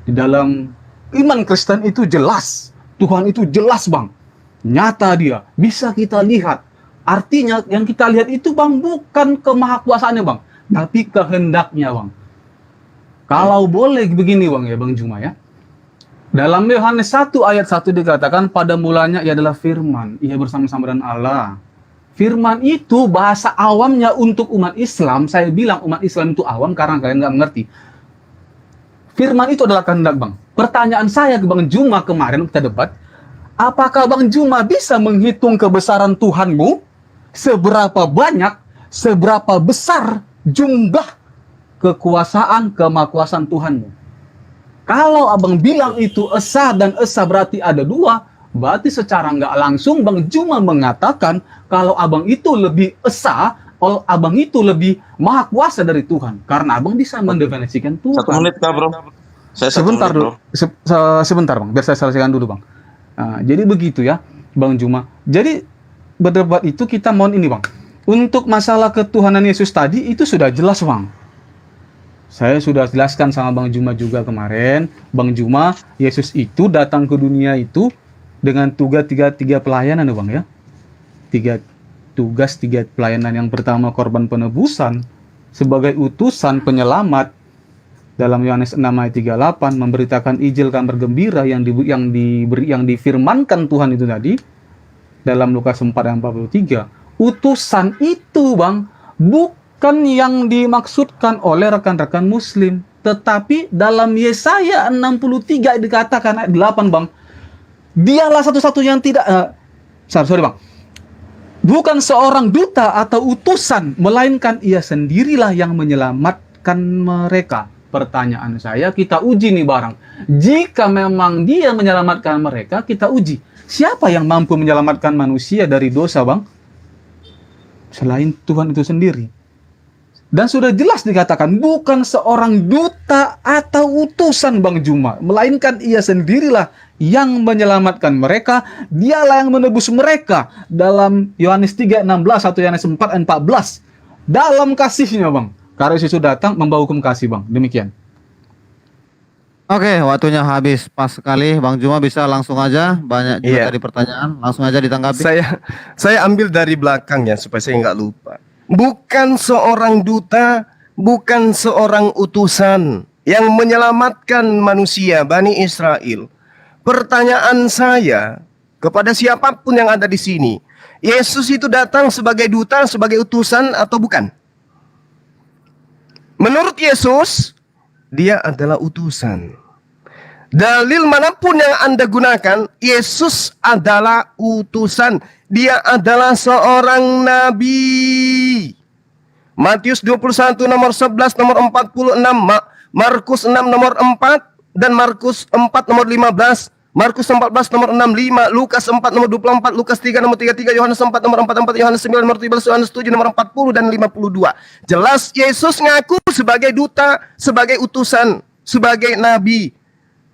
di dalam iman Kristen itu jelas, Tuhan itu jelas Bang. Nyata dia, bisa kita lihat. Artinya yang kita lihat itu Bang bukan kemahakuasaannya Bang, tapi kehendaknya Bang. Kalau boleh begini Bang ya Bang Juma ya. Dalam Yohanes 1 ayat 1 dikatakan pada mulanya ia adalah firman, ia bersama-sama dengan Allah. Firman itu bahasa awamnya untuk umat Islam. Saya bilang umat Islam itu awam karena kalian nggak mengerti. Firman itu adalah kehendak Bang. Pertanyaan saya ke Bang Juma kemarin kita debat, apakah Bang Juma bisa menghitung kebesaran Tuhanmu? Seberapa banyak, seberapa besar jumlah kekuasaan, kemahakuasaan Tuhanmu? Kalau Abang bilang itu esa dan esa berarti ada 2, berarti secara nggak langsung Bang Juma mengatakan kalau Abang itu lebih esa, Abang itu lebih maha kuasa dari Tuhan. Karena Abang bisa mendefinisikan Tuhan. 1 menit kah bro? Saya sebentar dulu. Sebentar Bang, biar saya selesaikan dulu Bang. Nah, jadi begitu ya Bang Juma. Jadi berdebat itu kita mohon ini Bang. Untuk masalah ketuhanan Yesus tadi itu sudah jelas Bang. Saya sudah jelaskan sama Bang Juma juga kemarin. Bang Juma, Yesus itu datang ke dunia itu dengan tugas tiga pelayanan ya Bang ya. Tiga pelayanan. Yang pertama korban penebusan sebagai utusan penyelamat dalam Yohanes 6 ayat 38 memberitakan Injil kabar gembira yang difirmankan Tuhan itu tadi dalam Lukas 4 ayat 43. Utusan itu Bang bukan yang dimaksudkan oleh rekan-rekan muslim, tetapi dalam Yesaya 63 dikatakan ayat 8 Bang, dialah satu-satunya yang tidak sorry Bang, bukan seorang duta atau utusan, melainkan ia sendirilah yang menyelamatkan mereka. Pertanyaan saya, kita uji nih barang. Jika memang dia menyelamatkan mereka, kita uji. Siapa yang mampu menyelamatkan manusia dari dosa Bang? Selain Tuhan itu sendiri. Dan sudah jelas dikatakan bukan seorang duta atau utusan Bang Juma, melainkan ia sendirilah yang menyelamatkan mereka, dialah yang menebus mereka dalam Yohanes 3:16 atau Yohanes 4:14 dalam kasihnya Bang. Karena Yesus datang membawa hukum kasih Bang. Demikian. Oke, waktunya habis pas sekali. Bang Juma bisa langsung aja, banyak juga Iya. tadi pertanyaan, langsung aja ditanggapi. Saya ambil dari belakangnya supaya saya nggak lupa. Bukan seorang duta, bukan seorang utusan yang menyelamatkan manusia Bani Israel. Pertanyaan saya kepada siapapun yang ada di sini, Yesus itu datang sebagai duta, sebagai utusan atau bukan? Menurut Yesus, dia adalah utusan. Dalil manapun yang Anda gunakan, Yesus adalah utusan. Dia adalah seorang nabi. Matius 21 nomor 11 nomor 46, Markus 6 nomor 4 dan Markus 4 nomor 15, Markus 14 nomor 65, Lukas 4 nomor 24, Lukas 3 nomor 33, Yohanes 4 nomor 44, Yohanes 9 nomor 17, Yohanes 7 nomor 40 dan 52. Jelas Yesus ngaku sebagai duta, sebagai utusan, sebagai nabi.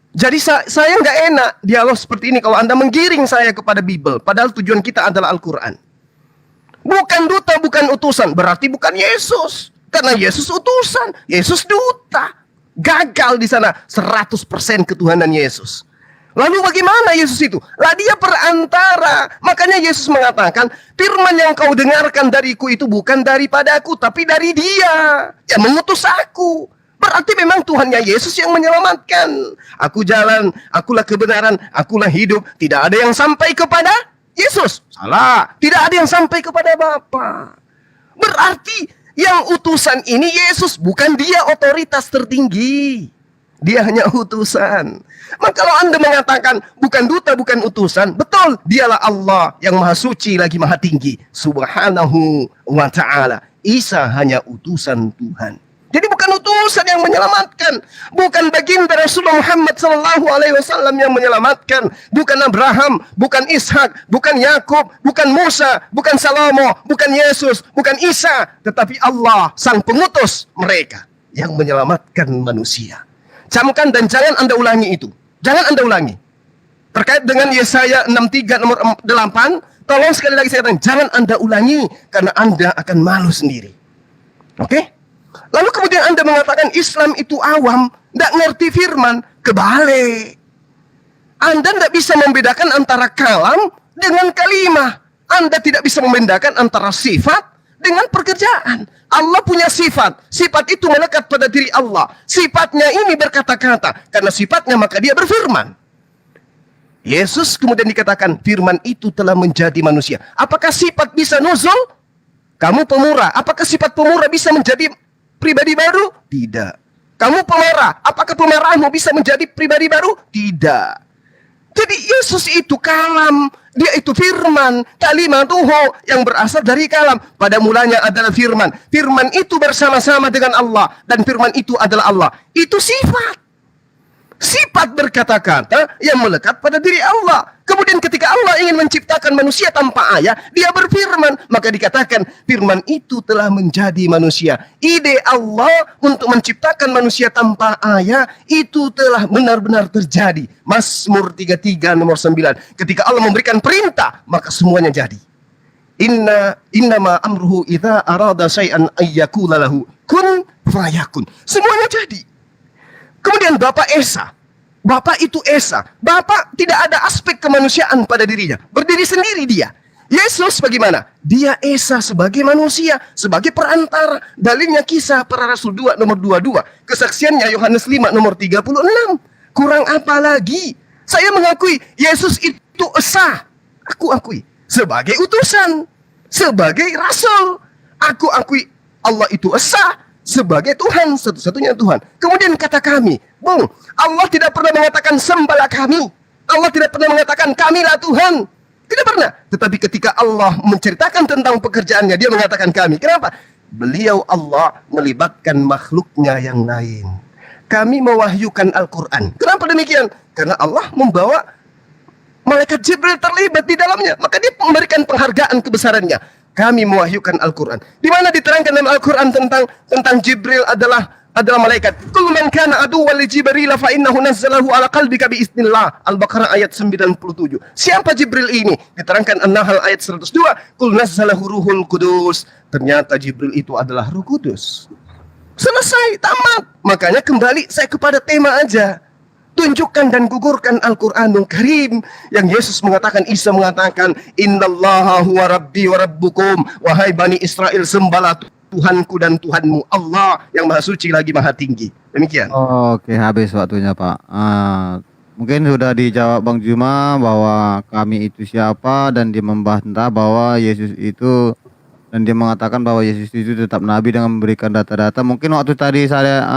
Jadi saya nggak enak dialog seperti ini kalau Anda menggiring saya kepada Bible, padahal tujuan kita adalah Al-Quran. Bukan duta, bukan utusan, berarti bukan Yesus. Karena Yesus utusan, Yesus duta. Gagal di sana 100% ketuhanan Yesus. Lalu bagaimana Yesus itu? Lah dia perantara. Makanya Yesus mengatakan, firman yang kau dengarkan dariku itu bukan daripadaku, tapi dari Dia yang mengutus aku. Berarti memang Tuhannya Yesus yang menyelamatkan. Aku jalan, akulah kebenaran, akulah hidup. Tidak ada yang sampai kepada Yesus. Salah. Tidak ada yang sampai kepada Bapa. Berarti yang utusan ini Yesus, bukan dia otoritas tertinggi. Dia hanya utusan. Maka kalau Anda mengatakan bukan duta, bukan utusan, betul, dialah Allah yang maha suci lagi maha tinggi. Subhanahu wa ta'ala. Isa hanya utusan Tuhan. Jadi bukan utusan yang menyelamatkan, bukan baginda Rasulullah Muhammad SAW yang menyelamatkan, bukan Abraham, bukan Ishak, bukan Yakub, bukan Musa, bukan Salomo, bukan Yesus, bukan Isa, tetapi Allah sang pengutus mereka yang menyelamatkan manusia. Camkan dan jangan Anda ulangi itu. Jangan Anda ulangi. Terkait dengan Yesaya 63 nomor 8, tolong sekali lagi saya katakan, jangan Anda ulangi karena Anda akan malu sendiri. Oke? Lalu kemudian Anda mengatakan Islam itu awam, tidak ngerti firman. Kebalik. Anda tidak bisa membedakan antara kalam dengan kalimah. Anda tidak bisa membedakan antara sifat dengan pekerjaan. Allah punya sifat. Sifat itu melekat pada diri Allah. Sifatnya ini berkata-kata. Karena sifatnya maka dia berfirman. Yesus kemudian dikatakan firman itu telah menjadi manusia. Apakah sifat bisa nuzul? Kamu pemurah. Apakah sifat pemurah bisa menjadi pribadi baru? Tidak. Kamu pemarah. Apakah pemarahanmu bisa menjadi pribadi baru? Tidak. Jadi Yesus itu kalam. Dia itu firman. Kalimatuhu yang berasal dari kalam. Pada mulanya adalah firman. Firman itu bersama-sama dengan Allah. Dan firman itu adalah Allah. Itu sifat. Sifat berkata-kata yang melekat pada diri Allah. Kemudian ketika Allah ingin menciptakan manusia tanpa ayah, dia berfirman. Maka dikatakan firman itu telah menjadi manusia. Ide Allah untuk menciptakan manusia tanpa ayah itu telah benar-benar terjadi. Mazmur 33 nomor 9. Ketika Allah memberikan perintah, maka semuanya jadi. Innama amruhu idza arada syai'an ayyakula lahu kun fayakun. Semuanya jadi. Kemudian Bapak Esa. Bapak itu Esa. Bapak tidak ada aspek kemanusiaan pada dirinya. Berdiri sendiri dia. Yesus bagaimana? Dia Esa sebagai manusia, sebagai perantara. Dalilnya Kisah Para Rasul 2 nomor 22. Kesaksiannya Yohanes 5 nomor 36. Kurang apa lagi? Saya mengakui Yesus itu Esa. Aku akui sebagai utusan, sebagai rasul. Aku akui Allah itu Esa sebagai Tuhan, satu-satunya Tuhan. Kemudian kata kami, Bung, Allah tidak pernah mengatakan sembahlah kami. Allah tidak pernah mengatakan kamilah Tuhan. Tidak pernah. Tetapi ketika Allah menceritakan tentang pekerjaannya, dia mengatakan kami. Kenapa? Beliau Allah melibatkan makhluknya yang lain. Kami mewahyukan Al-Quran. Kenapa demikian? Karena Allah membawa malaikat Jibril terlibat di dalamnya. Maka dia memberikan penghargaan kebesarannya. Kami mewahyukan Al-Quran. Di mana diterangkan dalam Al-Quran tentang Jibril adalah malaikat. Kul man kana aduwwan li Jibril fa innahu nazzalahu ala qalbika bi idznillah. Al-Baqarah ayat 97. Siapa Jibril ini? Diterangkan An-Nahl ayat 102. Kul nazzalahu ruhul kudus. Ternyata Jibril itu adalah Ruh Kudus. Selesai, tamat. Makanya kembali saya kepada tema aja. Tunjukkan dan gugurkan Al-Quranul Karim yang Yesus mengatakan, Isa mengatakan, Innallaha huwa rabbi wa rabbukum. Wahai Bani Israel, sembahlah Tuhanku dan Tuhanmu, Allah yang maha suci lagi maha tinggi. Demikian. Oke, habis waktunya Pak. Mungkin sudah dijawab Bang Juma bahwa kami itu siapa, dan dia membantah bahwa Yesus itu, dan dia mengatakan bahwa Yesus itu tetap nabi dengan memberikan data-data. Mungkin waktu tadi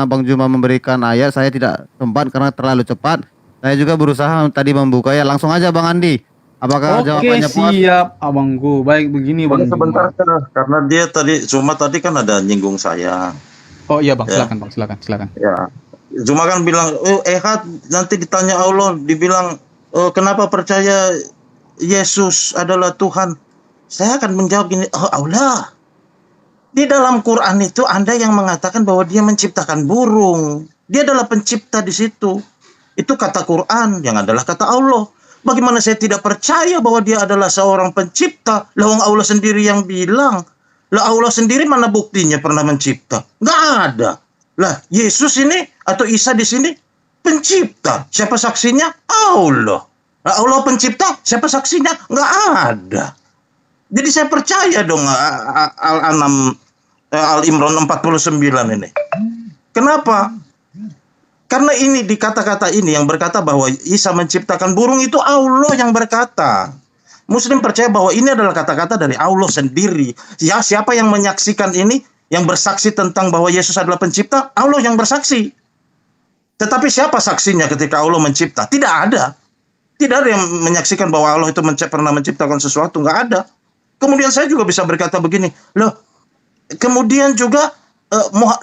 Bang Juma memberikan ayat, saya tidak sempat karena terlalu cepat. Saya juga berusaha tadi membuka ya. Langsung aja Bang Andi. Apakah jawabannya puas? Siap abangku. Baik begini Bang. Sebentar, karena dia tadi kan ada nyinggung saya. Oh iya Bang, Ya. silakan Bang, silakan. Ya, cuma kan bilang, nanti ditanya Allah, dibilang, kenapa percaya Yesus adalah Tuhan? Saya akan menjawab gini, Allah, di dalam Quran itu Anda yang mengatakan bahwa dia menciptakan burung. Dia adalah pencipta di situ. Itu kata Quran, yang adalah kata Allah. Bagaimana saya tidak percaya bahwa dia adalah seorang pencipta? Lawang Allah sendiri yang bilang. Lah Allah sendiri mana buktinya pernah mencipta? Nggak ada. Lah Yesus ini atau Isa di sini pencipta. Siapa saksinya? Allah. Lah Allah pencipta, siapa saksinya? Nggak ada. Jadi saya percaya dong Al-Imran 49 ini. Kenapa? Karena ini di kata-kata ini yang berkata bahwa Isa menciptakan burung itu Allah yang berkata. Muslim percaya bahwa ini adalah kata-kata dari Allah sendiri. Ya, siapa yang menyaksikan ini, yang bersaksi tentang bahwa Yesus adalah pencipta? Allah yang bersaksi. Tetapi siapa saksinya ketika Allah mencipta? Tidak ada. Tidak ada yang menyaksikan bahwa Allah itu pernah menciptakan sesuatu. Nggak ada. Kemudian saya juga bisa berkata begini, loh, kemudian juga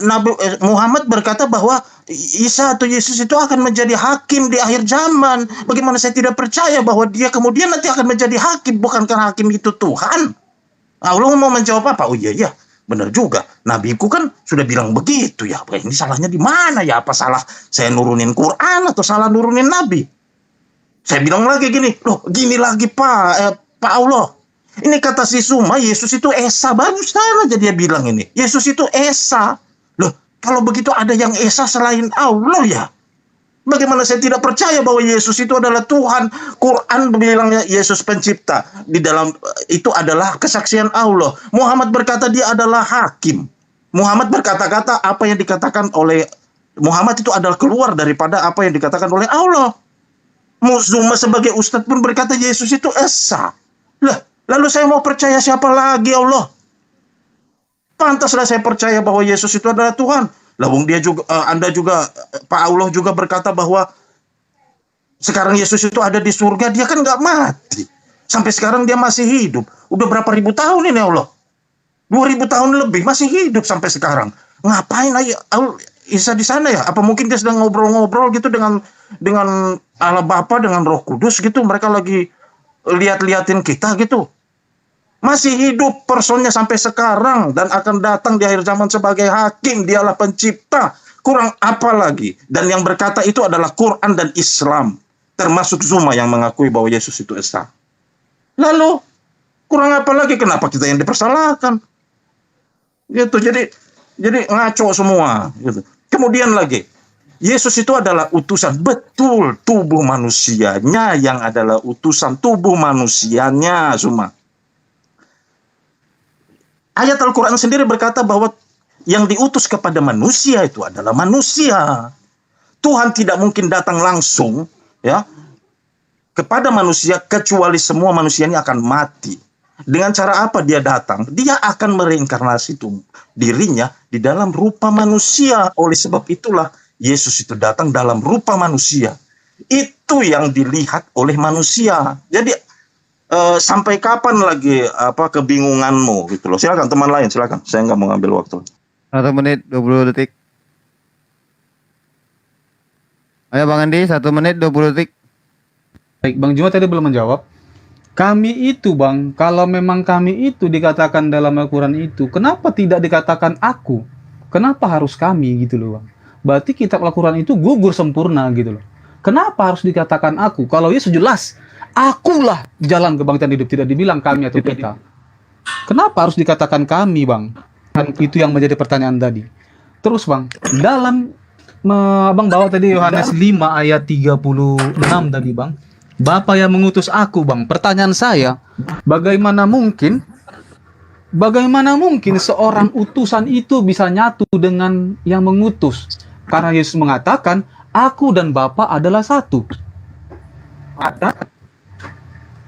Nabi Muhammad berkata bahwa Isa atau Yesus itu akan menjadi hakim di akhir zaman. Bagaimana saya tidak percaya bahwa dia kemudian nanti akan menjadi hakim? Bukankah hakim itu Tuhan? Allah mau menjawab apa? Oh iya, benar juga. Nabiku kan sudah bilang begitu ya. Ini salahnya di mana ya? Apa salah saya nurunin Quran atau salah nurunin Nabi? Saya bilang lagi gini, loh gini lagi Pak Allah. Ini kata si Suma, Yesus itu Esa. Bagus aja dia bilang ini. Yesus itu Esa. Loh, kalau begitu ada yang Esa selain Allah ya? Bagaimana saya tidak percaya bahwa Yesus itu adalah Tuhan? Quran bilangnya Yesus pencipta. Di dalam itu adalah kesaksian Allah. Muhammad berkata dia adalah hakim. Muhammad berkata-kata apa yang dikatakan oleh Muhammad itu adalah keluar daripada apa yang dikatakan oleh Allah. Suma sebagai ustadz pun berkata Yesus itu Esa. Lah, lalu saya mau percaya siapa lagi Allah? Pantaslah saya percaya bahwa Yesus itu adalah Tuhan. Lalu dia juga, Anda juga, Pak Allah juga berkata bahwa sekarang Yesus itu ada di surga, dia kan nggak mati. Sampai sekarang dia masih hidup. Udah berapa ribu tahun ini Allah? 2000 tahun lebih masih hidup sampai sekarang. Ngapain aja Isa di sana ya? Apa mungkin dia sedang ngobrol-ngobrol gitu dengan Allah Bapa, dengan Roh Kudus gitu? Mereka lagi lihat-liatin kita gitu. Masih hidup personnya sampai sekarang dan akan datang di akhir zaman sebagai hakim. Dialah pencipta. Kurang apa lagi? Dan yang berkata itu adalah Quran dan Islam. Termasuk Zuma yang mengakui bahwa Yesus itu Esa. Lalu kurang apa lagi? Kenapa kita yang dipersalahkan? Gitu. Jadi Jadi ngaco semua gitu. Kemudian lagi, Yesus itu adalah utusan, betul, tubuh manusianya yang adalah utusan, tubuh manusianya semua. Ayat Al-Quran sendiri berkata bahwa yang diutus kepada manusia itu adalah manusia. Tuhan tidak mungkin datang langsung ya kepada manusia kecuali semua manusia ini akan mati. Dengan cara apa dia datang? Dia akan mereinkarnasi dirinya di dalam rupa manusia. Oleh sebab itulah Yesus itu datang dalam rupa manusia. Itu yang dilihat oleh manusia. Jadi sampai kapan lagi kebingunganmu gitu loh. Silakan teman lain, silakan. Saya nggak mau ngambil waktu. 1 menit 20 detik. Ayo Bang Andi, 1 menit 20 detik. Baik, Bang Juma tadi belum menjawab. Kami itu Bang, kalau memang kami itu dikatakan dalam Al-Quran itu, kenapa tidak dikatakan aku? Kenapa harus kami gitu loh Bang? Berarti kitab Al-Quran itu gugur sempurna gitu loh. Kenapa harus dikatakan aku? Kalau Yesus jelas, akulah jalan kebangkitan hidup, tidak dibilang kami atau kita. Kenapa harus dikatakan kami Bang? Kan itu yang menjadi pertanyaan tadi. Terus Bang, dalam Abang bawa tadi Yohanes 5 ayat 36 tadi Bang. Bapa yang mengutus aku Bang. Pertanyaan saya, bagaimana mungkin seorang utusan itu bisa nyatu dengan yang mengutus? Karena Yesus mengatakan, aku dan Bapa adalah satu.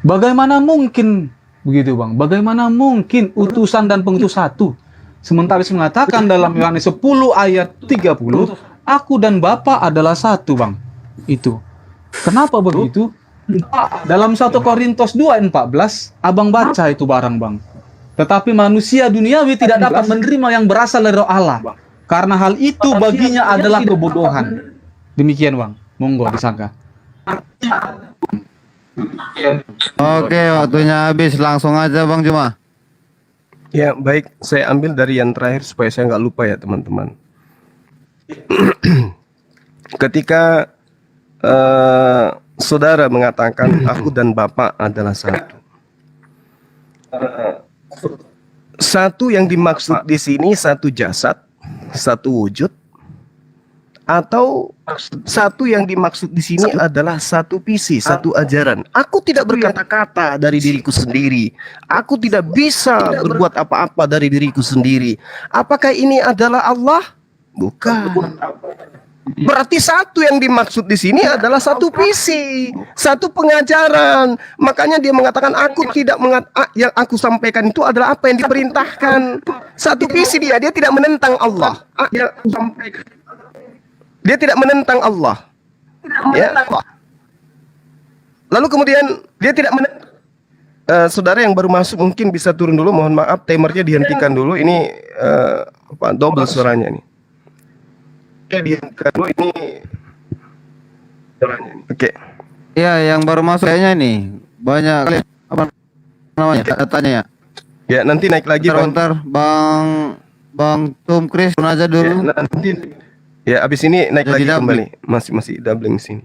Bagaimana mungkin begitu Bang? Bagaimana mungkin utusan dan pengutus satu? Sementara Yesus mengatakan dalam Yohanes 10 ayat 30, aku dan Bapa adalah satu Bang. Itu. Kenapa begitu? Dalam 1 Korintus 2:14, Abang baca itu barang Bang. Tetapi manusia duniawi tidak dapat menerima yang berasal dari Roh Allah. Karena hal itu baginya adalah kebodohan. Demikian Bang. Monggo disangka. Oke, waktunya habis. Langsung aja Bang Juma. Ya, baik. Saya ambil dari yang terakhir supaya saya nggak lupa ya, teman-teman. Ketika saudara mengatakan aku dan Bapak adalah satu. Satu yang dimaksud di sini satu jasad, satu wujud, atau satu yang dimaksud di sini adalah satu visi, satu ajaran. Aku tidak berkata-kata dari diriku sendiri. Aku tidak bisa berbuat apa-apa dari diriku sendiri. Apakah ini adalah Allah? Bukan. Berarti satu yang dimaksud di sini adalah satu visi, satu pengajaran. Makanya dia mengatakan aku tidak yang aku sampaikan itu adalah apa yang diperintahkan. Satu visi dia tidak menentang Allah. Dia tidak menentang Allah. Ya. Lalu kemudian dia tidak menentang. Saudara yang baru masuk mungkin bisa turun dulu. Mohon maaf, timernya dihentikan dulu. Ini double suaranya nih. Dihentikan dulu ini. Oke. Ya, yang baru masuk kayaknya nih banyak apa namanya datanya ya. Ya, nanti naik lagi Bentar, Bang Tom Chris turun aja dulu. Ya, nanti ya abis ini naik Jadi lagi doubling. kembali. Masih doubling di sini.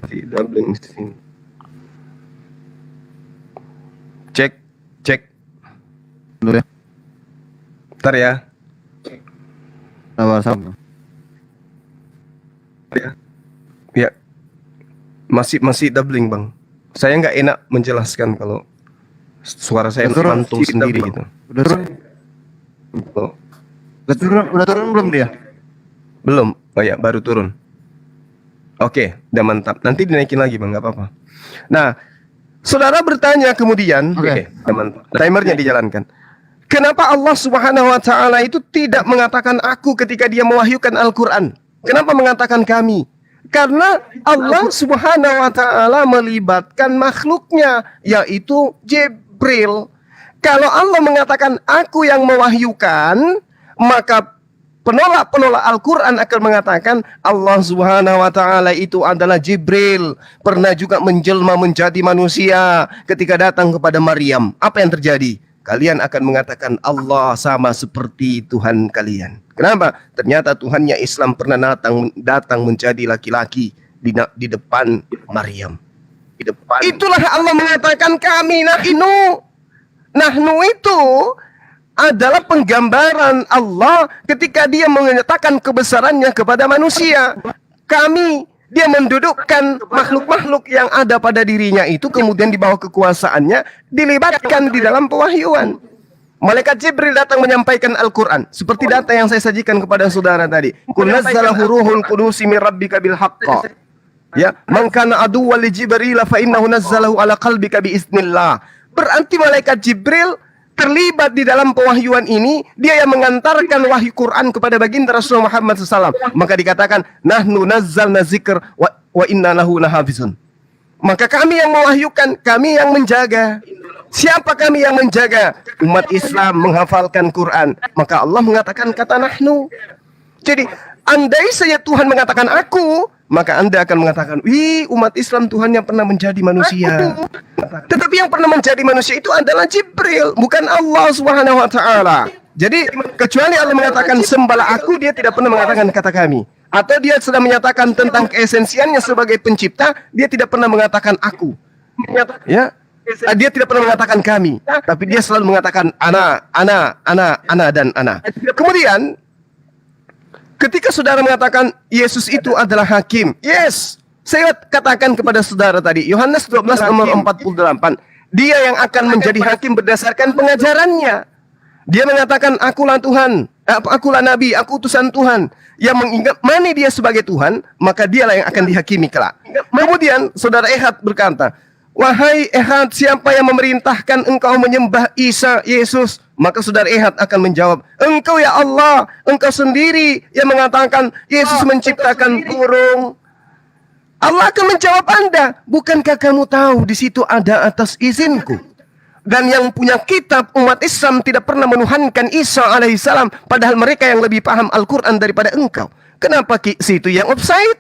Masih doubling di sini. Cek. Dulu ya. Bentar ya. Sabar. Ya. Masih doubling, Bang. Saya nggak enak menjelaskan kalau suara saya mantul sendiri gitu. Udah turun belum dia? Belum. Oh ya, baru turun. Oke, udah mantap. Nanti dinaikin lagi, Bang, nggak apa-apa. Nah, saudara bertanya kemudian, Oke. udah mantap. Timernya dijalankan. Kenapa Allah Subhanahu wa taala itu tidak mengatakan aku ketika dia mewahyukan Al-Qur'an? Kenapa mengatakan kami? Karena Allah Subhanahu wa taala melibatkan makhluknya, yaitu Jibril. Kalau Allah mengatakan aku yang mewahyukan, maka penolak Al-Quran akan mengatakan Allah Subhanahu wa taala itu adalah Jibril, pernah juga menjelma menjadi manusia ketika datang kepada Maryam. Apa yang terjadi? Kalian akan mengatakan Allah sama seperti Tuhan kalian. Kenapa? Ternyata Tuhannya Islam pernah datang menjadi laki-laki di depan Maryam. Itulah Allah mengatakan kami nahnu Nahnu itu adalah penggambaran Allah ketika dia menyatakan kebesarannya kepada manusia. Kami, dia mendudukkan makhluk-makhluk yang ada pada dirinya itu, kemudian di bawah kekuasaannya dilibatkan di dalam pewahyuan. Malaikat Jibril datang menyampaikan Al-Quran seperti data yang saya sajikan kepada saudara tadi. Qul nazzalahu ruhul qudusi min rabbika bil haqq. Ya, man kana aduwwan li Jibril fa innahu nazzalahu ala qalbika bi iznillah. Berarti malaikat Jibril terlibat di dalam pewahyuan ini, dia yang mengantarkan wahyu Quran kepada baginda Rasulullah Muhammad SAW. Maka dikatakan, nahnu nazzalna zikr wa inna lahu lahafizun. Maka kami yang mewahyukan, kami yang menjaga. Siapa kami yang menjaga? Umat Islam menghafalkan Quran. Maka Allah mengatakan kata nahnu. Jadi, andai saja Tuhan mengatakan aku, maka Anda akan mengatakan, wih, umat Islam Tuhan yang pernah menjadi manusia. Tetapi yang pernah menjadi manusia itu adalah Jibril, bukan Allah Subhanahu wa taala. Jadi kecuali Allah mengatakan sembahlah aku, dia tidak pernah mengatakan kata kami. Atau dia sudah menyatakan tentang keesensiannya sebagai pencipta, dia tidak pernah mengatakan aku. Ya, dia tidak pernah mengatakan kami, tapi dia selalu mengatakan ana dan ana. Kemudian ketika saudara mengatakan Yesus itu adalah hakim, yes, saya katakan kepada saudara tadi, Yohanes 12 nomor 48, dia yang akan menjadi hakim berdasarkan pengajarannya. Dia mengatakan, akulah Tuhan, akulah Nabi, aku utusan Tuhan. Yang mengimani dia sebagai Tuhan, maka dialah yang akan dihakimi kelak. Kemudian saudara Ehad berkata, wahai Ehad, siapa yang memerintahkan engkau menyembah Isa, Yesus? Maka saudara Ehad akan menjawab, engkau ya Allah, engkau sendiri yang mengatakan Yesus menciptakan burung. Allah akan menjawab Anda, bukankah kamu tahu di situ ada atas izinku? Dan yang punya kitab umat Islam tidak pernah menuhankan Isa alaihissalam, padahal mereka yang lebih paham Al-Quran daripada engkau. Kenapa situ yang offside?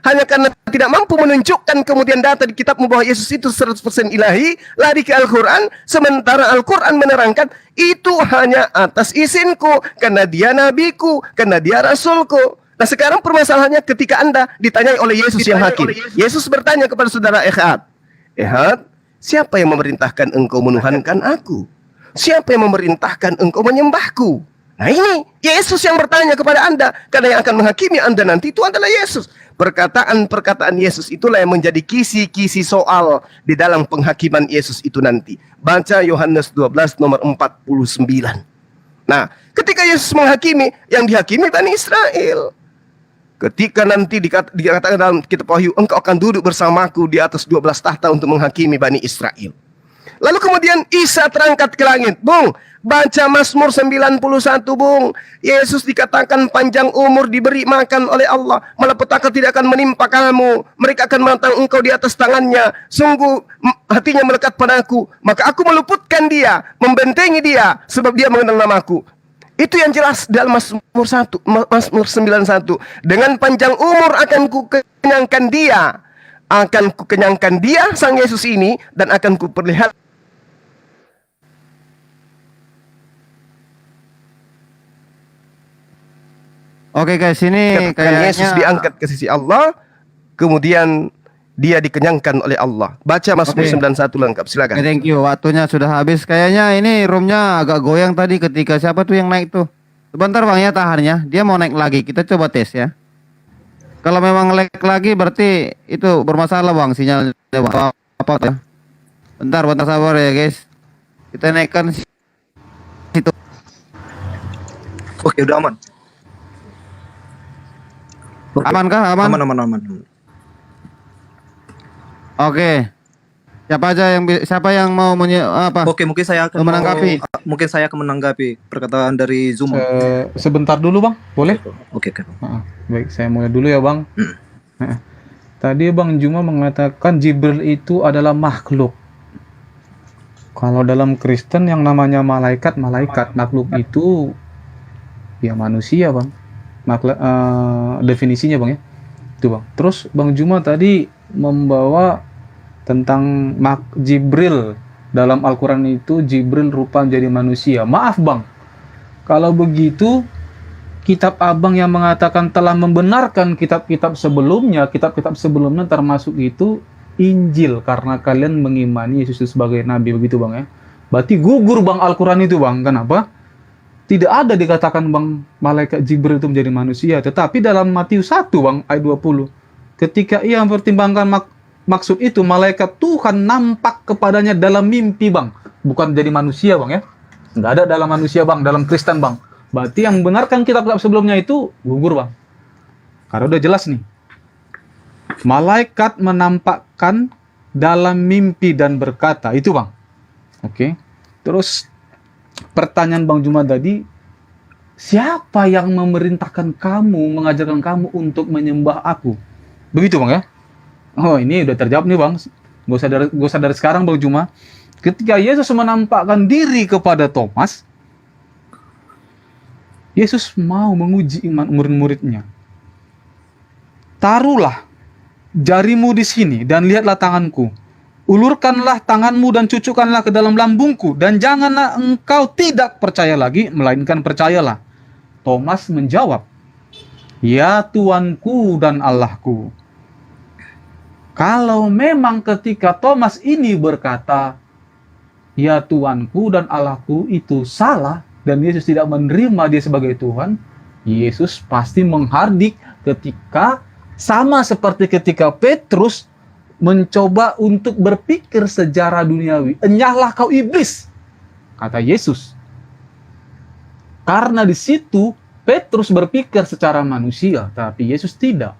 Hanya karena tidak mampu menunjukkan kemudian data di kitabmu bahwa Yesus itu 100% ilahi, lari ke Al-Quran, sementara Al-Quran menerangkan itu hanya atas izinku, karena dia nabiku, karena dia rasulku. Nah sekarang permasalahannya ketika Anda ditanyai oleh Yesus yang hakim. Yesus bertanya kepada saudara Ehad, Ehad, siapa yang memerintahkan engkau menuhankan aku? Siapa yang memerintahkan engkau menyembahku? Nah ini Yesus yang bertanya kepada Anda, karena yang akan menghakimi Anda nanti itu adalah Yesus. Perkataan-perkataan Yesus itulah yang menjadi kisi-kisi soal di dalam penghakiman Yesus itu nanti. Baca Yohanes 12 nomor 49. Nah, ketika Yesus menghakimi, yang dihakimi Bani Israel. Ketika nanti dikatakan dalam kitab Wahyu, engkau akan duduk bersamaku di atas 12 tahta untuk menghakimi Bani Israel. Lalu kemudian Isa terangkat ke langit. Bung, baca Mazmur 91, Bung. Yesus dikatakan panjang umur, diberi makan oleh Allah. Malapetaka tidak akan menimpa kamu. Mereka akan menantang engkau di atas tangannya. Sungguh hatinya melekat padaku. Maka aku meluputkan dia, membentengi dia, sebab dia mengenal namaku. Itu yang jelas dalam Mazmur 91. Dengan panjang umur akan ku kenyangkan dia. Akan ku kenyangkan dia, Sang Yesus ini, dan akan ku perlihatkan. Oke guys, ini kayaknya Yesus diangkat ke sisi Allah, kemudian dia dikenyangkan oleh Allah. Baca Mazmur 91 lengkap, silakan. Thank you, waktunya sudah habis. Kayaknya ini roomnya agak goyang tadi ketika siapa tuh yang naik tuh. Sebentar Bang ya, tahannya. Dia mau naik lagi, kita coba tes ya. Kalau memang lag lagi berarti itu bermasalah Bang, sinyalnya Bang. Apa ya? Bentar sabar ya guys. Kita naikkan situ. Oke, udah aman. Oke. Aman kah? Aman. Aman. Oke. Siapa yang mau Oke, mungkin saya akan menanggapi perkataan dari Zuma. Sebentar dulu Bang, boleh? Oke. Baik, saya mulai dulu ya Bang. Tadi Bang Juma mengatakan Jibril itu adalah makhluk. Kalau dalam Kristen yang namanya malaikat, makhluk itu ya manusia Bang. Definisinya Bang ya. Itu Bang. Terus Bang Juma tadi membawa tentang Jibril dalam Al-Quran itu Jibril rupa menjadi manusia. Maaf Bang, kalau begitu kitab Abang yang mengatakan telah membenarkan kitab-kitab sebelumnya termasuk itu Injil, karena kalian mengimani Yesus sebagai nabi, begitu Bang ya. Berarti gugur bang Al-Quran itu bang. Kenapa? Tidak ada dikatakan bang malaikat Jibril itu menjadi manusia. Tetapi dalam Matius 1 bang ayat 20. Ketika ia mempertimbangkan maksud itu, malaikat Tuhan nampak kepadanya dalam mimpi bang. Bukan jadi manusia bang ya. Nggak ada dalam manusia bang, dalam Kristen bang. Berarti yang benarkan kitab-kitab sebelumnya itu gugur bang. Karena udah jelas nih. Malaikat menampakkan dalam mimpi dan berkata. Itu bang. Oke. Terus pertanyaan Bang Juma tadi, siapa yang memerintahkan kamu, mengajarkan kamu untuk menyembah aku? Begitu bang ya? Oh ini udah terjawab nih bang. Gak usah dari sekarang Bang Juma. Ketika Yesus menampakkan diri kepada Thomas, Yesus mau menguji iman murid-muridnya. Taruhlah jarimu di sini dan lihatlah tanganku. Ulurkanlah tanganmu dan cucukkanlah ke dalam lambungku, dan janganlah engkau tidak percaya lagi, melainkan percayalah. Thomas menjawab, ya Tuanku dan Allahku. Kalau memang ketika Thomas ini berkata, ya Tuanku dan Allahku, itu salah, dan Yesus tidak menerima dia sebagai Tuhan, Yesus pasti menghardik ketika sama seperti ketika Petrus mencoba untuk berpikir secara duniawi. Enyahlah kau iblis, kata Yesus. Karena di situ Petrus berpikir secara manusia, tapi Yesus tidak.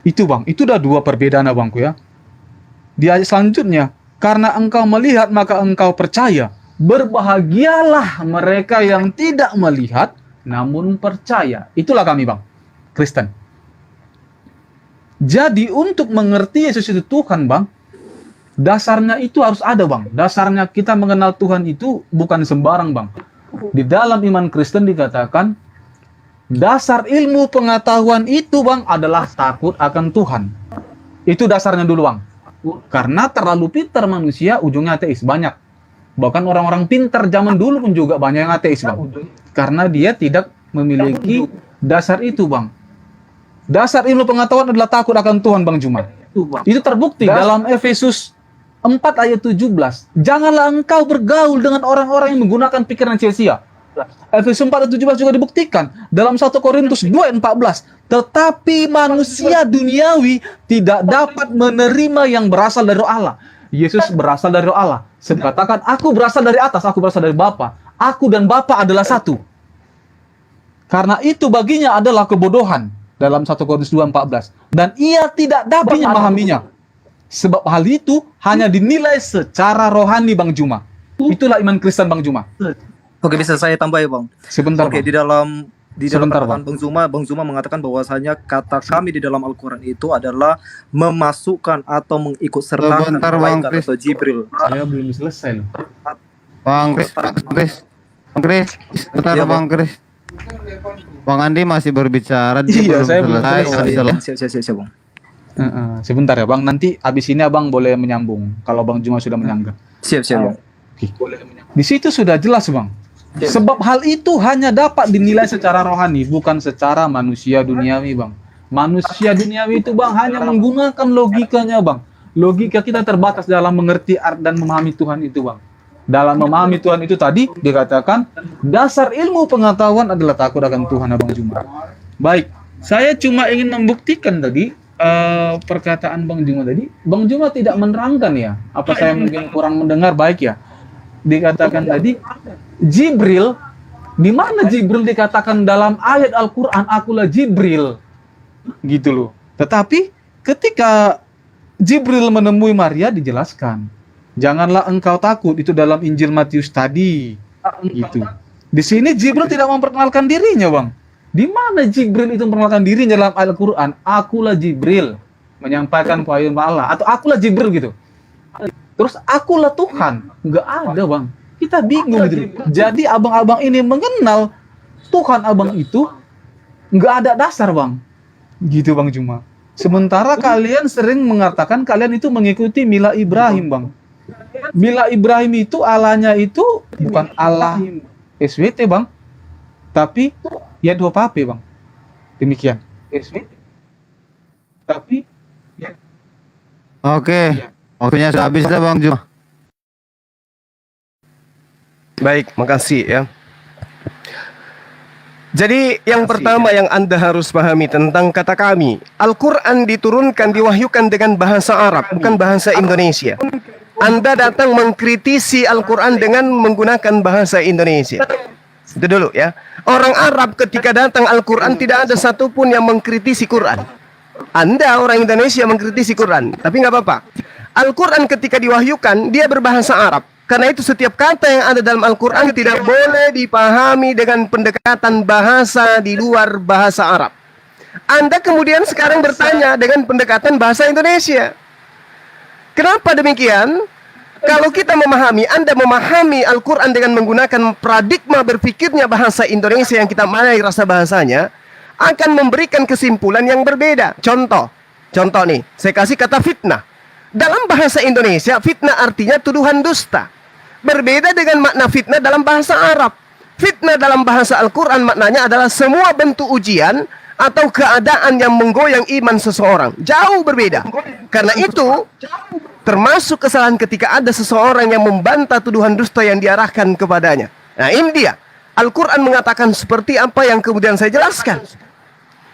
Itu bang, itu udah dua perbedaan abangku ya. Di ayat selanjutnya, karena engkau melihat maka engkau percaya. Berbahagialah mereka yang tidak melihat namun percaya. Itulah kami bang, Kristen. Jadi untuk mengerti Yesus itu Tuhan bang, dasarnya itu harus ada bang. Dasarnya kita mengenal Tuhan itu bukan sembarang bang. Di dalam iman Kristen dikatakan, dasar ilmu pengetahuan itu bang adalah takut akan Tuhan. Itu dasarnya dulu bang. Karena terlalu pintar manusia, ujungnya ateis banyak. Bahkan orang-orang pintar zaman dulu pun juga banyak yang ateis bang. Karena dia tidak memiliki dasar itu bang. Dasar ilmu pengetahuan adalah takut akan Tuhan Bang Juma. Itu terbukti dalam Efesus 4 ayat 17. Janganlah engkau bergaul dengan orang-orang yang menggunakan pikiran sia-sia. Efesus 4 ayat 17 juga dibuktikan dalam 1 Korintus 2 ayat 14. Tetapi manusia duniawi tidak dapat menerima yang berasal dari Roh Allah. Yesus berasal dari Roh Allah. Sebab katakan, aku berasal dari atas, aku berasal dari Bapa. Aku dan Bapa adalah satu. Karena itu baginya adalah kebodohan. Dalam 1 Korintus 2:14, dan ia tidak dapat memahaminya, sebab hal itu hanya dinilai secara rohani Bang Juma. Itulah iman Kristen Bang Juma. Oke, bisa saya tambah ya bang? Sebentar Oke, bang. di dalam Sebentar, perkataan Bang Zuma mengatakan bahwasanya kata kami di dalam Al-Quran itu adalah memasukkan atau mengikut sertakan Sebentar, Bang malaikat Kris. atau Jibril. Saya belum selesai loh. Bang Kris, bentar Iya, Bang Kris. Bang Andi masih berbicara, dia Iya, belum saya belum selesai. selesai. Siap bang. Sebentar ya bang, nanti abis ini abang boleh menyambung kalau Bang Juma sudah menyangga. Siap bang. Di situ sudah jelas bang. Sebab hal itu hanya dapat dinilai secara rohani, bukan secara manusia duniawi bang. Manusia duniawi itu bang hanya menggunakan logikanya bang. Logika kita terbatas dalam mengerti dan memahami Tuhan itu bang. Dalam memahami Tuhan itu tadi dikatakan dasar ilmu pengetahuan adalah takut akan Tuhan Abang Juma. Baik, saya cuma ingin membuktikan tadi perkataan Bang Juma tadi. Bang Juma tidak menerangkan ya. Apa saya mungkin kurang mendengar baik ya? Dikatakan tadi Jibril, di mana Jibril dikatakan dalam ayat Al-Qur'an akulah Jibril. Gitu loh. Tetapi ketika Jibril menemui Maria dijelaskan, janganlah engkau takut, itu dalam Injil Matius tadi. Gitu. Di sini Jibril tidak memperkenalkan dirinya, Bang. Di mana Jibril itu memperkenalkan dirinya dalam Al-Qur'an? Akulah Jibril, menyampaikan wahyu Allah, atau akulah Jibril gitu. Terus akulah Tuhan, enggak ada, Bang. Kita bingung gitu. Jadi abang-abang ini mengenal Tuhan abang itu enggak ada dasar, Bang. Gitu, Bang Juma. Sementara kalian sering mengatakan kalian itu mengikuti Mila Ibrahim, Bang. Mila Ibrahim itu Allahnya itu bukan Allah SWT bang, tapi ya dua pape bang. Demikian. Tapi ya. Oke, waktunya sudah habis dah Bang Juma. Baik, makasih ya. Jadi yang pertama yang Anda harus pahami tentang kata kami, Al-Quran diturunkan, diwahyukan dengan bahasa Arab, bukan bahasa Indonesia. Anda datang mengkritisi Al-Quran dengan menggunakan bahasa Indonesia. Itu dulu ya. Orang Arab ketika datang Al-Quran tidak ada satupun yang mengkritisi Quran. Anda orang Indonesia mengkritisi Quran, tapi nggak apa-apa. Al-Quran ketika diwahyukan dia berbahasa Arab. Karena itu setiap kata yang ada dalam Al-Quran tidak boleh dipahami dengan pendekatan bahasa di luar bahasa Arab. Anda kemudian sekarang bertanya dengan pendekatan bahasa Indonesia. Kenapa demikian? Kalau kita memahami, Anda memahami Al-Quran dengan menggunakan paradigma berpikirnya bahasa Indonesia yang kita mengenai rasa bahasanya, akan memberikan kesimpulan yang berbeda. Contoh nih, saya kasih kata fitnah. Dalam bahasa Indonesia, fitnah artinya tuduhan dusta. Berbeda dengan makna fitnah dalam bahasa Arab. Fitnah dalam bahasa Al-Quran maknanya adalah semua bentuk ujian atau keadaan yang menggoyang iman seseorang. Jauh berbeda. Karena itu, termasuk kesalahan ketika ada seseorang yang membantah tuduhan dusta yang diarahkan kepadanya. Nah ini dia. Al-Quran mengatakan seperti apa yang kemudian saya jelaskan.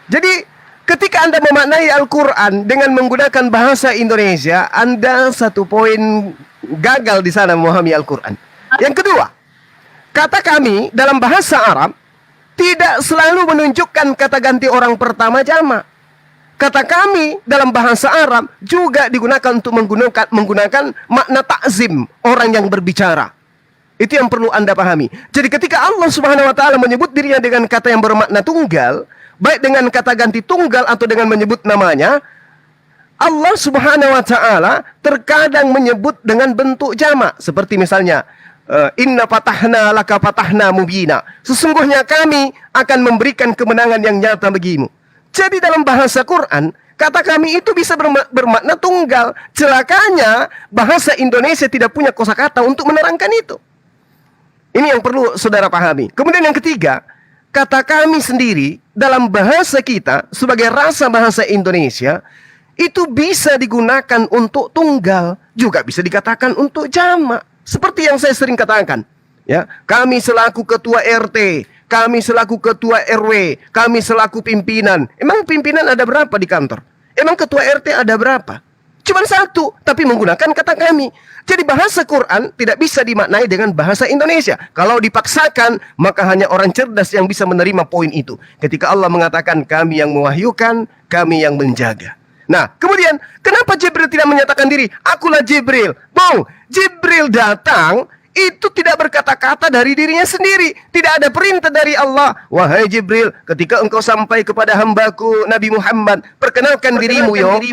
Jadi, ketika Anda memaknai Al-Quran dengan menggunakan bahasa Indonesia, Anda satu poin gagal di sana memahami Al-Quran. Yang kedua, kata kami dalam bahasa Arab tidak selalu menunjukkan kata ganti orang pertama jamak. Kata kami dalam bahasa Arab juga digunakan untuk menggunakan makna ta'zim, orang yang berbicara. Itu yang perlu Anda pahami. Jadi ketika Allah Subhanahu wa taala menyebut dirinya dengan kata yang bermakna tunggal, baik dengan kata ganti tunggal atau dengan menyebut namanya, Allah Subhanahu wa taala terkadang menyebut dengan bentuk jamak, seperti misalnya inna fatahna laka fatahna mubina. Sesungguhnya kami akan memberikan kemenangan yang nyata bagimu. Jadi dalam bahasa Quran, kata kami itu bisa bermakna tunggal. Celakanya bahasa Indonesia tidak punya kosakata untuk menerangkan itu. Ini yang perlu saudara pahami. Kemudian yang ketiga, kata kami sendiri dalam bahasa kita sebagai rasa bahasa Indonesia itu bisa digunakan untuk tunggal, juga bisa dikatakan untuk jamak. Seperti yang saya sering katakan, ya, kami selaku ketua RT, kami selaku ketua RW, kami selaku pimpinan. Emang pimpinan ada berapa di kantor? Emang ketua RT ada berapa? Cuma satu, tapi menggunakan kata kami. Jadi bahasa Quran tidak bisa dimaknai dengan bahasa Indonesia. Kalau dipaksakan, maka hanya orang cerdas yang bisa menerima poin itu. Ketika Allah mengatakan kami yang mewahyukan, kami yang menjaga. Nah, kemudian kenapa Jibril tidak menyatakan diri? Akulah Jibril. Bung, Jibril datang itu tidak berkata-kata dari dirinya sendiri. Tidak ada perintah dari Allah. Wahai Jibril, ketika engkau sampai kepada hambaku Nabi Muhammad, perkenalkan dirimu yo.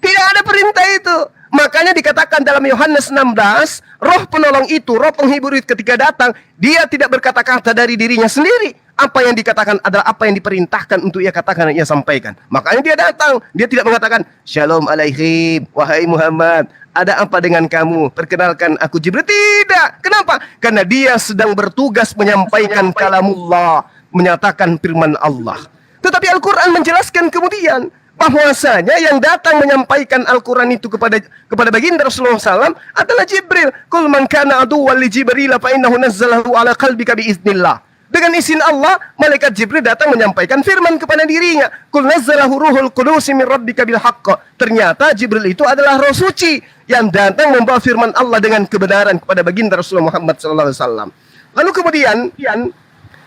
Tidak ada perintah itu. Makanya dikatakan dalam Yohanes 16, roh penolong itu, roh penghibur itu ketika datang, dia tidak berkata-kata dari dirinya sendiri. Apa yang dikatakan adalah apa yang diperintahkan untuk ia katakan dan ia sampaikan. Makanya dia datang. Dia tidak mengatakan, Shalom alaihim, wahai Muhammad, ada apa dengan kamu? Perkenalkan aku Jibril. Tidak. Kenapa? Karena dia sedang bertugas menyampaikan kalamullah, menyatakan firman Allah. Tetapi Al-Quran menjelaskan kemudian bahwasanya yang datang menyampaikan Al-Quran itu kepada baginda Rasulullah SAW adalah Jibril. Qul man kana aduwwan li Jibril fa innahu nazzalahu ala qalbika biiznillah. Dengan izin Allah, malaikat Jibril datang menyampaikan firman kepada dirinya. Qul nazzalahu ruhul qudus min rabbika bil haqq. Ternyata Jibril itu adalah roh suci yang datang membawa firman Allah dengan kebenaran kepada baginda Rasulullah Muhammad SAW. Lalu kemudian,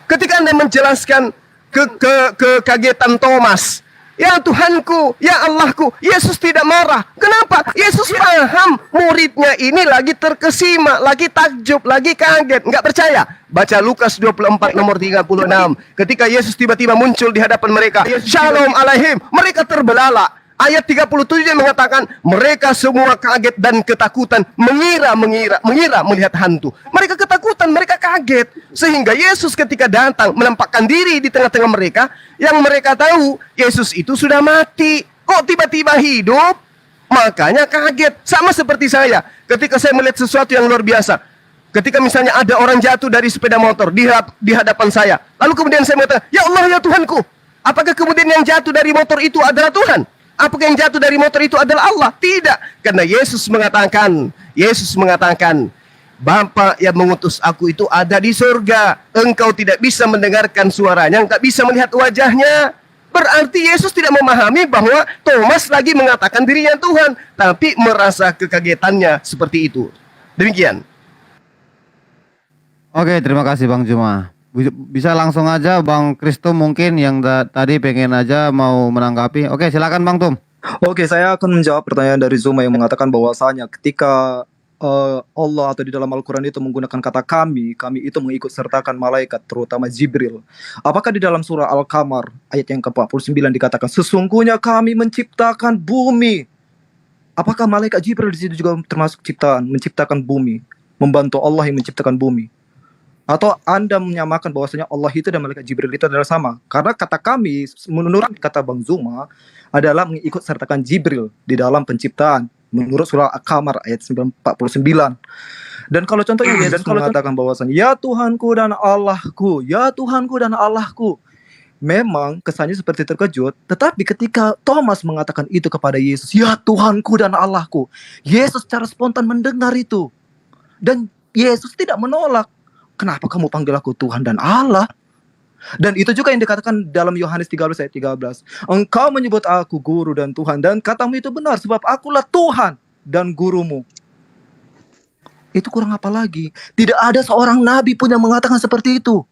ketika Anda menjelaskan kekagetan Thomas, ya Tuhanku, ya Allahku, Yesus tidak marah. Kenapa? Yesus paham muridnya ini lagi terkesima, lagi takjub, lagi kaget, nggak percaya. Baca Lukas 24 nomor 36. Ketika Yesus tiba-tiba muncul di hadapan mereka, Shalom alaihim, mereka terbelalak. Ayat 37 yang mengatakan mereka semua kaget dan ketakutan, mengira melihat hantu. Mereka ketakutan, mereka kaget. Sehingga Yesus ketika datang menampakkan diri di tengah-tengah mereka, yang mereka tahu Yesus itu sudah mati. Kok tiba-tiba hidup? Makanya kaget. Sama seperti saya, ketika saya melihat sesuatu yang luar biasa. Ketika misalnya ada orang jatuh dari sepeda motor di hadapan saya, lalu kemudian saya mengatakan, Ya Allah, ya Tuhanku. Apakah kemudian yang jatuh dari motor itu adalah Tuhan? Apakah yang jatuh dari motor itu adalah Allah? Tidak. Karena Yesus mengatakan, Bapa yang mengutus aku itu ada di surga. Engkau tidak bisa mendengarkan suaranya, engkau bisa melihat wajahnya. Berarti Yesus tidak memahami bahwa Thomas lagi mengatakan dirinya Tuhan, tapi merasa kekagetannya seperti itu. Demikian. Oke, terima kasih Bang Juma. Bisa langsung aja Bang Kristo mungkin yang tadi pengen aja mau menanggapi. Oke, silakan Bang Tum. Oke, saya akan menjawab pertanyaan dari Zuma yang mengatakan bahwasanya ketika Allah atau di dalam Al-Quran itu menggunakan kata kami itu mengikut sertakan malaikat, terutama Jibril. Apakah di dalam surah Al-Qamar ayat yang ke-49 dikatakan sesungguhnya kami menciptakan bumi? Apakah malaikat Jibril di situ juga termasuk menciptakan bumi, membantu Allah yang menciptakan bumi? Atau Anda menyamakan bahwasanya Allah itu dan malaikat Jibril itu adalah sama? Karena kata kami menurut kata Bang Zuma adalah mengikut sertakan Jibril di dalam penciptaan menurut surah Al-Qamar ayat 49. Dan kalau contohnya Yesus mengatakan bahwasanya ya Tuhanku dan Allahku, ya Tuhanku dan Allahku. Memang kesannya seperti terkejut, tetapi ketika Thomas mengatakan itu kepada Yesus, ya Tuhanku dan Allahku, Yesus secara spontan mendengar itu. Dan Yesus tidak menolak. Kenapa kamu panggil aku Tuhan dan Allah? Dan itu juga yang dikatakan dalam Yohanes 13 ayat 13. Engkau menyebut aku guru dan Tuhan, dan katamu itu benar, sebab akulah Tuhan dan gurumu. Itu kurang apa lagi? Tidak ada seorang nabi pun yang mengatakan seperti itu.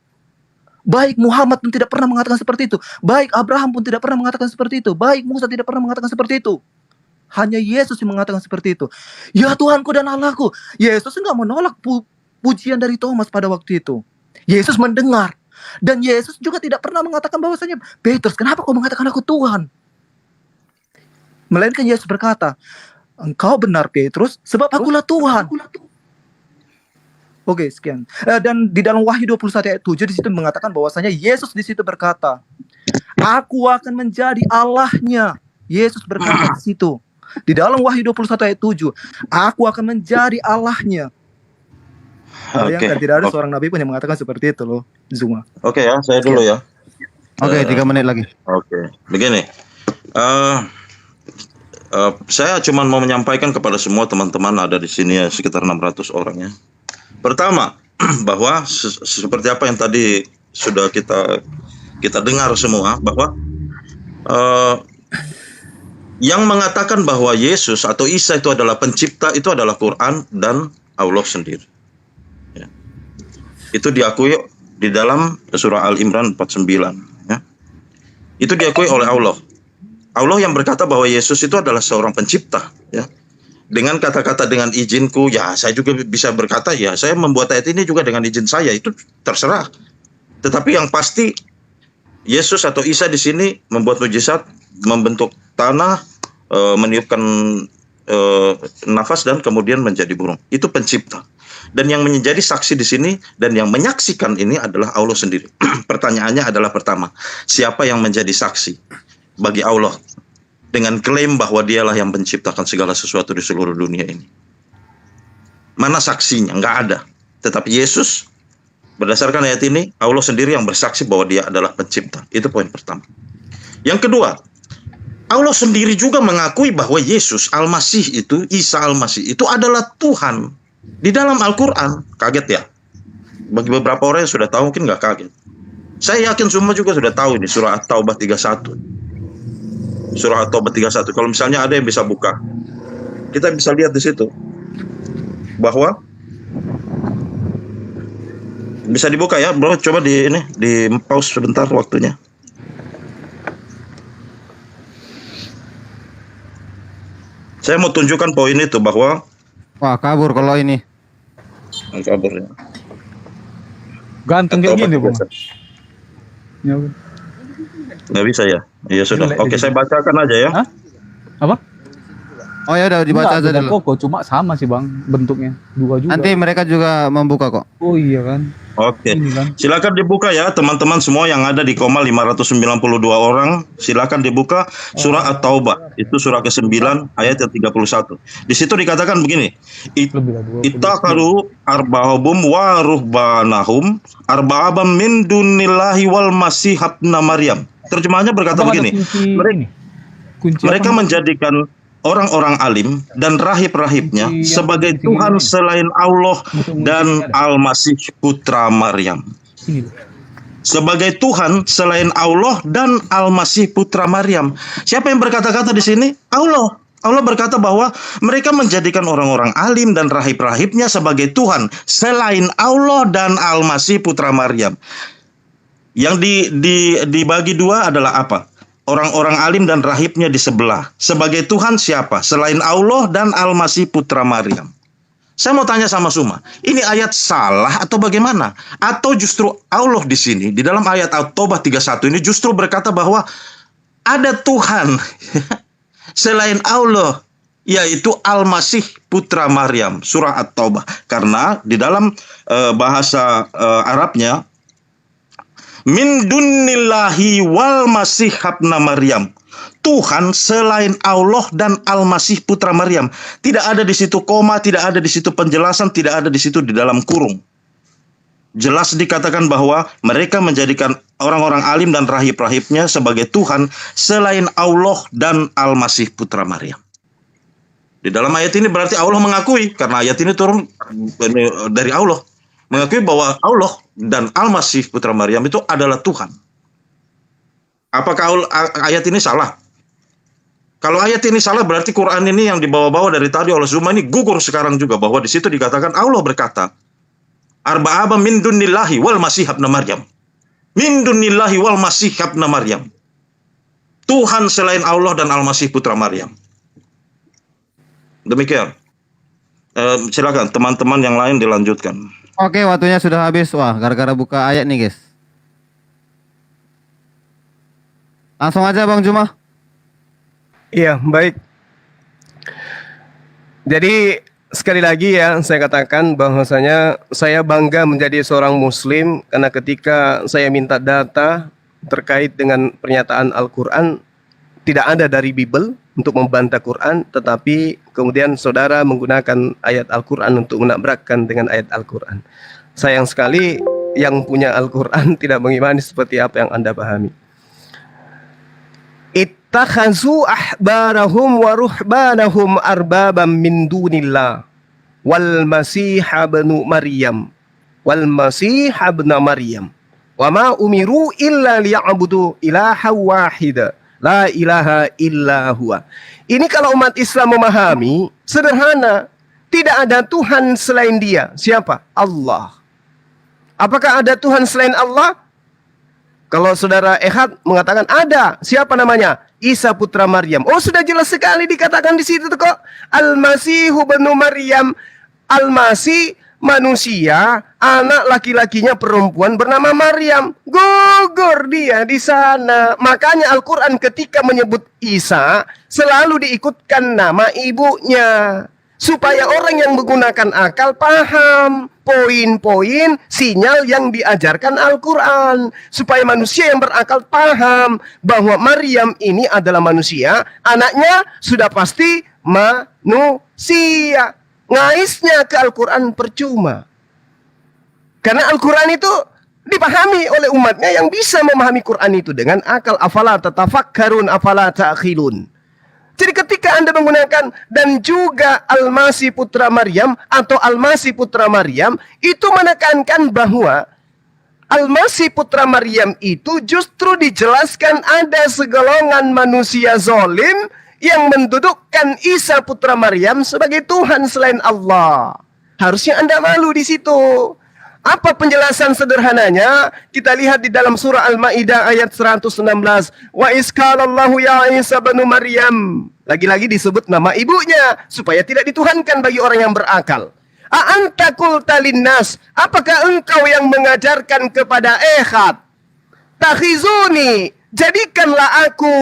Baik Muhammad pun tidak pernah mengatakan seperti itu. Baik Abraham pun tidak pernah mengatakan seperti itu. Baik Musa tidak pernah mengatakan seperti itu. Hanya Yesus yang mengatakan seperti itu. Ya Tuhanku dan Allahku. Yesus enggak menolak pujian dari Thomas pada waktu itu. Yesus mendengar. Dan Yesus juga tidak pernah mengatakan bahwasanya, Petrus, kenapa kau mengatakan aku Tuhan? Melainkan Yesus berkata, engkau benar Petrus, sebab akulah Tuhan. Oke, sekian. Dan di dalam Wahyu 21 ayat 7 di situ mengatakan bahwasanya Yesus di situ berkata, aku akan menjadi Allahnya. Yesus berkata di situ. Di dalam Wahyu 21 ayat 7, aku akan menjadi Allahnya. Bayangkan tidak ada seorang nabi pun yang mengatakan seperti itu loh, Zuma. Oke ya, saya dulu ya. Oke, 3 menit lagi. Oke, begini. Saya cuma mau menyampaikan kepada semua teman-teman ada di sini ya, sekitar 600 orang ya. Pertama, bahwa seperti apa yang tadi sudah kita dengar semua, bahwa yang mengatakan bahwa Yesus atau Isa itu adalah pencipta itu adalah Quran dan Allah sendiri. Ya. Itu diakui di dalam surah Al-Imran 49. Ya. Itu diakui oleh Allah. Allah yang berkata bahwa Yesus itu adalah seorang pencipta. Ya. Dengan kata-kata dengan izinku, ya saya juga bisa berkata, ya saya membuat ayat ini juga dengan izin saya, itu terserah. Tetapi yang pasti Yesus atau Isa di sini membuat mujizat, membentuk tanah, meniupkan nafas dan kemudian menjadi burung. Itu pencipta. Dan yang menjadi saksi di sini dan yang menyaksikan ini adalah Allah sendiri. Pertanyaannya adalah pertama, siapa yang menjadi saksi bagi Allah dengan klaim bahwa dialah yang menciptakan segala sesuatu di seluruh dunia ini? Mana saksinya? Nggak ada. Tetapi Yesus, berdasarkan ayat ini, Allah sendiri yang bersaksi bahwa dia adalah pencipta. Itu poin pertama. Yang kedua, Allah sendiri juga mengakui bahwa Yesus Al-Masih itu, Isa Al-Masih itu adalah Tuhan. Di dalam Al-Quran, kaget ya? Bagi beberapa orang yang sudah tahu mungkin nggak kaget. Saya yakin semua juga sudah tahu ini surah At-Taubah 31. Surah At-Taubah 31. Kalau misalnya ada yang bisa buka, kita bisa lihat di situ bahwa bisa dibuka ya, bro. Coba di pause sebentar waktunya. Saya mau tunjukkan poin itu bahwa kabur kalau ini. Kabur ya. Ganteng kayak gini, Bang. Nggak bisa ya? Iya sudah. Oke, saya bacakan aja ya. Hah? Apa? Oh ya udah dibaca aja dulu. Kok cuma sama sih Bang bentuknya, dua juga. Nanti mereka juga membuka kok. Oh iya kan. Oke. Kan. Silakan dibuka ya teman-teman semua yang ada di koma 592 orang. Silakan dibuka surah At-Taubah. Itu surah ke-9 ayat yang 31. Di situ dikatakan begini. Ittaqalu arbahum wa ruhbanahum arba'abam min dunillahi wal masih ibn Maryam. Terjemahannya berkata begini. Mereka menjadikan orang-orang alim dan rahib-rahibnya sebagai Tuhan selain Allah dan Al-Masih putra Maryam. Sebagai Tuhan selain Allah dan Al-Masih putra Maryam. Siapa yang berkata-kata di sini? Allah. Allah berkata bahwa mereka menjadikan orang-orang alim dan rahib-rahibnya sebagai Tuhan selain Allah dan Al-Masih putra Maryam. Yang dibagi dua adalah apa? Orang-orang alim dan rahibnya di sebelah. Sebagai Tuhan siapa? Selain Allah dan Al-Masih putra Maryam. Saya mau tanya sama Suma, ini ayat salah atau bagaimana? Atau justru Allah di sini, di dalam ayat At-Taubah 31 ini justru berkata bahwa ada Tuhan selain Allah, yaitu Al-Masih putra Maryam, surah At-Taubah. Karena di dalam bahasa Arabnya, min dunillahi wal masih habna Maryam, Tuhan selain Allah dan Al-Masih putra Maryam. Tidak ada di situ koma, tidak ada di situ penjelasan, tidak ada di situ di dalam kurung. Jelas dikatakan bahwa mereka menjadikan orang-orang alim dan rahib-rahibnya sebagai Tuhan selain Allah dan Al-Masih putra Maryam. Di dalam ayat ini berarti Allah mengakui, karena ayat ini turun dari Allah, mengakui bahwa Allah dan Al-Masih putra Maryam itu adalah Tuhan. Apakah ayat ini salah? Kalau ayat ini salah, berarti Quran ini yang dibawa-bawa dari tadi oleh Zuma ini gugur sekarang juga, bahwa di situ dikatakan Allah berkata, Arba'aba min dunillahi wal masih habna Maryam. Min dunillahi wal masih habna Maryam. Tuhan selain Allah dan Al-Masih putra Maryam. Demikian. Silakan teman-teman yang lain dilanjutkan. Oke, waktunya sudah habis. Wah, gara-gara buka ayat nih, guys. Langsung aja Bang Juma. Iya, baik. Jadi sekali lagi ya, saya katakan bahwasanya saya bangga menjadi seorang muslim karena ketika saya minta data terkait dengan pernyataan Al-Quran, tidak ada dari Bible untuk membantah Quran, tetapi kemudian saudara menggunakan ayat Al-Quran untuk menabrakkan dengan ayat Al-Quran. Sayang sekali yang punya Al-Quran tidak mengimani seperti apa yang Anda pahami. Ittakhazu ahbarahum wa ruhbanahum arbabam min dunillah wal masih ibnu Maryam wa ma umiru illa liya'budu ilaha wahida la ilaha illa huwa. Ini kalau umat Islam memahami sederhana, tidak ada Tuhan selain Dia. Siapa? Allah. Apakah ada Tuhan selain Allah? Kalau saudara Ehad mengatakan ada, siapa namanya? Isa putra Maryam. Oh, sudah jelas sekali dikatakan di situ kok. Al-Masih ibnu Maryam. Al-Masih manusia, anak laki-lakinya perempuan bernama Maryam. Gugur dia di sana. Makanya Al-Quran ketika menyebut Isa selalu diikutkan nama ibunya, supaya orang yang menggunakan akal paham poin-poin sinyal yang diajarkan Al-Quran, supaya manusia yang berakal paham bahwa Maryam ini adalah manusia, anaknya sudah pasti manusia. Ngaisnya ke Al-Quran percuma, karena Al-Quran itu dipahami oleh umatnya yang bisa memahami Quran itu dengan akal. Afala tatafakkarun, afala ta'khilun. Jadi ketika Anda menggunakan dan juga Al-Masih putra Maryam atau Al-Masih putra Maryam, itu menekankan bahwa Al-Masih putra Maryam itu justru dijelaskan ada segolongan manusia zalim yang mendudukkan Isa putra Maryam sebagai Tuhan selain Allah. Harusnya Anda malu di situ. Apa penjelasan sederhananya? Kita lihat di dalam surah Al-Maidah ayat 116. Wa isqalallahu ya Isa ibnu Maryam. Lagi-lagi disebut nama ibunya supaya tidak dituhankan bagi orang yang berakal. A anta qulta linnas, apakah engkau yang mengajarkan kepada Ehad, takhizuni, jadikanlah aku,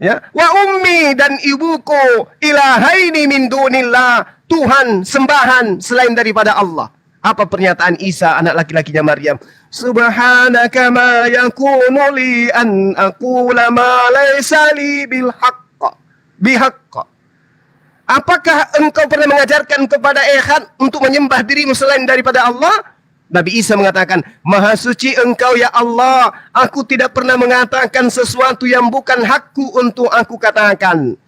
ya, wa ummi dan ibuku, ilahaini min dunillah, Tuhan sembahan selain daripada Allah. Apa pernyataan Isa anak laki-lakinya Maryam? Subhanaka ma yakunu li an aqula ma laysa li bil haqq. Apakah engkau pernah mengajarkan kepada Ehad untuk menyembah dirimu selain daripada Allah? Nabi Isa mengatakan, Maha suci engkau ya Allah, aku tidak pernah mengatakan sesuatu yang bukan hakku untuk aku katakan.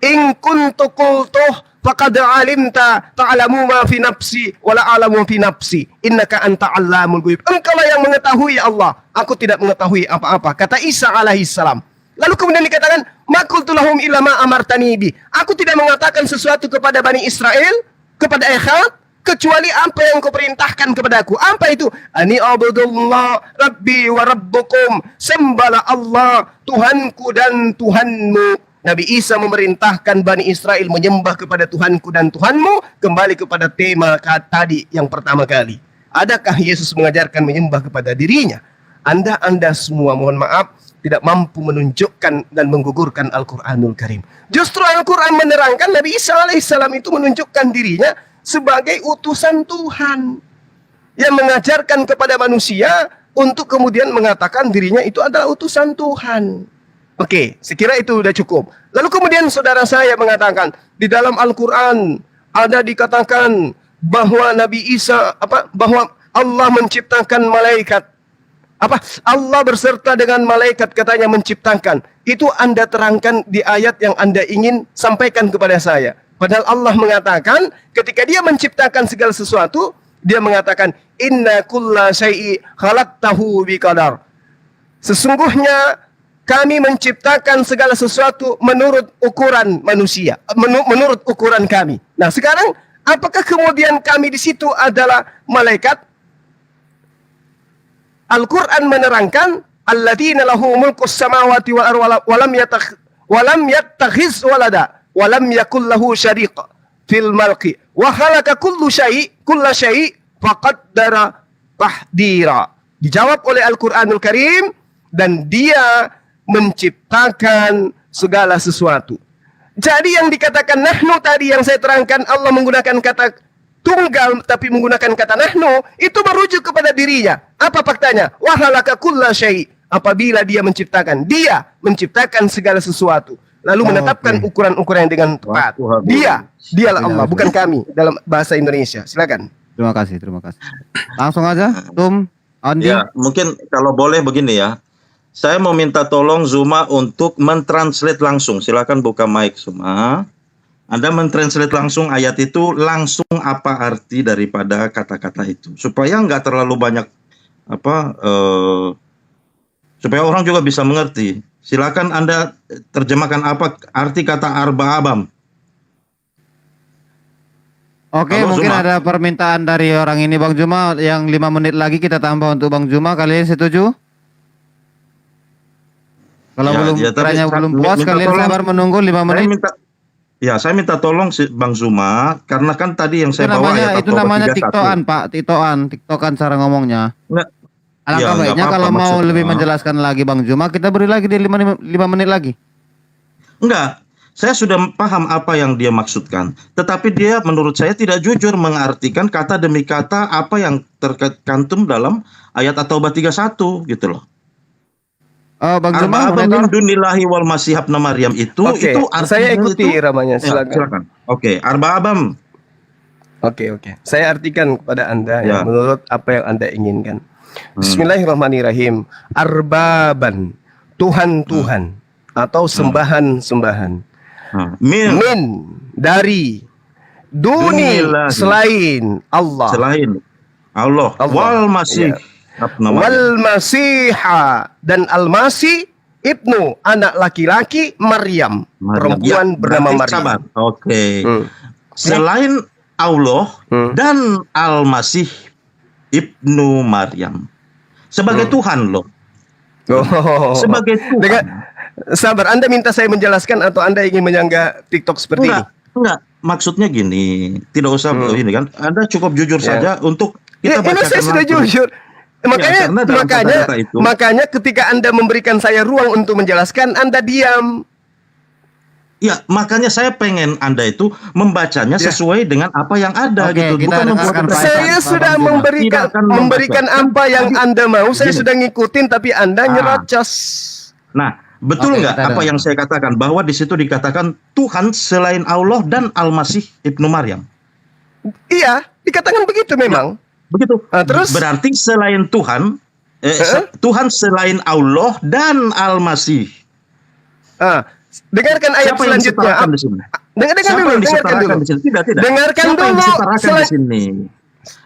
In kuntu qultuh faqad alimta ta'lamu ma fi nafsi wa la a'lamu fi nafsi innaka anta 'allamul ghuyub. Engkaulah yang mengetahui ya Allah, aku tidak mengetahui apa-apa, kata Isa alaihi salam. Lalu kemudian dikatakan, ma qultu lahum illa ma amartani bi. Aku tidak mengatakan sesuatu kepada Bani Israel, kepada Ekhat, kecuali apa yang kau perintahkan kepadaku. Apa itu? Ani abudullah rabbi wa rabbukum. Sembahlah Allah, Tuhanku dan Tuhanmu. Nabi Isa memerintahkan Bani Israel menyembah kepada Tuhanku dan Tuhanmu, kembali kepada tema tadi yang pertama kali. Adakah Yesus mengajarkan menyembah kepada dirinya? Anda semua mohon maaf tidak mampu menunjukkan dan menggugurkan Al-Quranul Karim. Justru Al-Quran menerangkan Nabi Isa alaihissalam itu menunjukkan dirinya sebagai utusan Tuhan yang mengajarkan kepada manusia untuk kemudian mengatakan dirinya itu adalah utusan Tuhan. Oke, sekira itu sudah cukup. Lalu kemudian saudara saya mengatakan di dalam Al-Quran ada dikatakan bahwa Nabi Isa bahwa Allah menciptakan malaikat. Allah berserta dengan malaikat katanya menciptakan. Itu Anda terangkan di ayat yang Anda ingin sampaikan kepada saya. Padahal Allah mengatakan ketika dia menciptakan segala sesuatu, dia mengatakan inna kulla syai'i khalaqtahu biqadar. Sesungguhnya kami menciptakan segala sesuatu menurut ukuran manusia, menurut ukuran kami. Nah, sekarang apakah kemudian kami di situ adalah malaikat? Al-Quran menerangkan alladzina lahu mulkus samawati wal ardi wa lam yattakhiz walada wa lam yakul lahu syariq fil mulki wa khalaqa kulla syai' faqaddara tahdira. Dijawab oleh Al-Qur'anul Karim, dan dia menciptakan segala sesuatu. Jadi yang dikatakan nahnu tadi yang saya terangkan, Allah menggunakan kata tunggal tapi menggunakan kata nahnu, itu merujuk kepada dirinya. Apa faktanya? Wa khalaqa kulla syai'. Apabila dia menciptakan segala sesuatu, lalu menetapkan ukuran-ukuran dengan tepat. Dialah Allah, bukan kami dalam bahasa Indonesia. Silakan. Terima kasih. Langsung aja, Andi. Ya, mungkin kalau boleh begini ya. Saya mau minta tolong Zuma untuk mentranslate langsung. Silakan buka mic Zuma. Anda mentranslate langsung ayat itu, langsung apa arti daripada kata-kata itu, supaya nggak terlalu banyak supaya orang juga bisa mengerti. Silakan Anda terjemahkan apa arti kata arba'abam. Oke, Halo, mungkin Zuma. ada permintaan dari orang ini Bang Juma, yang 5 menit lagi kita tambah untuk Bang Juma. Kalian setuju? Kalau tapi belum puas, minta kalian tolong. sabar menunggu 5 menit. Saya minta tolong Bang Zuma, karena kan tadi yang saya bawa ayat Itu namanya tiktokan, Pak. Tiktokan cara ngomongnya. Alangkah nggak baiknya apa-apa, kalau mau maksudnya. lebih menjelaskan lagi Bang Juma, kita beri lagi di 5 menit lagi. Enggak, saya sudah paham apa yang dia maksudkan. Tetapi dia menurut saya tidak jujur mengartikan kata demi kata apa yang tercantum dalam ayat At-Taubah 31 gitu loh. Bang Juma, Arba'abam min dunillahi wal masih ibnu Maryam itu artinya saya ikuti ramanya. silakan. Oke, arba'abam. Oke. Saya artikan kepada Anda Ya. menurut apa yang Anda inginkan. Bismillahirrahmanirrahim. Arbaban, Tuhan-Tuhan atau sembahan-sembahan. Min dari Dunillahi. selain Allah. Selain Allah. Wal masih ibnu Maryam. Wal Masiha dan Al-Masih ibnu anak laki-laki Maryam, perempuan bernama berarti Maryam. sabar. Oke. Selain Allah dan Al-Masih ibnu Maryam sebagai Tuhan loh. Sebagai Tuhan. Sabar, Anda minta saya menjelaskan atau Anda ingin menyanggah TikTok seperti ini? Enggak. Maksudnya gini, tidak usah ini kan. Anda cukup jujur saja untuk kita ini saya sudah jujur. karena dalam kata-kata itu- Makanya ketika Anda memberikan saya ruang untuk menjelaskan, Anda diam. Ya, makanya saya pengen Anda itu membacanya sesuai dengan apa yang ada Oke, gitu. kita Bukan dengarkan membuat Pak. Saya Pak sudah Bang Juma. memberikan apa yang Anda mau. Saya sudah ngikutin, tapi Anda nyerocos. Nah, betul Oke, nggak kita apa dengar. yang saya katakan, bahwa di situ dikatakan Tuhan selain Allah dan Al-Masih ibnu Maryam. Iya, dikatakan begitu memang. Begitu. Terus? Berarti selain Tuhan, Tuhan selain Allah dan Al-Masih. Dengarkan ayat Siapa yang selanjutnya. disetarakan di sini? Dengarkan Siapa dulu, yang dengarkan disetarakan dulu. di sini? Tidak. Dengarkan Siapa yang dulu. disetarakan di sini?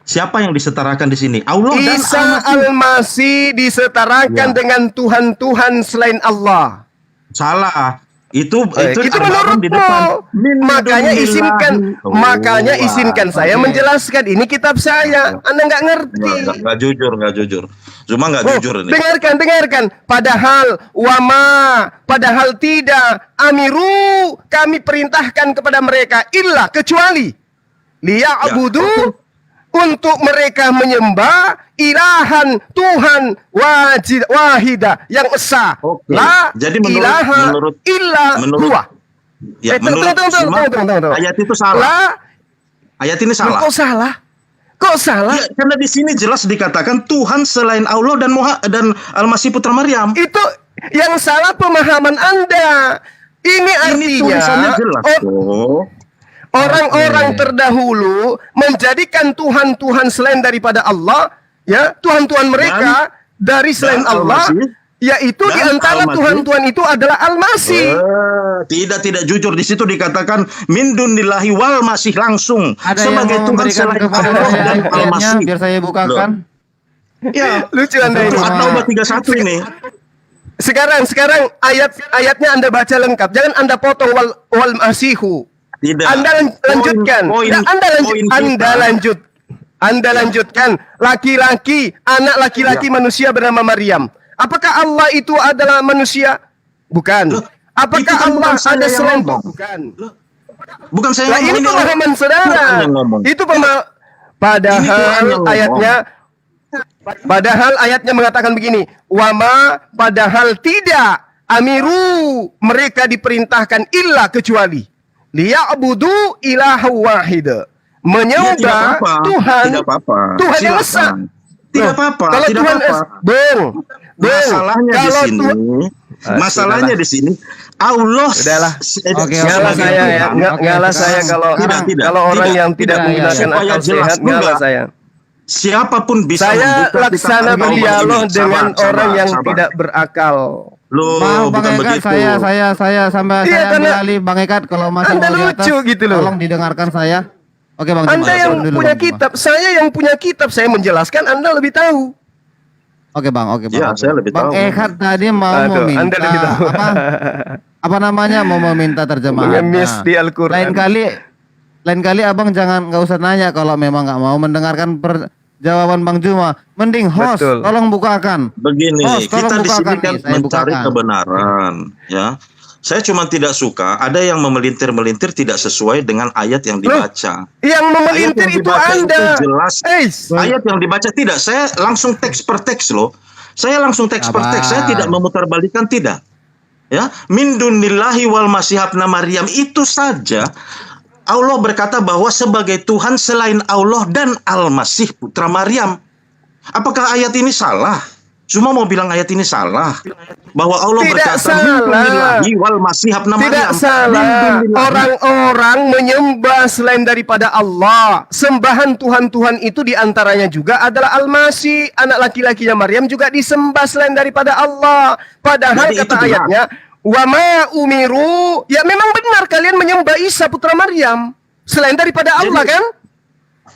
Siapa yang disetarakan di sini? Allah dan Isa Al-Masih. Al-Masih disetarakan Ya. dengan Tuhan-Tuhan selain Allah. Salah. Itu Itu Al-Baqarah di depan. menurutmu. Makanya Min makanya dunillahi. izinkan saya menjelaskan. Ini kitab saya. Anda nggak ngerti. Nggak jujur. Cuma nggak jujur ini. Dengarkan. Padahal tidak. Amiru, kami perintahkan kepada mereka illa kecuali liya'budu, untuk mereka menyembah ilahan Tuhan wahida yang esa. Oke. La Jadi ilaha menurut illa huwa. Ya, menurut Sima, tunggu. ayat itu salah. La, Ayat ini salah. Kok salah? Ya, karena di sini jelas dikatakan Tuhan selain Allah dan Al-Masih putra Maryam. Itu yang salah pemahaman Anda. Ini Ini tulisannya artinya jelas. orang-orang terdahulu menjadikan Tuhan-Tuhan selain daripada Allah, ya, Tuhan-Tuhan mereka dari selain dan Allah, Al-Masih, yaitu di dan antara Al-Masih. Tuhan-Tuhan itu adalah Al-Masih. Tidak jujur. Di situ dikatakan min dunillahi wal masih langsung Ada sebagai yang mau Tuhan memberikan selain kepada Allah saya dan ayatnya Al-Masih. biar saya bukakan. Ya, Lucu Anda itu ini. At-Taubah 31 ini. Sekarang ayatnya Anda baca lengkap. Jangan Anda potong wal masihu. Tidak. Anda lanjutkan. Anda lanjutkan. Laki-laki, anak laki-laki manusia bernama Maryam. Apakah Allah itu adalah manusia? Bukan. Apakah itu kan Allah bukan saya ada yang selain ngomong. Bukan. Bukan saya Nah, ini pemahaman saudara. Tuhan yang ngomong. Itu Ini Tuhan yang ngomong. Padahal ayatnya mengatakan begini, wama padahal tidak amiru mereka diperintahkan illa kecuali liya'budu ilahu wahid, menyembah tidak apa-apa. Tuhan Tidak apa-apa. Tuhan yang esa. Silakan. Tidak apa-apa. Kalau Tidak Tuhan apa-apa. Masalahnya di kalau sini, sudahlah. Allah. Udahlah. Oke, Ngalah oke, saya ya, oke, ngalah oke. saya kalau Tidak, kalau orang tidak, yang tidak tidak, menggunakan supaya akal jelas sehat ngalah juga. saya. Siapapun bisa Saya membuka laksana kitab At-Taubah berdialog ini. dengan Sabar, orang yang sabar. tidak berakal. Loh, Maaf Bang bukan Ekat, begitu. saya sampai Iya, saya ambil karena alih Bang Ekat kalau masih Anda mau di atas, lucu gitu loh. tolong didengarkan saya. Oke Bang Anda Juma, yang turun dulu, punya Bang Juma. kitab, saya yang punya kitab, saya menjelaskan, Anda lebih tahu. Oke Bang. Ya, saya lebih Bang tahu. Ekat tadi mau Aduh, meminta Anda lebih tahu. apa namanya mau meminta terjemahan. Mengemis di Al-Quran. Lain kali Abang nggak usah nanya kalau memang nggak mau mendengarkan jawaban Bang Juma. Mending host, Betul. tolong bukakan. Begini, Host, tolong kita di sini bukakan kan nih, saya mencari bukakan. kebenaran, ya. Saya cuma tidak suka ada yang memelintir-melintir tidak sesuai dengan ayat yang dibaca. Yang memelintir Ayat yang itu dibaca Anda. jelas. Eis. Ayat yang dibaca tidak. Saya langsung teks per teks loh. Saya langsung teks per teks. Saya tidak memutarbalikan, tidak. Ya, min dunillahi wal masih ibna Maryam itu saja. Allah berkata bahwa sebagai Tuhan selain Allah dan Al-Masih putra Maryam. Apakah ayat ini salah? Cuma mau bilang ayat ini salah. Bahwa Allah Tidak berkata salah. min dunillahi wal masih ibna Tidak Maryam. salah. Min dunillahi. Orang-orang menyembah selain daripada Allah. Sembahan Tuhan-Tuhan itu diantaranya juga adalah Al-Masih. Anak laki-lakinya Maryam juga disembah selain daripada Allah. Padahal Jadi kata itu benar. ayatnya, wama umiru. Ya memang benar kalian menyembah Isa putra Maryam. Selain daripada Allah Jadi- kan?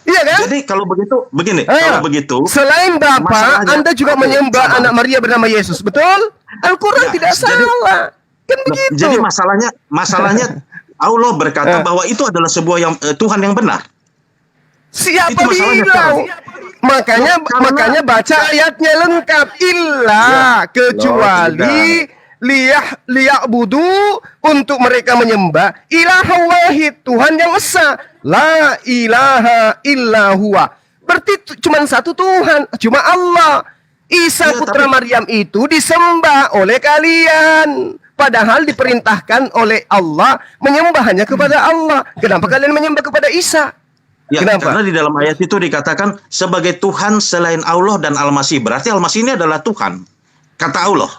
Iya kan? Jadi kalau begitu, begini, Ah, kalau begitu, selain Bapa, masalahnya- Anda juga Oke, menyembah sabar. anak Maria bernama Yesus, betul? Al-Quran Ya, tidak jadi- salah. Kan Loh, begitu. jadi masalahnya Allah berkata bahwa itu adalah sebuah Tuhan yang benar. Siapa itu masalahnya, bilang? Makanya baca ayatnya lengkap. Illa kecuali liya'budu untuk mereka menyembah ilaha wahid, Tuhan yang esa. La ilaha illa huwa. Berarti cuma satu Tuhan, cuma Allah. Isa Ya, putra tapi- Maryam itu disembah oleh kalian. Padahal diperintahkan oleh Allah menyembah hanya kepada Allah. Kenapa kalian menyembah kepada Isa? Ya, Kenapa? karena di dalam ayat itu dikatakan sebagai Tuhan selain Allah dan Al-Masih. Berarti Al-Masih ini adalah Tuhan. Kata Allah.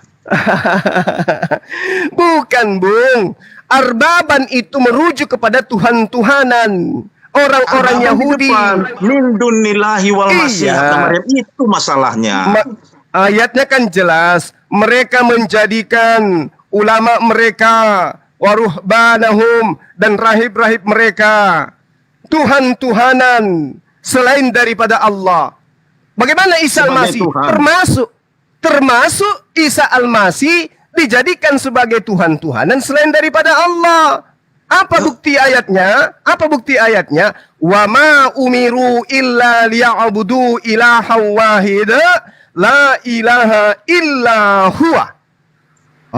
Bukan, Bung. Arbaban itu merujuk kepada Tuhan-Tuhanan. Orang-orang Arbaban di Yahudi. depan. Min dunillahi wal masih Iya. ibna Maryam. Itu masalahnya. Ayatnya kan jelas. Mereka menjadikan ulama mereka, waruhbanahum, dan rahib-rahib mereka, Tuhan-Tuhanan selain daripada Allah. Bagaimana Isa Al-Masih? Termasuk Isa Al-Masih dijadikan sebagai Tuhan-Tuhanan selain daripada Allah. Apa bukti ayatnya? Wa ma umiru illa liya'budu ilaha wahida la ilaha illa huwa.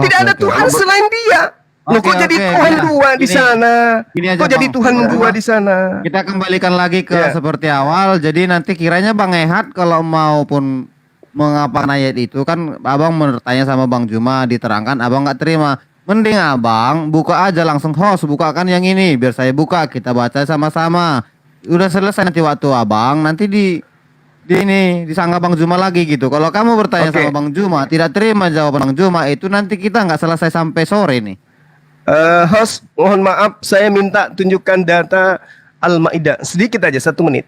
Tidak ada Tuhan selain Dia. Loh, kok jadi Tuhan dua di sana? Kok jadi Tuhan dua di sana? Kita kembalikan lagi ke seperti awal. Jadi nanti kiranya Bang Ehat kalau maupun mengapa ayat itu kan Abang bertanya sama Bang Juma, diterangkan Abang nggak terima. Mending Abang buka aja langsung, host bukakan yang ini biar saya buka, kita baca sama-sama. Udah selesai nanti waktu Abang nanti disangka Bang Juma lagi gitu. Kalau kamu bertanya sama Bang Juma tidak terima jawaban Bang Juma, itu nanti kita nggak selesai sampai sore nih. Host, mohon maaf, saya minta tunjukkan data Al-Maidah sedikit aja, 1 menit.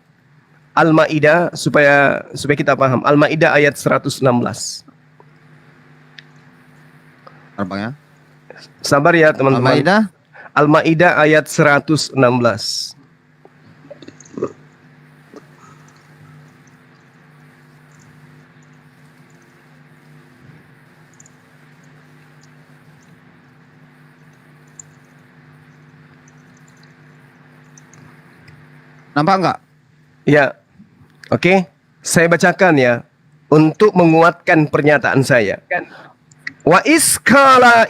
Al-Maidah supaya kita paham. Al-Maidah ayat 116. Apa ya? Sabar ya teman-teman. Al-Maidah ayat 116. Nampak enggak? Ya. Oke. Saya bacakan ya untuk menguatkan pernyataan saya. Wa iskala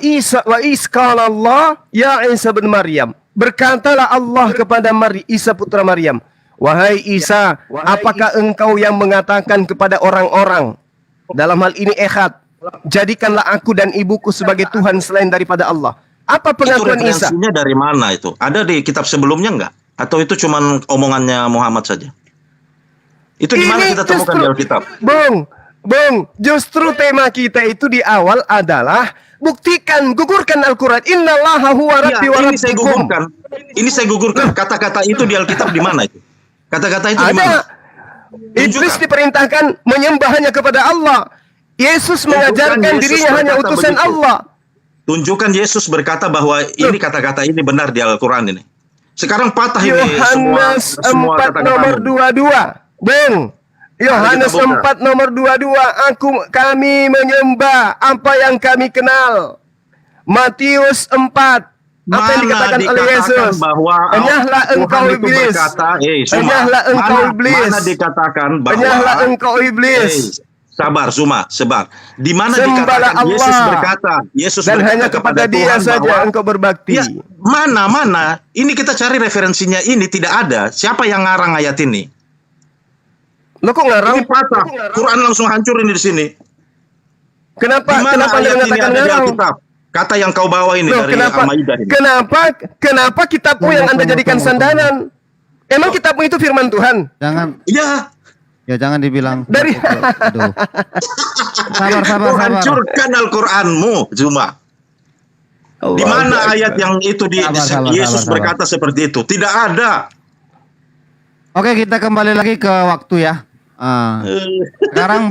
Allah ya Isa bin Maryam. Berkatalah Allah kepada Isa putra Maryam, wahai Isa, apakah engkau yang mengatakan kepada orang-orang, dalam hal ini Ehad, jadikanlah aku dan ibuku sebagai Tuhan selain daripada Allah. Apa pengakuan Isa? Itu referensinya dari mana itu? Ada di kitab sebelumnya enggak? Atau itu cuman omongannya Muhammad saja? Itu di mana kita temukan di Alkitab? Bung, justru tema kita itu di awal adalah buktikan, gugurkan Al-Quran. Innallaha huwa rabbi wa rabbukum. Ini saya gugurkan. Kata-kata itu di Alkitab di mana itu? Kata-kata itu di mana? Iblis diperintahkan menyembahnya kepada Allah. Yesus mengajarkan dirinya hanya utusan Allah. Tunjukkan Yesus berkata bahwa ini kata-kata ini benar di Al-Quran ini. Sekarang patah ini Yohanes 4 nomor 22. Bung, Yohanes 4 nomor 22, kami menyembah apa yang kami kenal. Matius 4, apa yang dikatakan oleh Yesus? Enyahlah engkau iblis. Enyahlah engkau iblis. Mana dikatakan bahwa enyahlah engkau iblis. Sabar, Zuma, sebar. Di mana dikatakan Allah, Yesus dan berkata hanya kepada Dia saja engkau berbakti. Ya, mana? Ini kita cari referensinya, ini tidak ada. Siapa yang ngarang ayat ini? Lo kok ngarang? Ini patah. Quran langsung hancur ini di sini. Kenapa ayat Anda mengatakan ngarang? Kata yang kau bawa ini dari Al-Maidah ini. Kenapa kitabmu yang Anda jadikan sandaran? Emang kitabmu itu firman Tuhan? Jangan. Ya. Ya jangan dibilang dari sabar. Hancurkan Al-Qur'anmu, Zuma. Di mana ayat yang itu Yesus berkata seperti itu? Tidak ada. Oke, kita kembali lagi ke waktu ya. Sekarang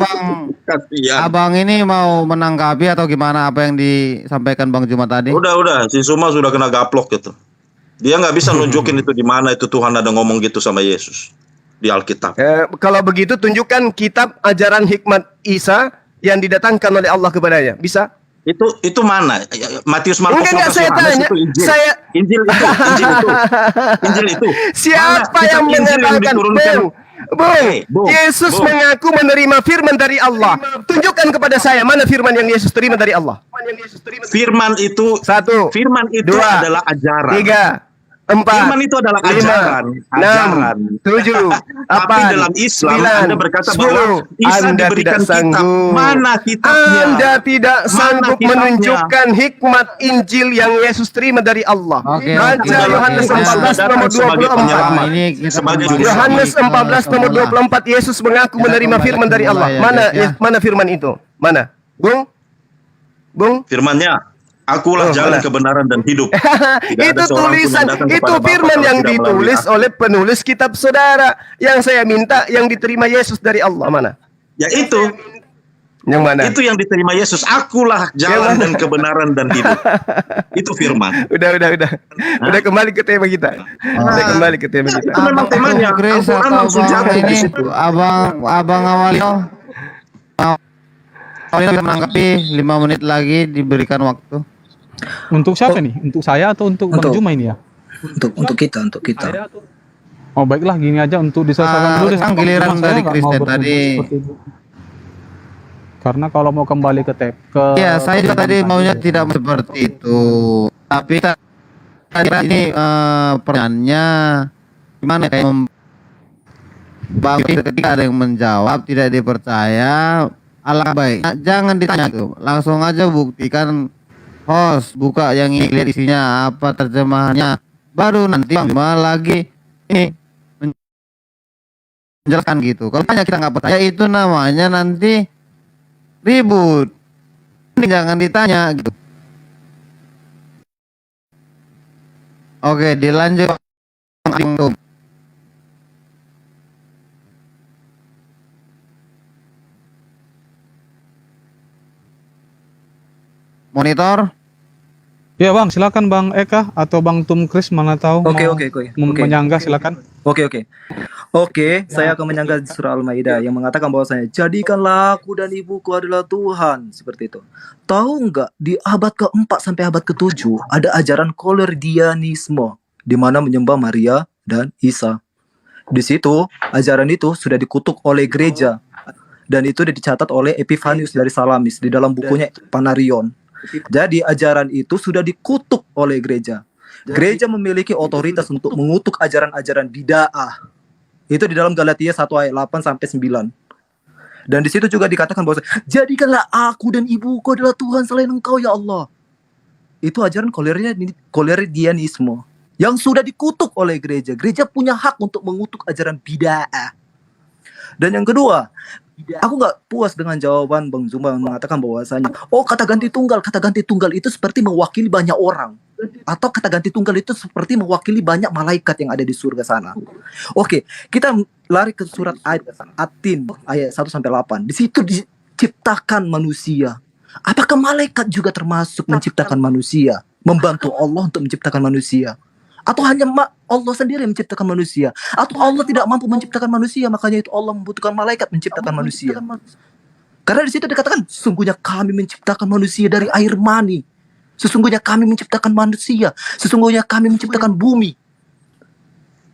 Abang ini mau menanggapi atau gimana apa yang disampaikan Bang Juma tadi? Udah, si Zuma sudah kena gaplok gitu. Dia nggak bisa nunjukin itu di mana itu Tuhan ada ngomong gitu sama Yesus di Alkitab. Kalau begitu tunjukkan kitab ajaran hikmat Isa yang didatangkan oleh Allah kepadanya. Bisa? Itu mana? Matius, Markus, Lukas, saya tanya. Injil itu. Siapa yang mengatakan? Bung, Yesus mengaku menerima firman dari Allah. Tunjukkan kepada saya mana firman yang Yesus terima dari Allah. Firman itu 1, firman itu 2, adalah ajaran. 3, 4, firman itu adalah 5, ajaran. 6, 7, 8, Tapi dalam Islam 9, Anda berkata 10, bahwa Isa Anda diberikan tidak sanggup. kitab. Mana kitabnya? Anda tidak sanggup menunjukkan hikmat Injil yang Yesus terima dari Allah. Baca Yohanes 14 nomor 24. Yohanes 14 nomor 24, Yesus mengaku menerima firman dari Allah. Mana firman itu? Mana? Bung? Firmannya, akulah jalan kebenaran dan hidup. Itu tulisan, itu firman yang ditulis oleh penulis kitab saudara. Yang saya minta yang diterima Yesus dari Allah mana? Ya itu. Yang mana? Itu yang diterima Yesus. Akulah jalan dan kebenaran dan hidup. Itu firman. Udah. Udah kembali ke tema kita. Udah kembali ke tema kita. Itu memang temanya. Grace Al-Quran atau langsung Bang jatuh di ini situ. abang Awalio bisa menanggapi 5 menit lagi diberikan waktu. Untuk siapa nih? Untuk saya atau untuk Bang Untuk- Juma ini ya? Untuk kita. Oh baiklah, gini aja untuk diselesaikan dulu deh. Sekarang giliran Saya dari nggak mau Kristen bertemu tadi. seperti itu. Karena kalau mau kembali ke Iya, saya juga tadi maunya tidak seperti itu. Tapi ini pertanyaannya gimana kayak Bang, ketika ada yang menjawab tidak dipercaya, alangkah baiknya jangan ditanya tuh, langsung aja buktikan. Host buka yang ini, lihat isinya apa, terjemahannya, baru nanti Bang Juma lagi ini menjelaskan gitu. Kalau tanya kita nggak percaya, itu namanya nanti ribut. Ini jangan ditanya gitu. Oke, dilanjut. Monitor. Ya Bang, silakan Bang Eka atau Bang Tum Kris, mana tahu Oke, mau oke. menyanggah, silakan. Oke, saya akan menyanggah surah Al-Maidah yang mengatakan bahwasanya jadikanlah aku dan ibuku adalah Tuhan, seperti itu. Tahu nggak, di abad ke-4 sampai abad ke-7 ada ajaran Kolerdianisme di mana menyembah Maria dan Isa. Di situ ajaran itu sudah dikutuk oleh gereja dan itu dicatat oleh Epifanius dari Salamis di dalam bukunya Panarion. Jadi ajaran itu sudah dikutuk oleh gereja. Gereja memiliki otoritas untuk mengutuk ajaran-ajaran bid'ah. Itu di dalam Galatia 1 ayat 8 sampai 9. Dan di situ juga dikatakan bahwa jadikanlah aku dan ibuku adalah Tuhan selain Engkau ya Allah. Itu ajaran Kolerdianisme yang sudah dikutuk oleh gereja. Gereja punya hak untuk mengutuk ajaran bid'ah. Dan yang kedua, aku nggak puas dengan jawaban Bang Zuma yang mengatakan bahwasanya kata ganti tunggal itu seperti mewakili banyak orang, atau kata ganti tunggal itu seperti mewakili banyak malaikat yang ada di surga sana. Oke, kita lari ke surat At-Tin ayat 1 sampai 8. Di situ diciptakan manusia. Apakah malaikat juga termasuk menciptakan manusia, membantu Allah untuk menciptakan manusia? Atau hanya Allah sendiri yang menciptakan manusia? Atau Allah tidak mampu menciptakan manusia, makanya itu Allah membutuhkan malaikat menciptakan manusia? Karena di situ dikatakan, sesungguhnya kami menciptakan manusia dari air mani. Sesungguhnya kami menciptakan manusia. Sesungguhnya kami menciptakan bumi.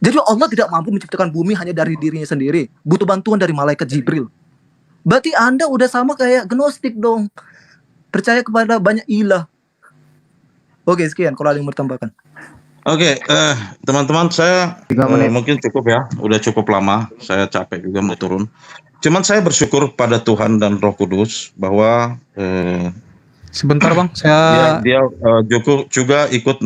Jadi Allah tidak mampu menciptakan bumi hanya dari dirinya sendiri. Butuh bantuan dari malaikat Jibril. Berarti Anda udah sama kayak gnostik dong. Percaya kepada banyak ilah. Oke, sekian kalau ada yang mau tambahkan. Oke, teman-teman, saya mungkin cukup ya, udah cukup lama, saya capek juga mau turun. Cuman saya bersyukur pada Tuhan dan Roh Kudus bahwa Sebentar Bang, saya dia juga ikut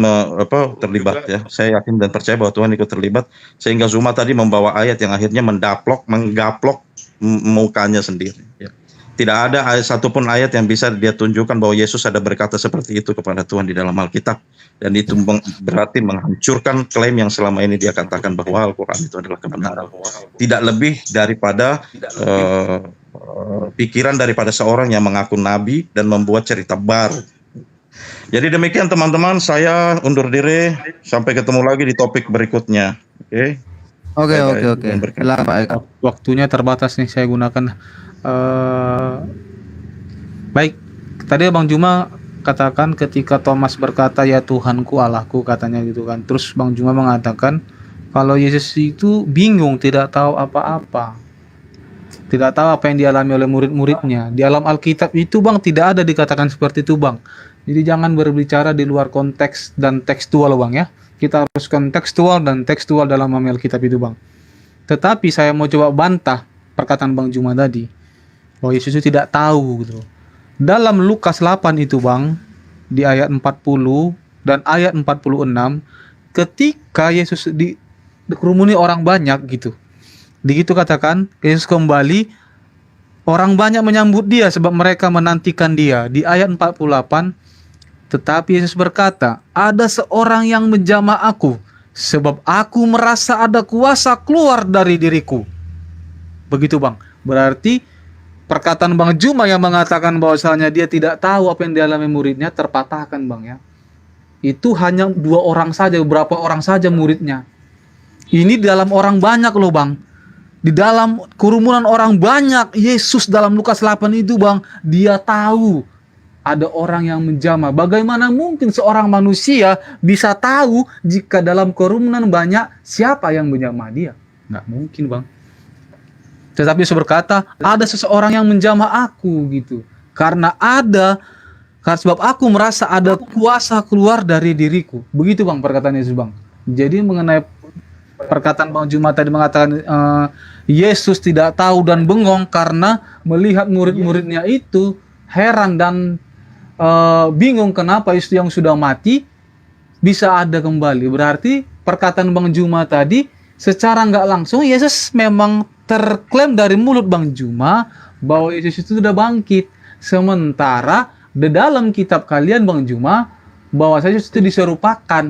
terlibat ya. Saya yakin dan percaya bahwa Tuhan ikut terlibat sehingga Zuma tadi membawa ayat yang akhirnya menggaplok mukanya sendiri. Ya. Tidak ada satupun ayat yang bisa dia tunjukkan bahwa Yesus ada berkata seperti itu kepada Tuhan di dalam Alkitab. Dan itu berarti menghancurkan klaim yang selama ini dia katakan bahwa Al-Quran itu adalah kebenaran. Tidak lebih daripada pikiran daripada seorang yang mengaku nabi dan membuat cerita baru. Jadi demikian teman-teman, saya undur diri. Sampai ketemu lagi di topik berikutnya. Oke. Silakan Pak Eka. waktunya terbatas nih, saya gunakan. Baik, tadi Bang Juma katakan ketika Thomas berkata ya Tuhanku Allahku, katanya gitu kan. Terus Bang Juma mengatakan kalau Yesus itu bingung, tidak tahu apa-apa, tidak tahu apa yang dialami oleh murid-muridnya. Di alam Alkitab itu Bang tidak ada dikatakan seperti itu Bang. Jadi jangan berbicara di luar konteks dan tekstual Bang ya. Kita harus kontekstual dan tekstual dalam Alkitab itu Bang. Tetapi saya mau coba bantah perkataan Bang Juma tadi bahwa Yesus itu tidak tahu gitu. Dalam Lukas 8 itu Bang, di ayat 40 dan ayat 46, ketika Yesus dikerumuni orang banyak gitu. Di situ katakan Yesus kembali, orang banyak menyambut dia sebab mereka menantikan dia. Di ayat 48, tetapi Yesus berkata, ada seorang yang menjamah aku sebab aku merasa ada kuasa keluar dari diriku. Begitu Bang. Berarti perkataan Bang Juma yang mengatakan bahwasanya dia tidak tahu apa yang dialami muridnya terpatahkan Bang ya. Itu hanya 2 orang saja, beberapa orang saja muridnya. Ini dalam orang banyak loh Bang. Di dalam kerumunan orang banyak, Yesus dalam Lukas 8 itu Bang, dia tahu ada orang yang menjamah. Bagaimana mungkin seorang manusia bisa tahu jika dalam kerumunan banyak siapa yang menjamah dia? Nggak mungkin Bang. Tetapi Yesus berkata, ada seseorang yang menjamah aku gitu. Karena sebab aku merasa ada kuasa keluar dari diriku. Begitu Bang perkataan Yesus Bang. Jadi mengenai perkataan Bang Juma tadi mengatakan Yesus tidak tahu dan bengong karena melihat murid-muridnya itu heran dan bingung kenapa Yesus yang sudah mati bisa ada kembali. Berarti perkataan Bang Juma tadi secara nggak langsung Yesus memang terklaim dari mulut Bang Juma bahwa Yesus itu sudah bangkit. Sementara di dalam kitab kalian Bang Juma bahwa Yesus itu diserupakan.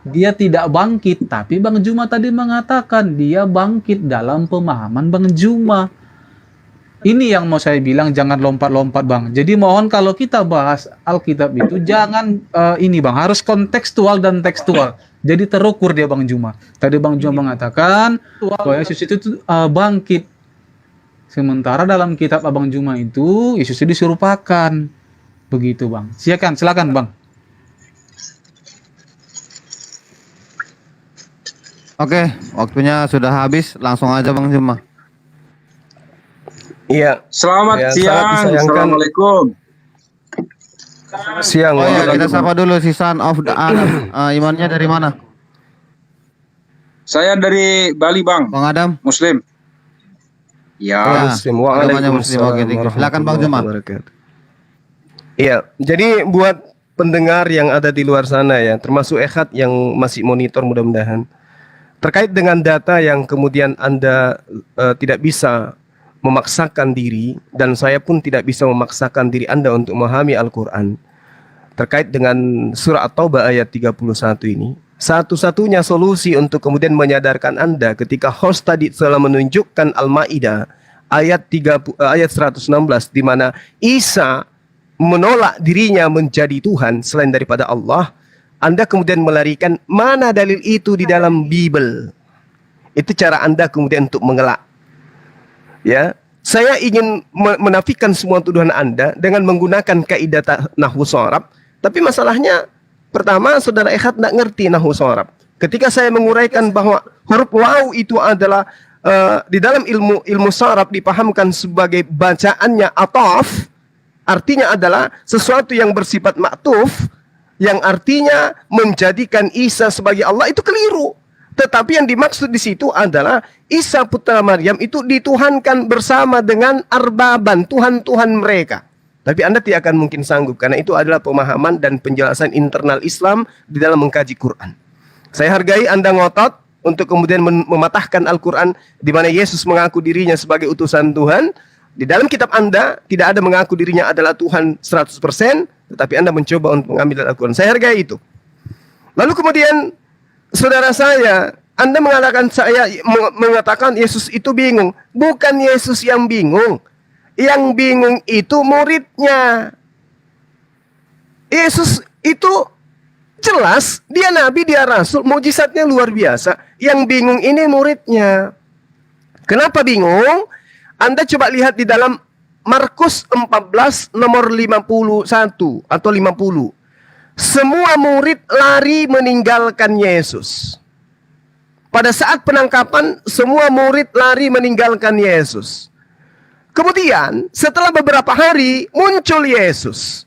Dia tidak bangkit, tapi Bang Juma tadi mengatakan dia bangkit dalam pemahaman Bang Juma. Ini yang mau saya bilang, jangan lompat-lompat Bang. Jadi mohon kalau kita bahas Alkitab itu jangan ini Bang, harus kontekstual dan tekstual. Jadi terukur dia Bang Juma. Tadi Bang Juma mengatakan bahwa Yesus itu bangkit. Sementara dalam kitab Abang Juma itu Yesus itu diserupakan. Begitu Bang. Silakan Bang. Oke, waktunya sudah habis. Langsung aja Bang Juma. Iya. Selamat siang. Assalamualaikum. Siang. Oh iya, kita sapa dulu si Son of the Adam. Imannya dari mana? Saya dari Bali Bang. Bang Adam. Muslim. Ya. Muslim. Agamanya Muslim. Oke, silakan Bang Juma. Iya, jadi buat pendengar yang ada di luar sana ya, termasuk Ehad yang masih monitor mudah-mudahan. Terkait dengan data yang kemudian Anda tidak bisa memaksakan diri, dan saya pun tidak bisa memaksakan diri Anda untuk memahami Al-Quran. Terkait dengan surah At-Taubah ayat 31 ini, satu-satunya solusi untuk kemudian menyadarkan Anda ketika host tadi telah menunjukkan Al-Ma'idah ayat 116 di mana Isa menolak dirinya menjadi Tuhan selain daripada Allah. Anda kemudian melarikan mana dalil itu di dalam Bible. Itu cara Anda kemudian untuk mengelak. Ya, saya ingin menafikan semua tuduhan Anda dengan menggunakan kaidah nahwu sharab, tapi masalahnya pertama saudara Ehad tidak ngerti nahwu sharab. Ketika saya menguraikan bahwa huruf waw itu adalah di dalam ilmu sharab dipahamkan sebagai bacaannya ataf, artinya adalah sesuatu yang bersifat ma'tuf, yang artinya menjadikan Isa sebagai Allah, itu keliru. Tetapi yang dimaksud di situ adalah Isa putra Maryam itu dituhankan bersama dengan arbaban, Tuhan-Tuhan mereka. Tapi Anda tidak akan mungkin sanggup, karena itu adalah pemahaman dan penjelasan internal Islam di dalam mengkaji Quran. Saya hargai Anda ngotot untuk kemudian mematahkan Al-Quran di mana Yesus mengaku dirinya sebagai utusan Tuhan. Di dalam kitab Anda tidak ada mengaku dirinya adalah Tuhan 100%, tetapi Anda mencoba untuk mengambil Al-Quran. Saya hargai itu. Lalu kemudian saudara saya, Anda mengatakan Yesus itu bingung. Bukan Yesus yang bingung. Yang bingung itu muridnya. Yesus itu jelas, dia nabi, dia rasul, mujizatnya luar biasa. Yang bingung ini muridnya. Kenapa bingung? Anda coba lihat di dalam Markus 14 nomor 51 atau 50. Semua murid lari meninggalkan Yesus. Pada saat penangkapan, semua murid lari meninggalkan Yesus. Kemudian, setelah beberapa hari, muncul Yesus.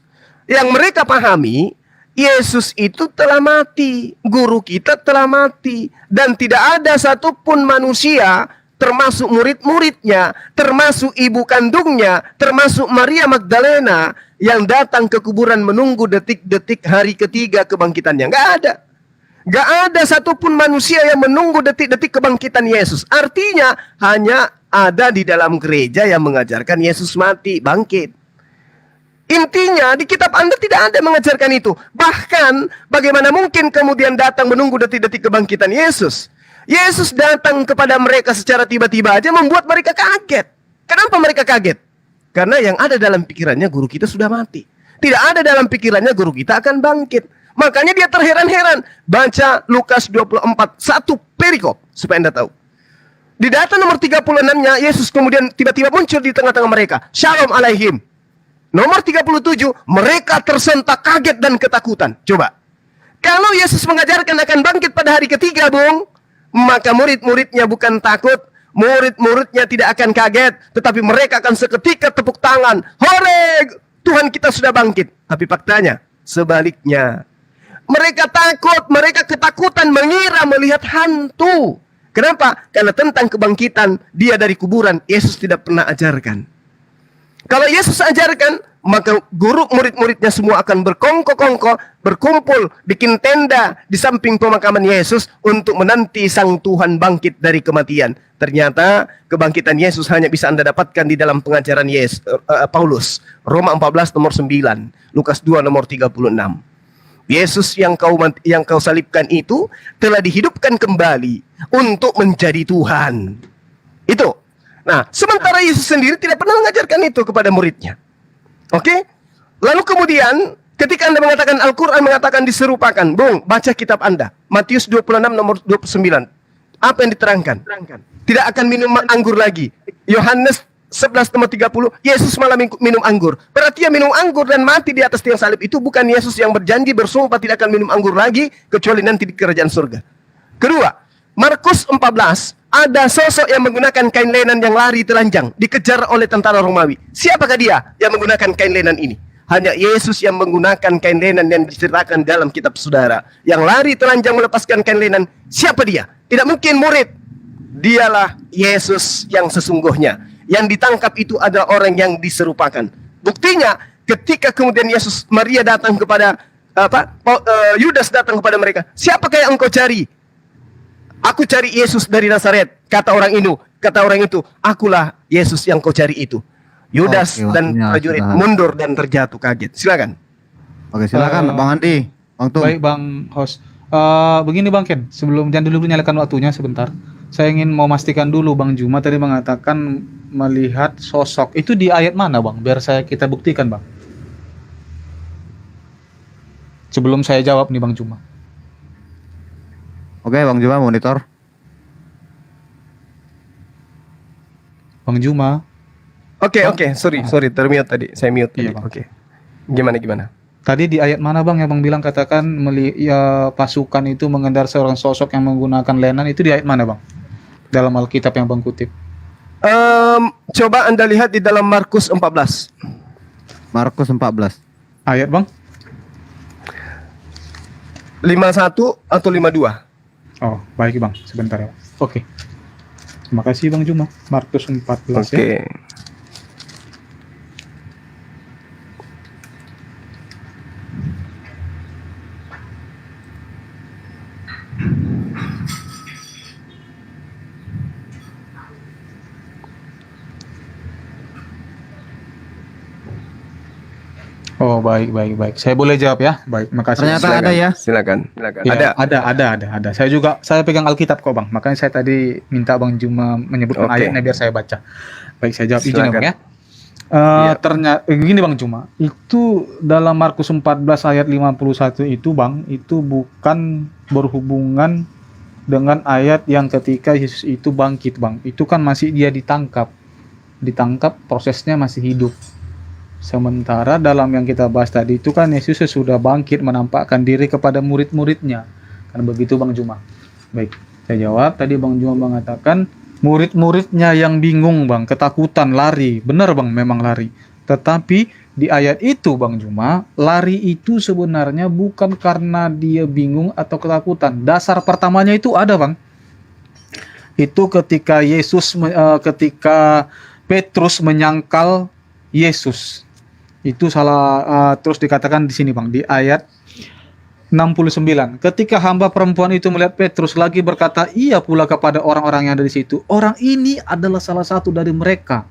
Yang mereka pahami, Yesus itu telah mati. Guru kita telah mati. Dan tidak ada satupun manusia, termasuk murid-muridnya, termasuk ibu kandungnya, termasuk Maria Magdalena yang datang ke kuburan menunggu detik-detik hari ketiga kebangkitannya. Nggak ada. Nggak ada satupun manusia yang menunggu detik-detik kebangkitan Yesus. Artinya hanya ada di dalam gereja yang mengajarkan Yesus mati, bangkit. Intinya di kitab Anda tidak ada mengajarkan itu. Bahkan bagaimana mungkin kemudian datang menunggu detik-detik kebangkitan Yesus? Yesus datang kepada mereka secara tiba-tiba aja membuat mereka kaget. Kenapa mereka kaget? Karena yang ada dalam pikirannya guru kita sudah mati. Tidak ada dalam pikirannya guru kita akan bangkit. Makanya dia terheran-heran. Baca Lukas 24, satu perikop supaya Anda tahu. Di data nomor 36-nya, Yesus kemudian tiba-tiba muncul di tengah-tengah mereka. Shalom alaihim. Nomor 37, mereka tersentak kaget dan ketakutan. Coba. Kalau Yesus mengajarkan akan bangkit pada hari ketiga, Bung, maka murid-muridnya bukan takut. Murid-muridnya tidak akan kaget. Tetapi mereka akan seketika tepuk tangan. Hore! Tuhan kita sudah bangkit. Tapi faktanya, sebaliknya. Mereka takut, mereka ketakutan, mengira melihat hantu. Kenapa? Karena tentang kebangkitan dia dari kuburan Yesus tidak pernah ajarkan. Kalau Yesus ajarkan, maka guru murid-muridnya semua akan berkongko-kongko, berkumpul, bikin tenda di samping pemakaman Yesus untuk menanti sang Tuhan bangkit dari kematian. Ternyata kebangkitan Yesus hanya bisa Anda dapatkan di dalam pengajaran Paulus. Roma 14 nomor 9, Lukas 2 nomor 36. Yesus yang kau salibkan itu telah dihidupkan kembali untuk menjadi Tuhan. Itu. Nah, sementara Yesus sendiri tidak pernah mengajarkan itu kepada muridnya. Oke? Lalu kemudian ketika Anda mengatakan Al-Quran mengatakan diserupakan, Bung, baca kitab Anda. Matius 26 nomor 29. Apa yang diterangkan? Tidak akan minum anggur lagi. Yohanes 11 nomor 30, Yesus malah minum anggur. Berarti yang minum anggur dan mati di atas tiang salib itu bukan Yesus yang berjanji bersumpah tidak akan minum anggur lagi kecuali nanti di kerajaan surga. Kedua, Markus 14, ada sosok yang menggunakan kain lenan yang lari telanjang, dikejar oleh tentara Romawi. Siapakah dia yang menggunakan kain lenan ini? Hanya Yesus yang menggunakan kain lenan yang diceritakan dalam kitab saudara. Yang lari telanjang melepaskan kain lenan, siapa dia? Tidak mungkin murid. Dialah Yesus yang sesungguhnya. Yang ditangkap itu adalah orang yang diserupakan. Buktinya ketika kemudian Maria datang kepada Yudas datang kepada mereka. Siapakah yang engkau cari? Aku cari Yesus dari Nazaret. Kata orang itu, akulah Yesus yang kau cari itu. Yudas dan prajurit mundur dan terjatuh kaget. Silakan. Oke, silakan Bang Andi. Bang Tung. Baik Bang host. Begini Bang Ken, jangan dulu nyalakan waktunya sebentar. Saya ingin mau memastikan dulu Bang Juma tadi mengatakan melihat sosok. Itu di ayat mana Bang? Biar kita buktikan Bang. Sebelum saya jawab nih Bang Juma. Oke, Bang Juma monitor. Bang Juma. Oke, sorry, termute tadi. Saya mute tadi. Iya, Bang. Oke. Gimana? Tadi di ayat mana Bang yang Bang bilang katakan pasukan itu mengendar seorang sosok yang menggunakan lenan, itu di ayat mana Bang? Dalam Alkitab yang Bang kutip. Coba Anda lihat di dalam Markus 14. Markus 14. Ayat Bang? 51 atau 52? Oh, baik Bang. Sebentar ya. Oke. Terima kasih Bang Juma. Markus 14 Oke. ya. Oh, baik. Saya boleh jawab ya? Baik, makasih. Ternyata ada ya. Silakan. Ya, ada. Saya pegang Alkitab kok Bang. Makanya saya tadi minta Bang Juma menyebutkan ayatnya biar saya baca. Baik, saya jawab izin ya Bang ya. Ternyata gini Bang Juma, itu dalam Markus 14 ayat 51 itu Bang, itu bukan berhubungan dengan ayat yang ketika Yesus itu bangkit Bang. Itu kan masih dia ditangkap, prosesnya masih hidup. Sementara dalam yang kita bahas tadi itu kan Yesus sudah bangkit menampakkan diri kepada murid-muridnya. Kan begitu Bang Juma. Baik, saya jawab. Tadi Bang Juma mengatakan murid-muridnya yang bingung Bang, ketakutan, lari. Benar Bang, memang lari. Tetapi di ayat itu Bang Juma, lari itu sebenarnya bukan karena dia bingung atau ketakutan. Dasar pertamanya itu ada Bang. Itu ketika ketika Petrus menyangkal Yesus. Itu terus dikatakan di sini Bang, di ayat 69. Ketika hamba perempuan itu melihat Petrus lagi berkata iya pula kepada orang-orang yang ada di situ, orang ini adalah salah satu dari mereka.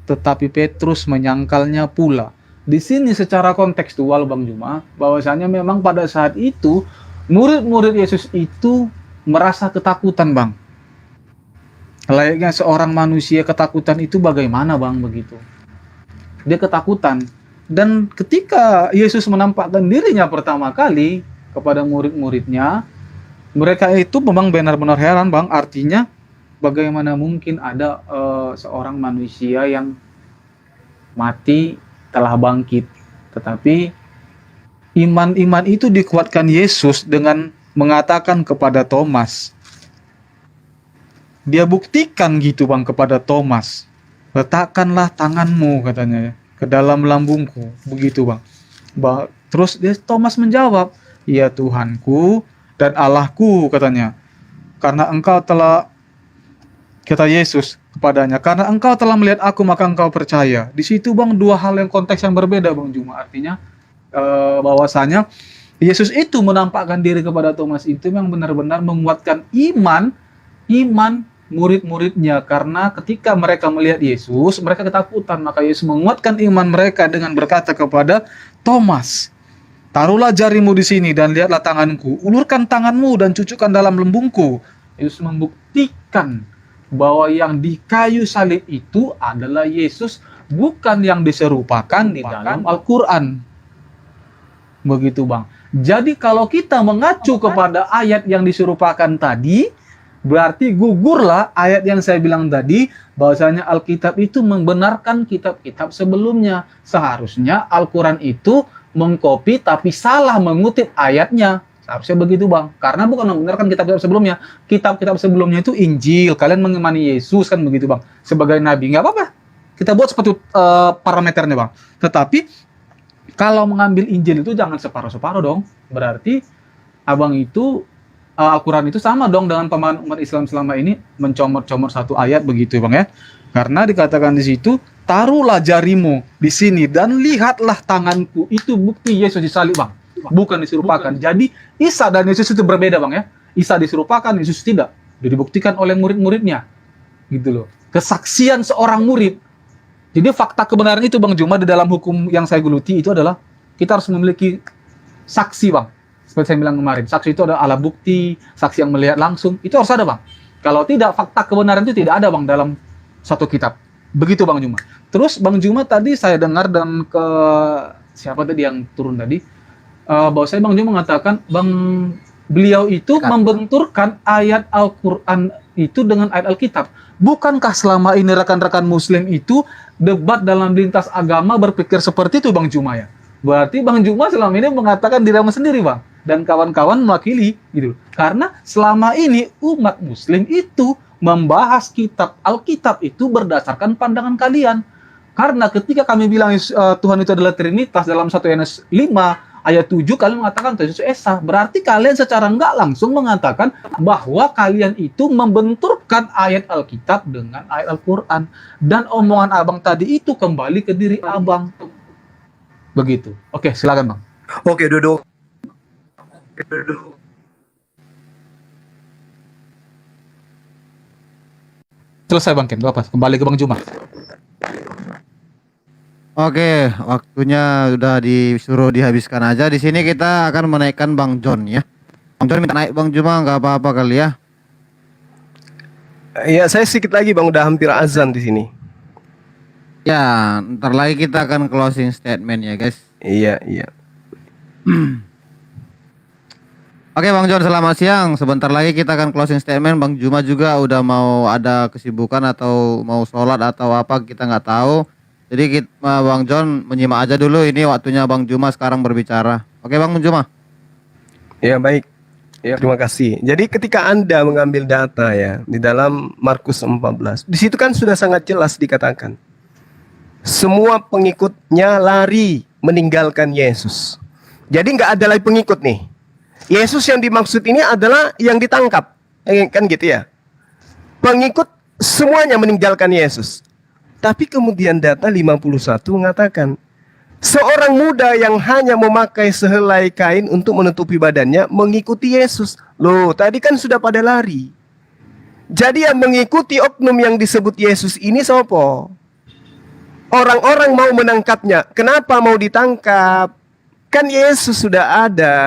Tetapi Petrus menyangkalnya pula. Di sini secara kontekstual Bang Juma, bahwasanya memang pada saat itu murid-murid Yesus itu merasa ketakutan Bang. Layaknya seorang manusia ketakutan itu bagaimana Bang begitu? Dia ketakutan. Dan ketika Yesus menampakkan dirinya pertama kali kepada murid-muridnya, mereka itu memang benar-benar heran, Bang. Artinya bagaimana mungkin ada seorang manusia yang mati telah bangkit. Tetapi iman itu dikuatkan Yesus dengan mengatakan kepada Thomas. Dia buktikan gitu, Bang, kepada Thomas. Letakkanlah tanganmu, katanya, ke dalam lambungku. Begitu, Bang. Terus Thomas menjawab, ya Tuhanku dan Allahku, katanya. Karena engkau telah, kata Yesus kepadanya, karena engkau telah melihat aku maka engkau percaya. Di situ, Bang, dua hal yang konteks yang berbeda, Bang Juma. Artinya bahwasanya Yesus itu menampakkan diri kepada Thomas itu yang benar-benar menguatkan iman murid-muridnya, karena ketika mereka melihat Yesus, mereka ketakutan. Maka Yesus menguatkan iman mereka dengan berkata kepada Thomas, taruhlah jarimu di sini dan lihatlah tanganku, ulurkan tanganmu dan cucukkan dalam lembungku. Yesus membuktikan bahwa yang di kayu salib itu adalah Yesus, bukan yang diserupakan di dalam Al-Quran. Begitu, Bang. Jadi kalau kita mengacu kepada ayat yang diserupakan tadi, berarti gugurlah ayat yang saya bilang tadi, bahwasanya Alkitab itu membenarkan kitab-kitab sebelumnya. Seharusnya Al-Quran itu mengkopi tapi salah mengutip ayatnya. Seharusnya begitu, Bang. Karena bukan membenarkan kitab-kitab sebelumnya. Kitab-kitab sebelumnya itu Injil. Kalian mengimani Yesus, kan begitu, Bang. Sebagai nabi, nggak apa-apa. Kita buat seperti parameternya, Bang. Tetapi kalau mengambil Injil itu jangan separuh-separuh dong. Berarti abang itu Al-Quran itu sama dong dengan pemahaman umat Islam selama ini, mencomot-comot satu ayat begitu, Bang, ya. Karena dikatakan di situ, taruhlah jarimu di sini dan lihatlah tanganku. Itu bukti Yesus disalib, Bang. Bukan diserupakan. Jadi Isa dan Yesus itu berbeda, Bang, ya. Isa diserupakan, Yesus tidak. Dia dibuktikan oleh murid-muridnya. Gitu loh. Kesaksian seorang murid. Jadi fakta kebenaran itu, Bang Juma, di dalam hukum yang saya geluti itu adalah kita harus memiliki saksi, Bang. Seperti saya bilang kemarin, saksi itu ada alat bukti, saksi yang melihat langsung, itu harus ada, Bang. Kalau tidak, fakta kebenaran itu tidak ada, Bang, dalam satu kitab. Begitu, Bang Juma. Terus Bang Juma tadi saya dengar dan ke siapa tadi yang turun tadi, bahwa saya Bang Juma mengatakan, beliau itu membenturkan ayat Al-Quran itu dengan ayat Alkitab. Bukankah selama ini rekan-rekan Muslim itu debat dalam lintas agama berpikir seperti itu, Bang Juma, ya? Berarti Bang Juma selama ini mengatakan dirimu sendiri, Bang, dan kawan-kawan mewakili gitu. Karena selama ini umat Muslim itu membahas kitab Alkitab itu berdasarkan pandangan kalian. Karena ketika kami bilang Tuhan itu adalah Trinitas dalam 1 Yohanes 5 ayat 7, kalian mengatakan Yesus Esa. Berarti kalian secara enggak langsung mengatakan bahwa kalian itu membenturkan ayat Alkitab dengan ayat Al-Quran. Dan omongan abang tadi itu kembali ke diri abang. Begitu. Oke, silakan, Bang. Oke, duduk. Selesai, Bang Ken. Apa? Kembali ke Bang Juma. Oke, waktunya udah disuruh dihabiskan aja. Di sini kita akan menaikkan Bang John, ya. Bang John minta naik, Bang Juma, nggak apa-apa kali ya. Ya, saya sedikit lagi, Bang, udah hampir azan di sini. Ya, ntar lagi kita akan closing statement ya, guys. Iya. Oke, Bang John, selamat siang. Sebentar lagi kita akan closing statement. Bang Juma juga udah mau ada kesibukan atau mau sholat atau apa, kita nggak tahu. Jadi Bang John menyimak aja dulu, ini waktunya Bang Juma sekarang berbicara. Oke, Bang Juma. Ya, baik. Ya, terima kasih. Jadi ketika Anda mengambil data ya di dalam Markus 14, di situ kan sudah sangat jelas dikatakan semua pengikutnya lari meninggalkan Yesus. Jadi nggak ada lagi pengikut nih. Yesus yang dimaksud ini adalah yang ditangkap, kan gitu ya. Pengikut semuanya meninggalkan Yesus. Tapi kemudian data 51 mengatakan seorang muda yang hanya memakai sehelai kain untuk menutupi badannya mengikuti Yesus. Loh, tadi kan sudah pada lari. Jadi yang mengikuti oknum yang disebut Yesus ini sopo? Orang-orang mau menangkapnya. Kenapa mau ditangkap? Kan Yesus sudah ada.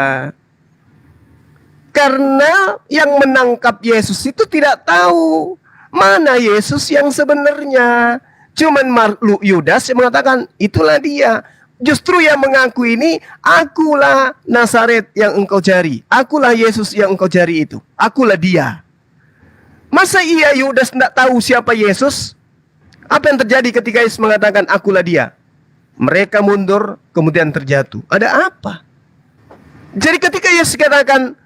Karena yang menangkap Yesus itu tidak tahu mana Yesus yang sebenarnya. Cuman Yudas yang mengatakan, itulah dia. Justru yang mengaku ini, akulah Nazaret yang engkau cari. Akulah Yesus yang engkau cari itu. Akulah dia. Masa iya Yudas tidak tahu siapa Yesus? Apa yang terjadi ketika Yesus mengatakan, akulah dia? Mereka mundur, kemudian terjatuh. Ada apa? Jadi ketika Yesus katakan,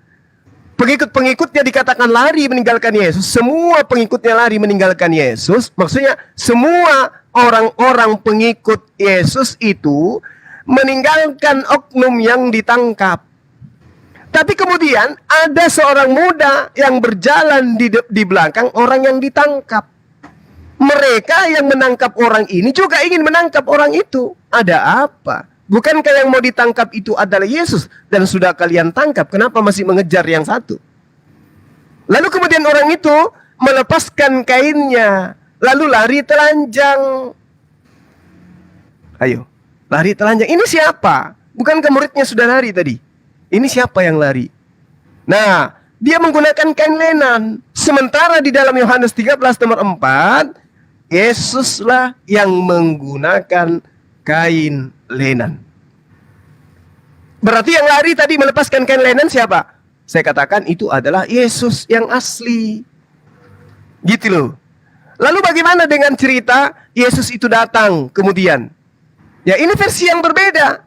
pengikut-pengikutnya dikatakan lari meninggalkan Yesus, semua pengikutnya lari meninggalkan Yesus, maksudnya semua orang-orang pengikut Yesus itu meninggalkan oknum yang ditangkap. Tapi kemudian ada seorang muda yang berjalan di belakang orang yang ditangkap. Mereka yang menangkap orang ini juga ingin menangkap orang itu. Ada apa? Bukankah yang mau ditangkap itu adalah Yesus dan sudah kalian tangkap? Kenapa masih mengejar yang satu? Lalu kemudian orang itu melepaskan kainnya, lalu lari telanjang. Ayo, lari telanjang. Ini siapa? Bukankah muridnya sudah lari tadi? Ini siapa yang lari? Nah, dia menggunakan kain lenan. Sementara di dalam Yohanes 13 nomor 4, Yesuslah yang menggunakan kain lenan. Berarti yang lari tadi melepaskan kain lenan siapa? Saya katakan itu adalah Yesus yang asli. Gitu loh. Lalu bagaimana dengan cerita Yesus itu datang kemudian? Ya ini versi yang berbeda.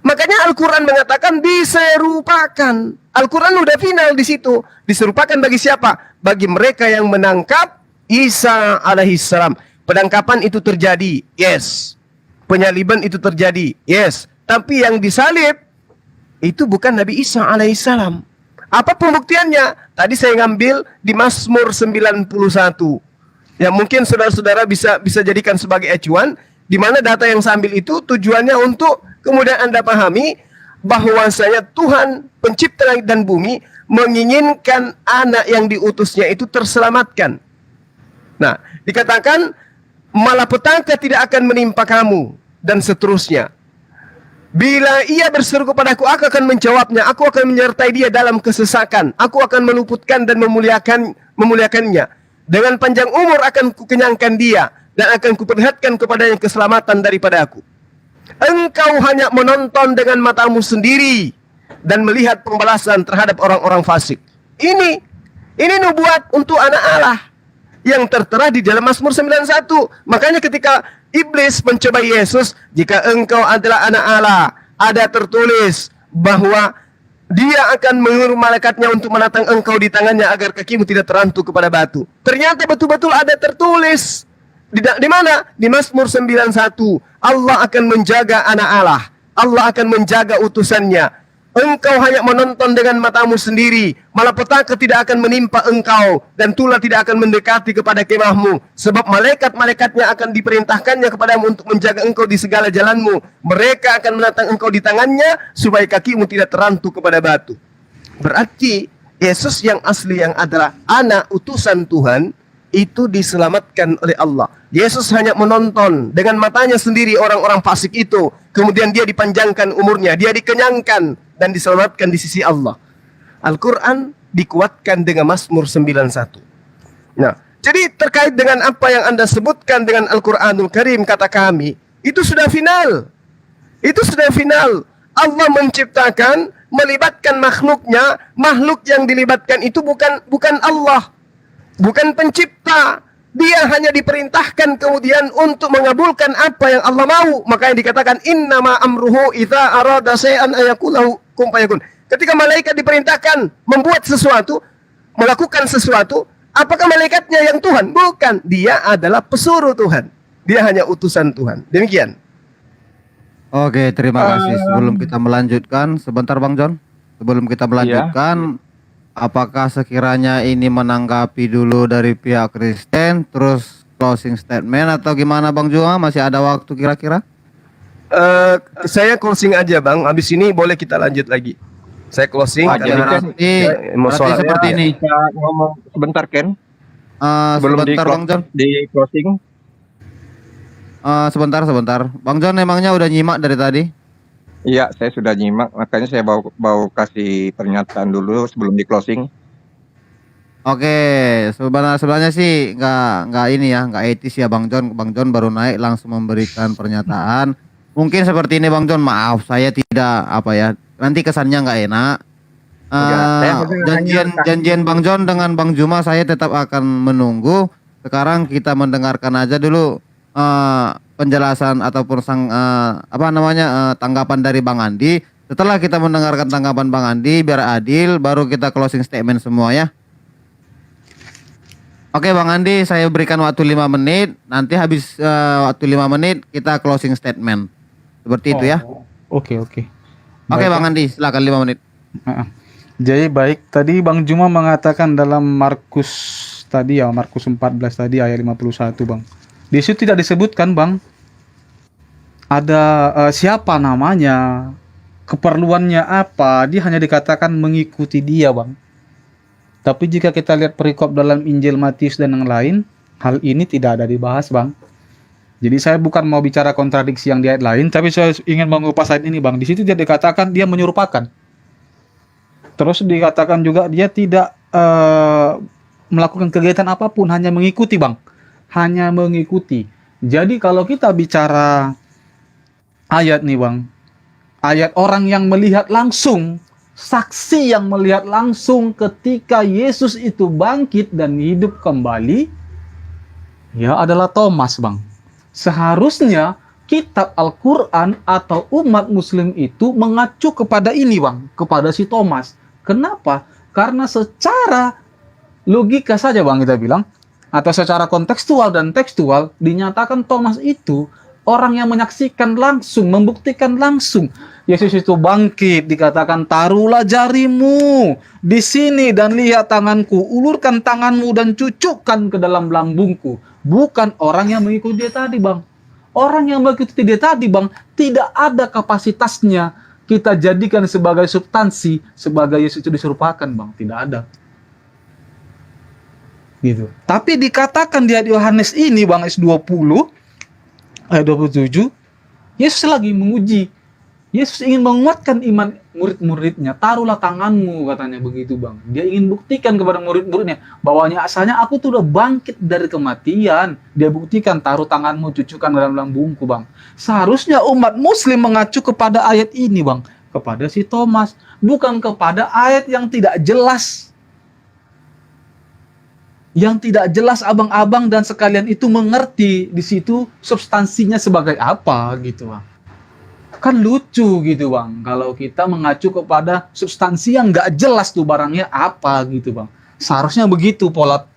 Makanya Al-Quran mengatakan diserupakan. Al-Quran udah final di situ. Diserupakan bagi siapa? Bagi mereka yang menangkap Isa alaihissalam. Penangkapan itu terjadi, yes. Penyaliban itu terjadi, yes. Tapi yang disalib itu bukan Nabi Isa alaihissalam. Apa pembuktiannya? Tadi saya ngambil di Mazmur 91. Ya mungkin saudara-saudara bisa jadikan sebagai acuan, di mana data yang saya ambil itu tujuannya untuk kemudian Anda pahami bahwasanya Tuhan pencipta langit dan bumi menginginkan anak yang diutusnya itu terselamatkan. Nah, dikatakan malapetaka tidak akan menimpa kamu dan seterusnya. Bila ia berseru kepadaku, aku akan menjawabnya. Aku akan menyertai dia dalam kesesakan. Aku akan meluputkan dan memuliakannya. Dengan panjang umur akan kukenyangkan dia dan akan kuperlihatkan kepadanya keselamatan daripada aku. Engkau hanya menonton dengan matamu sendiri dan melihat pembalasan terhadap orang-orang fasik. Ini nubuat untuk anak Allah yang tertera di dalam Mazmur 91. Makanya ketika iblis mencoba Yesus, jika engkau adalah anak Allah, ada tertulis bahwa dia akan menyuruh malaikatnya untuk menatang engkau di tangannya agar kakimu tidak terantuk kepada batu. Ternyata betul-betul ada tertulis. Di mana? Di Mazmur 91. Allah akan menjaga anak Allah. Allah akan menjaga utusannya. Engkau hanya menonton dengan matamu sendiri. Malapetaka tidak akan menimpa engkau. Dan tulah tidak akan mendekati kepada kemahmu. Sebab malaikat-malaikatnya akan diperintahkannya kepadamu untuk menjaga engkau di segala jalanmu. Mereka akan menatang engkau di tangannya supaya kakimu tidak terantuk kepada batu. Berarti Yesus yang asli yang adalah anak utusan Tuhan itu diselamatkan oleh Allah. Yesus hanya menonton dengan matanya sendiri orang-orang fasik itu. Kemudian dia dipanjangkan umurnya, dia dikenyangkan dan diselamatkan di sisi Allah. Al-Quran dikuatkan dengan Mazmur 91. Nah, jadi terkait dengan apa yang Anda sebutkan dengan Al-Quranul Karim, kata kami, itu sudah final. Itu sudah final. Allah menciptakan, melibatkan makhluknya. Makhluk yang dilibatkan itu bukan Allah. Bukan pencipta. Dia hanya diperintahkan kemudian untuk mengabulkan apa yang Allah mau. Makanya dikatakan innama amruhu idza arada syai'an ayakulahu kun fayakun. Ketika malaikat diperintahkan membuat sesuatu, melakukan sesuatu, apakah malaikatnya yang Tuhan? Bukan. Dia adalah pesuruh Tuhan. Dia hanya utusan Tuhan. Demikian. Oke, terima kasih. Sebelum kita melanjutkan, sebentar Bang John. Sebelum kita melanjutkan, apakah sekiranya ini menanggapi dulu dari pihak Kristen, terus closing statement atau gimana Bang Juma? Masih ada waktu kira-kira? Saya closing aja Bang. Habis ini boleh kita lanjut lagi. Saya closing. Berarti seperti ini. Bisa ngomong sebentar Ken? Sebentar Bang John. Di closing. Sebentar. Bang John emangnya udah nyimak dari tadi? Iya, saya sudah nyimak, makanya saya mau kasih pernyataan dulu sebelum di closing. Oke, sebenarnya sih nggak ini ya, nggak etis ya Bang John. Bang John baru naik langsung memberikan pernyataan. Mungkin seperti ini Bang John, maaf saya tidak apa ya, nanti kesannya nggak enak. Janjian Bang John dengan Bang Juma saya tetap akan menunggu. Sekarang kita mendengarkan aja dulu penjelasan ataupun tanggapan dari Bang Andi. Setelah kita mendengarkan tanggapan Bang Andi biar adil, baru kita closing statement semua ya. Oke Bang Andi, saya berikan waktu 5 menit. Nanti habis waktu 5 menit kita closing statement. Seperti itu ya. Oke. Oke Bang Andi, silakan 5 menit. Jadi baik, tadi Bang Juma mengatakan dalam Markus tadi ya, Markus 14 tadi ayat 51 Bang. Di situ tidak disebutkan Bang ada siapa namanya, keperluannya apa, dia hanya dikatakan mengikuti dia Bang. Tapi jika kita lihat perikop dalam Injil Matius dan yang lain, hal ini tidak ada dibahas Bang. Jadi saya bukan mau bicara kontradiksi yang di ayat lain, tapi saya ingin mengupas ayat ini Bang. Di situ dia dikatakan dia menyerupakan. Terus dikatakan juga dia tidak melakukan kegiatan apapun, hanya mengikuti Bang. Hanya mengikuti. Jadi kalau kita bicara ayat nih Bang, ayat orang yang melihat langsung, saksi yang melihat langsung ketika Yesus itu bangkit dan hidup kembali, ya adalah Thomas Bang. Seharusnya kitab Al-Quran atau umat muslim itu mengacu kepada ini Bang, kepada si Thomas. Kenapa? Karena secara logika saja Bang kita bilang, atau secara kontekstual dan tekstual, dinyatakan Thomas itu orang yang menyaksikan langsung, membuktikan langsung. Yesus itu bangkit, dikatakan taruhlah jarimu di sini dan lihat tanganku, ulurkan tanganmu dan cucukkan ke dalam lambungku. Bukan orang yang mengikuti dia tadi Bang. Orang yang mengikuti dia tadi Bang, tidak ada kapasitasnya kita jadikan sebagai substansi, sebagai Yesus itu diserupakan Bang, tidak ada. Gitu. Tapi dikatakan di ayat Yohanes ini Bang, ayat 20 ayat 27, Yesus lagi menguji. Yesus ingin menguatkan iman murid-muridnya. Taruhlah tanganmu, katanya begitu Bang. Dia ingin buktikan kepada murid-muridnya bahwa asalnya aku tuh udah bangkit dari kematian. Dia buktikan, taruh tanganmu, cucukkan dalam lambungku Bang. Seharusnya umat muslim mengacu kepada ayat ini Bang, kepada si Thomas, bukan kepada ayat yang tidak jelas. Yang tidak jelas abang-abang dan sekalian itu mengerti di situ substansinya sebagai apa gitu Bang. Kan lucu gitu Bang, kalau kita mengacu kepada substansi yang nggak jelas tuh barangnya apa gitu Bang. Seharusnya begitu pola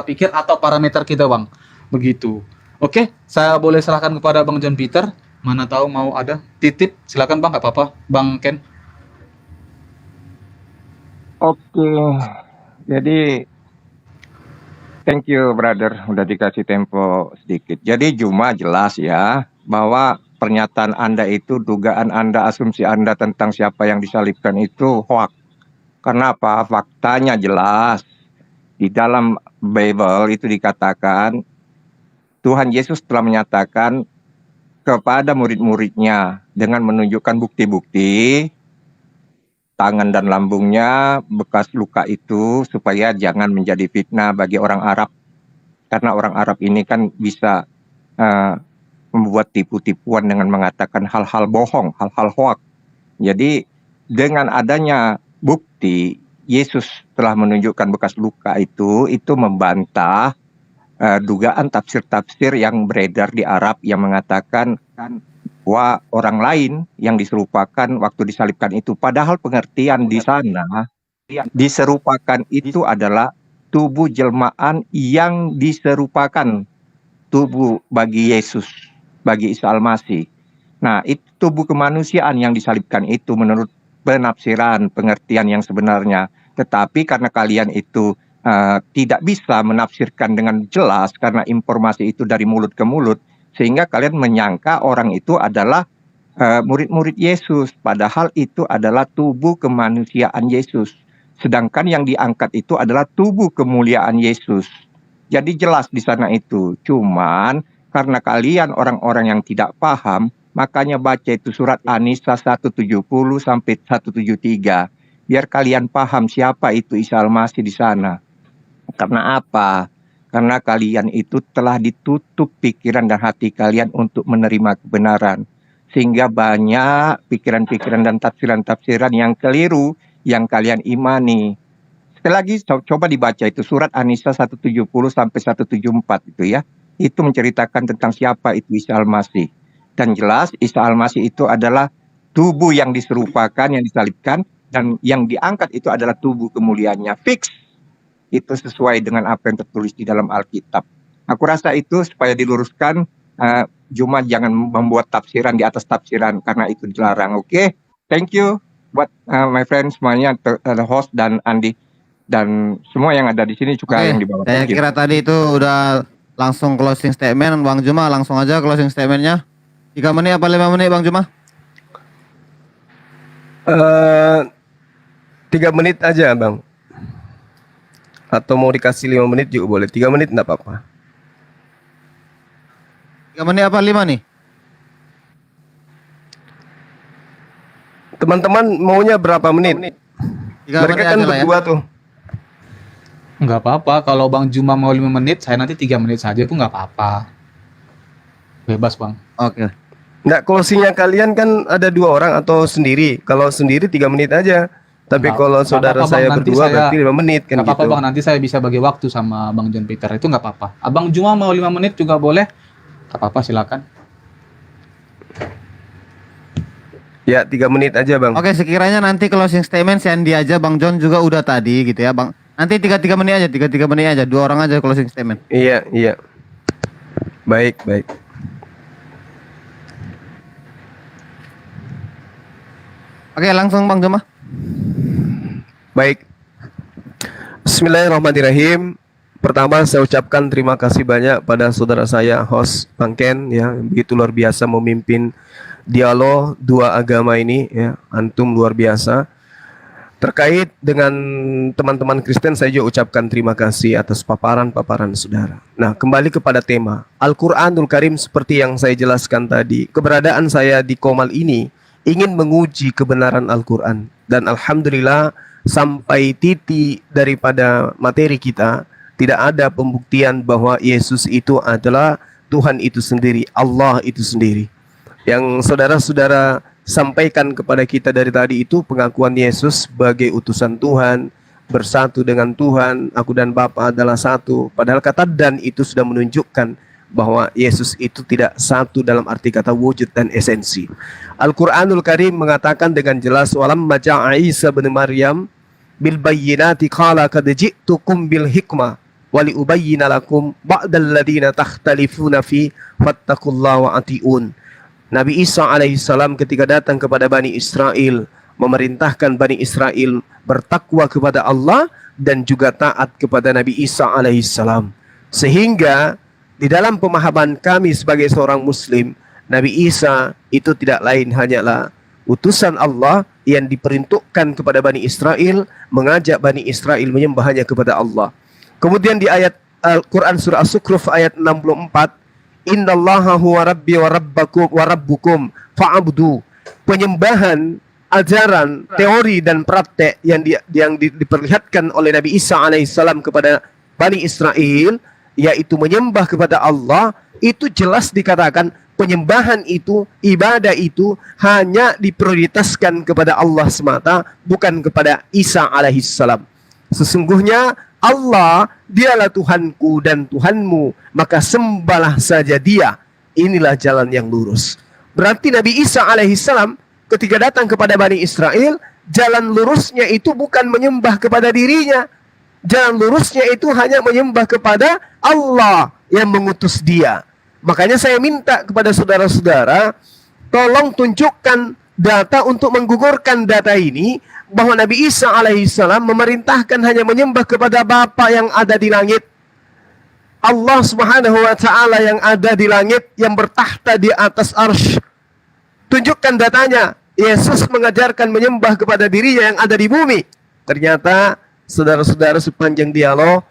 pikir atau parameter kita Bang. Begitu. Oke, saya boleh serahkan kepada Bang John Peter. Mana tahu mau ada titip, silakan Bang, nggak apa-apa. Bang Ken. Oke, jadi thank you brother, udah dikasih tempo sedikit. Jadi Juma jelas ya, bahwa pernyataan Anda itu, dugaan Anda, asumsi Anda tentang siapa yang disalibkan itu hoax. Karena apa? Faktanya jelas. Di dalam Bible itu dikatakan, Tuhan Yesus telah menyatakan kepada murid-muridnya dengan menunjukkan bukti-bukti tangan dan lambungnya, bekas luka itu, supaya jangan menjadi fitnah bagi orang Arab. Karena orang Arab ini kan bisa membuat tipu-tipuan dengan mengatakan hal-hal bohong, hal-hal hoax. Jadi dengan adanya bukti Yesus telah menunjukkan bekas luka itu membantah dugaan tafsir-tafsir yang beredar di Arab yang mengatakan bahwa orang lain yang diserupakan waktu disalibkan itu. Padahal pengertian di sana diserupakan itu adalah tubuh jelmaan yang diserupakan tubuh bagi Yesus, bagi Isa Al-Masih. Nah, itu tubuh kemanusiaan yang disalibkan itu menurut penafsiran, pengertian yang sebenarnya. Tetapi karena kalian itu tidak bisa menafsirkan dengan jelas karena informasi itu dari mulut ke mulut, sehingga kalian menyangka orang itu adalah murid-murid Yesus. Padahal itu adalah tubuh kemanusiaan Yesus. Sedangkan yang diangkat itu adalah tubuh kemuliaan Yesus. Jadi jelas di sana itu. Cuman karena kalian orang-orang yang tidak paham, makanya baca itu surat An-Nisa 170 sampai 173. Biar kalian paham siapa itu Isa Al-Masih di sana. Karena apa? Karena kalian itu telah ditutup pikiran dan hati kalian untuk menerima kebenaran. Sehingga banyak pikiran-pikiran dan tafsiran-tafsiran yang keliru yang kalian imani. Sekali lagi coba dibaca itu surat An-Nisa 170 sampai 174 itu ya. Itu menceritakan tentang siapa itu Isa Al-Masih. Dan jelas Isa Al-Masih itu adalah tubuh yang diserupakan, yang disalibkan, dan yang diangkat itu adalah tubuh kemuliaannya. Fix. Itu sesuai dengan apa yang tertulis di dalam Alkitab. Aku rasa itu supaya diluruskan, Juma jangan membuat tafsiran di atas tafsiran karena itu dilarang. Oke? Thank you buat my friends semuanya, host dan Andi dan semua yang ada di sini juga yang di bawah. Saya kira tadi itu udah langsung closing statement Bang Juma, langsung aja closing statementnya. 3 menit apa 5 menit Bang Juma? 3 menit aja Bang. Atau mau dikasih 5 menit juga boleh. 3 menit enggak apa-apa. 3 menit apa 5 nih? Teman-teman maunya berapa menit? 3 Mereka menit kan aja lah ya. berdua tuh. Nggak apa-apa, kalau Bang Juma mau 5 menit, saya nanti 3 menit saja pun nggak apa-apa. Bebas Bang. Oke. Nggak, closingnya kalian kan ada 2 orang atau sendiri. Kalau sendiri 3 menit aja. Tapi Nggak- kalau nggak saudara apa-apa, saya Bang. Nanti berdua berarti 5 menit kan Nggak apa-apa gitu. Bang, nanti saya bisa bagi waktu sama Bang John Peter, itu nggak apa-apa. Abang Juma mau 5 menit juga boleh. Nggak apa-apa, silakan. Ya 3 menit aja Bang. Oke, sekiranya nanti closing statement Sandy aja, Bang John juga udah tadi gitu ya, Bang. Nanti 3 menit aja, 3 menit aja, 2 orang aja closing statement. Iya, iya. Baik, baik. Oke, langsung Bang Juma. Baik. Bismillahirrahmanirrahim. Pertama saya ucapkan terima kasih banyak pada saudara saya host Bang Ken ya, begitu luar biasa memimpin dialog 2 agama ini ya. Antum luar biasa. Terkait dengan teman-teman Kristen saya juga ucapkan terima kasih atas paparan-paparan saudara. Nah, kembali kepada tema Al-Qur'anul Karim seperti yang saya jelaskan tadi. Keberadaan saya di Komal ini ingin menguji kebenaran Al-Qur'an dan alhamdulillah sampai titik daripada materi kita tidak ada pembuktian bahwa Yesus itu adalah Tuhan itu sendiri, Allah itu sendiri. Yang saudara-saudara sampaikan kepada kita dari tadi itu pengakuan Yesus sebagai utusan Tuhan, bersatu dengan Tuhan, aku dan Bapa adalah satu. Padahal kata dan itu sudah menunjukkan bahwa Yesus itu tidak satu dalam arti kata wujud dan esensi. Al-Qur'anul Karim mengatakan dengan jelas walamma ja'a Isa bin Maryam bil bayyinati qala qad ji'tukum bil hikmah wa li ubayyina lakum ba'dal ladina takhtalifuna fi fattaqullaha wa atiun. Nabi Isa alaihissalam ketika datang kepada Bani Israel memerintahkan Bani Israel bertakwa kepada Allah dan juga taat kepada Nabi Isa alaihissalam. Sehingga di dalam pemahaman kami sebagai seorang muslim, Nabi Isa itu tidak lain hanyalah utusan Allah yang diperuntukkan kepada Bani Israel, mengajak Bani Israel menyembah hanya kepada Allah. Kemudian di ayat Al-Quran surah As-Zukhruf ayat 64, Innallaha huwa rabbi wa rabbakum wa rabbukum fa'abdu. Penyembahan, ajaran, teori dan praktek yang diperlihatkan oleh Nabi Isa alaihissalam kepada Bani Israel, yaitu menyembah kepada Allah, itu jelas dikatakan penyembahan itu, ibadah itu hanya diprioritaskan kepada Allah semata, bukan kepada Isa alaihissalam. Sesungguhnya Allah dialah Tuhanku dan Tuhanmu, maka sembahlah saja dia. Inilah jalan yang lurus. Berarti Nabi Isa alaihissalam ketika datang kepada Bani Israel, jalan lurusnya itu bukan menyembah kepada dirinya. Jalan lurusnya itu hanya menyembah kepada Allah yang mengutus dia. Makanya saya minta kepada saudara-saudara, tolong tunjukkan data untuk menggugurkan data ini, bahwa Nabi Isa alaihissalam memerintahkan hanya menyembah kepada Bapa yang ada di langit. Allah subhanahu wa ta'ala yang ada di langit, yang bertahta di atas arsy. Tunjukkan datanya. Yesus mengajarkan menyembah kepada dirinya yang ada di bumi. Ternyata saudara-saudara sepanjang dialog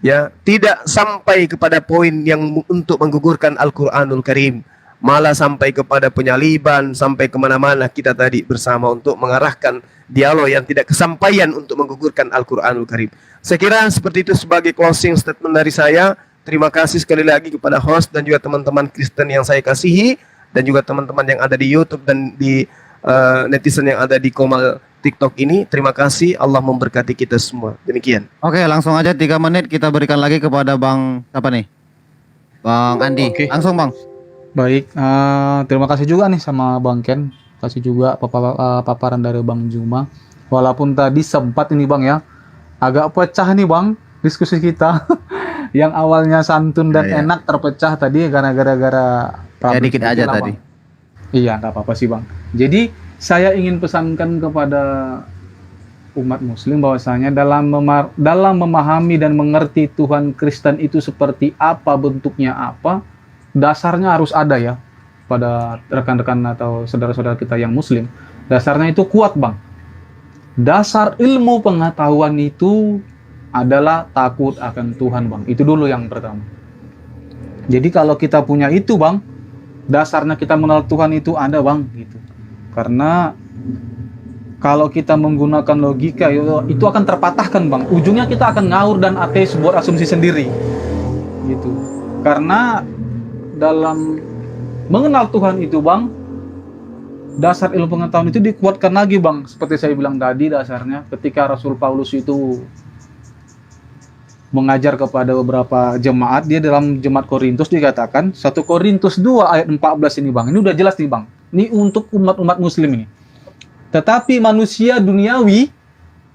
ya tidak sampai kepada poin yang untuk menggugurkan Al-Qur'anul Karim. malah sampai kepada penyaliban, sampai kemana-mana kita tadi bersama untuk mengarahkan dialog yang tidak kesampaian untuk menggugurkan Al-Quranul Karim. Saya kira seperti itu sebagai closing statement dari saya. Terima kasih sekali lagi kepada host dan juga teman-teman Kristen yang saya kasihi, dan juga teman-teman yang ada di YouTube dan di netizen yang ada di Komal TikTok ini. Terima kasih, Allah memberkati kita semua. Demikian. Oke, langsung aja 3 menit kita berikan lagi kepada Bang siapa nih? Bang Andi. Oke. Langsung Bang. Baik, terima kasih juga nih sama Bang Ken. Kasih juga paparan dari Bang Juma. Walaupun tadi sempat ini Bang ya, agak pecah nih Bang diskusi kita. Yang awalnya santun dan enak terpecah tadi karena gara-gara Ya dikit aja lah, tadi. Bang. Iya, nggak apa-apa sih Bang. Jadi saya ingin pesankan kepada umat Muslim bahwasanya dalam memahami dan mengerti Tuhan Kristen itu seperti apa, bentuknya apa, dasarnya harus ada ya pada rekan-rekan atau saudara-saudara kita yang Muslim. Dasarnya itu kuat Bang. Dasar ilmu pengetahuan itu adalah takut akan Tuhan Bang. Itu dulu yang pertama. Jadi kalau kita punya itu Bang, dasarnya kita mengenal Tuhan itu ada Bang gitu. Karena kalau kita menggunakan logika itu akan terpatahkan Bang. Ujungnya kita akan ngawur dan ateis buat asumsi sendiri. Gitu. Karena dalam mengenal Tuhan itu Bang, dasar ilmu pengetahuan itu dikuatkan lagi Bang. Seperti saya bilang tadi, dasarnya ketika Rasul Paulus itu mengajar kepada beberapa jemaat, dia dalam jemaat Korintus dikatakan 1 Korintus 2 ayat 14 ini Bang. Ini udah jelas nih Bang. Ini untuk umat-umat Muslim ini. Tetapi manusia duniawi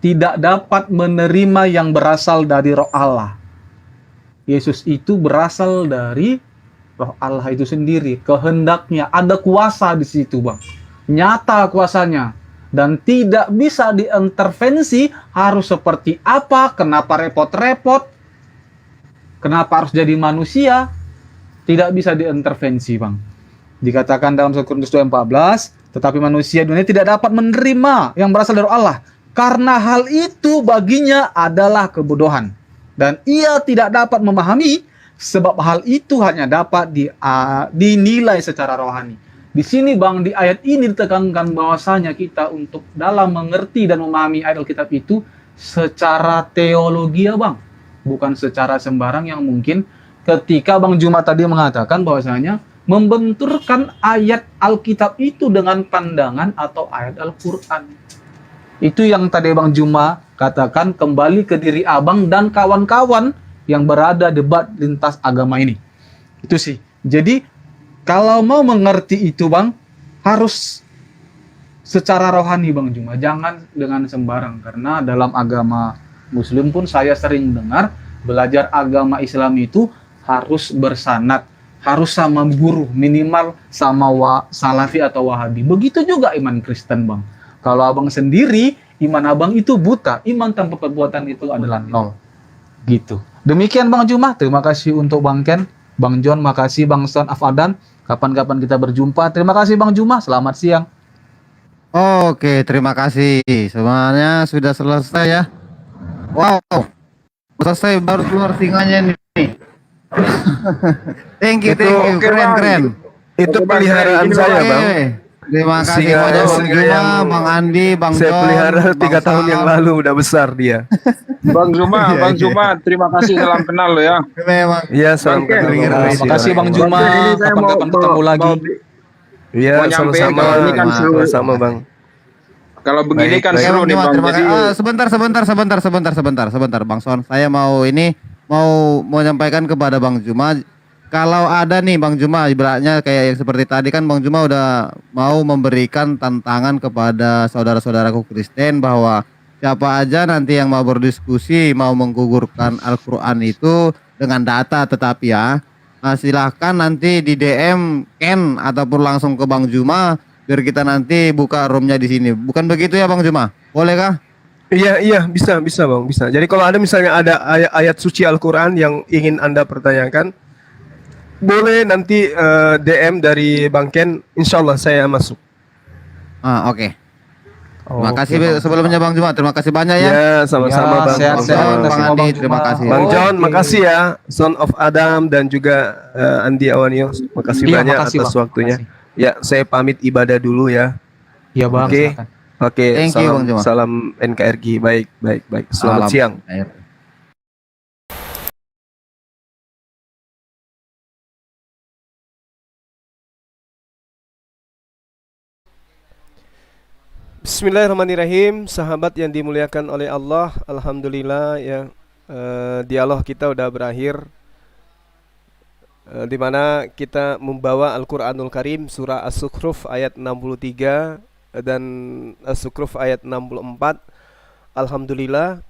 tidak dapat menerima yang berasal dari Roh Allah. Yesus itu berasal dari Roh Allah itu sendiri, kehendaknya, ada kuasa di situ Bang. Nyata kuasanya. Dan tidak bisa diintervensi, harus seperti apa, kenapa repot-repot, kenapa harus jadi manusia, tidak bisa diintervensi Bang. Dikatakan dalam 1 Korintus 2:14, tetapi manusia dunia tidak dapat menerima yang berasal dari Allah, karena hal itu baginya adalah kebodohan. Dan ia tidak dapat memahami, sebab hal itu hanya dapat dinilai secara rohani. Di sini Bang, di ayat ini ditekankan bahwasanya kita untuk dalam mengerti dan memahami ayat Alkitab itu secara teologi ya Bang, bukan secara sembarang yang mungkin ketika Bang Juma tadi mengatakan bahwasanya membenturkan ayat Alkitab itu dengan pandangan atau ayat Al-Quran. Itu yang tadi Bang Juma katakan, kembali ke diri Abang dan kawan-kawan yang berada debat lintas agama ini. Itu sih. Jadi kalau mau mengerti itu Bang, harus secara rohani Bang Juma, jangan dengan sembarang. Karena dalam agama Muslim pun saya sering dengar, belajar agama Islam itu harus bersanad, harus sama guru, minimal sama Salafi atau Wahabi. Begitu juga iman Kristen Bang. Kalau Abang sendiri, iman Abang itu buta, iman tanpa perbuatan itu adalah 0. Gitu. Demikian Bang Juma, terima kasih untuk Bang Ken, Bang John, makasih Bang Son Afadan. Kapan-kapan kita berjumpa. Terima kasih Bang Juma, selamat siang. Oke, terima kasih. Semuanya sudah selesai ya. Wow, selesai baru keluar singanya nih. Thank you. Keren. Itu peliharaan saya Bang. Terima kasih banyak Bang Juma, Bang Andi, Bang John. Saya pelihara 3 tahun yang lalu, udah besar dia. Bang Juma, terima kasih, salam kenal lo ya. Memang. Iya, salam kenal. Terima kasih Bang Juma, kapan-kapan ketemu lagi. Iya, sama-sama. Ini kan seru. Sama Bang. Kalau begini kan seru nih Bang. Jadi Sebentar Bang Son. Saya mau menyampaikan kepada Bang Juma. Kalau ada nih Bang Juma, ibaratnya kayak yang seperti tadi kan Bang Juma udah mau memberikan tantangan kepada saudara-saudaraku Kristen bahwa siapa aja nanti yang mau berdiskusi, mau menggugurkan Al-Quran itu dengan data, tetapi ya silahkan nanti di DM Ken ataupun langsung ke Bang Juma biar kita nanti buka roomnya di sini. Bukan begitu ya Bang Juma? Boleh kah? Iya, bisa Bang, bisa. Jadi kalau ada misalnya ada ayat suci Al-Quran yang ingin Anda pertanyakan, boleh nanti DM dari Bang Ken, insya Allah saya masuk. Oke. Terima Oke, kasih Bang sebelumnya Juma. Bang Juma. Terima kasih banyak ya. Ya, sama-sama Ya, Bang sehat-sehat John. Bang semua Andi, Bang terima Juma. kasih. Bang John, Oke. makasih ya. Son of Adam dan juga Andi Awanio. Makasih Iya, banyak makasih atas Bang. waktunya. Makasih. Ya, saya pamit ibadah dulu ya. Iya Bang, Oke. silakan. Oke, Thank you Bang Juma. salam NKRI. Baik, baik, baik. Selamat Salam. siang. Bismillahirrahmanirrahim, sahabat yang dimuliakan oleh Allah. Alhamdulillah ya, dialog kita udah berakhir, di mana kita membawa Al-Quranul Karim surah As-Zukhruf ayat 63 dan As-Zukhruf ayat 64. Alhamdulillah,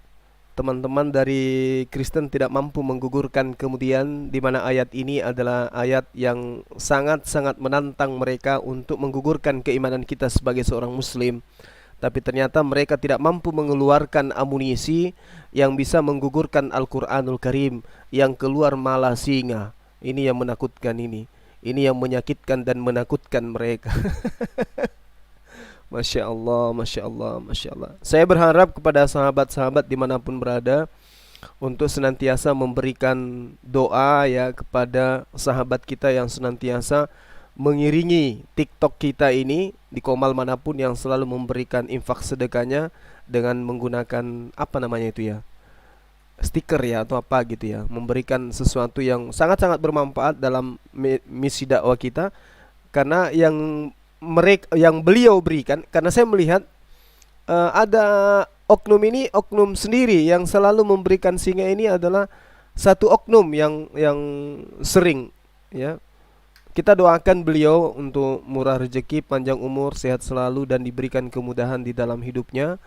teman-teman dari Kristen tidak mampu menggugurkan kemudian, di mana ayat ini adalah ayat yang sangat-sangat menantang mereka untuk menggugurkan keimanan kita sebagai seorang muslim. Tapi ternyata mereka tidak mampu mengeluarkan amunisi yang bisa menggugurkan Al-Quranul Karim, yang keluar malah singa. Ini yang menakutkan ini yang menyakitkan dan menakutkan mereka. Masya Allah, Masya Allah, Masya Allah. Saya berharap kepada sahabat-sahabat dimanapun berada untuk senantiasa memberikan doa ya kepada sahabat kita yang senantiasa mengiringi TikTok kita ini di komal manapun, yang selalu memberikan infak sedekahnya dengan menggunakan apa namanya itu ya, stiker ya atau apa gitu ya, memberikan sesuatu yang sangat-sangat bermanfaat dalam misi dakwah kita. Karena yang beliau berikan, karena saya melihat ada oknum ini, oknum sendiri yang selalu memberikan singa ini adalah satu oknum yang sering ya. Kita doakan beliau untuk murah rezeki, panjang umur, sehat selalu, dan diberikan kemudahan di dalam hidupnya,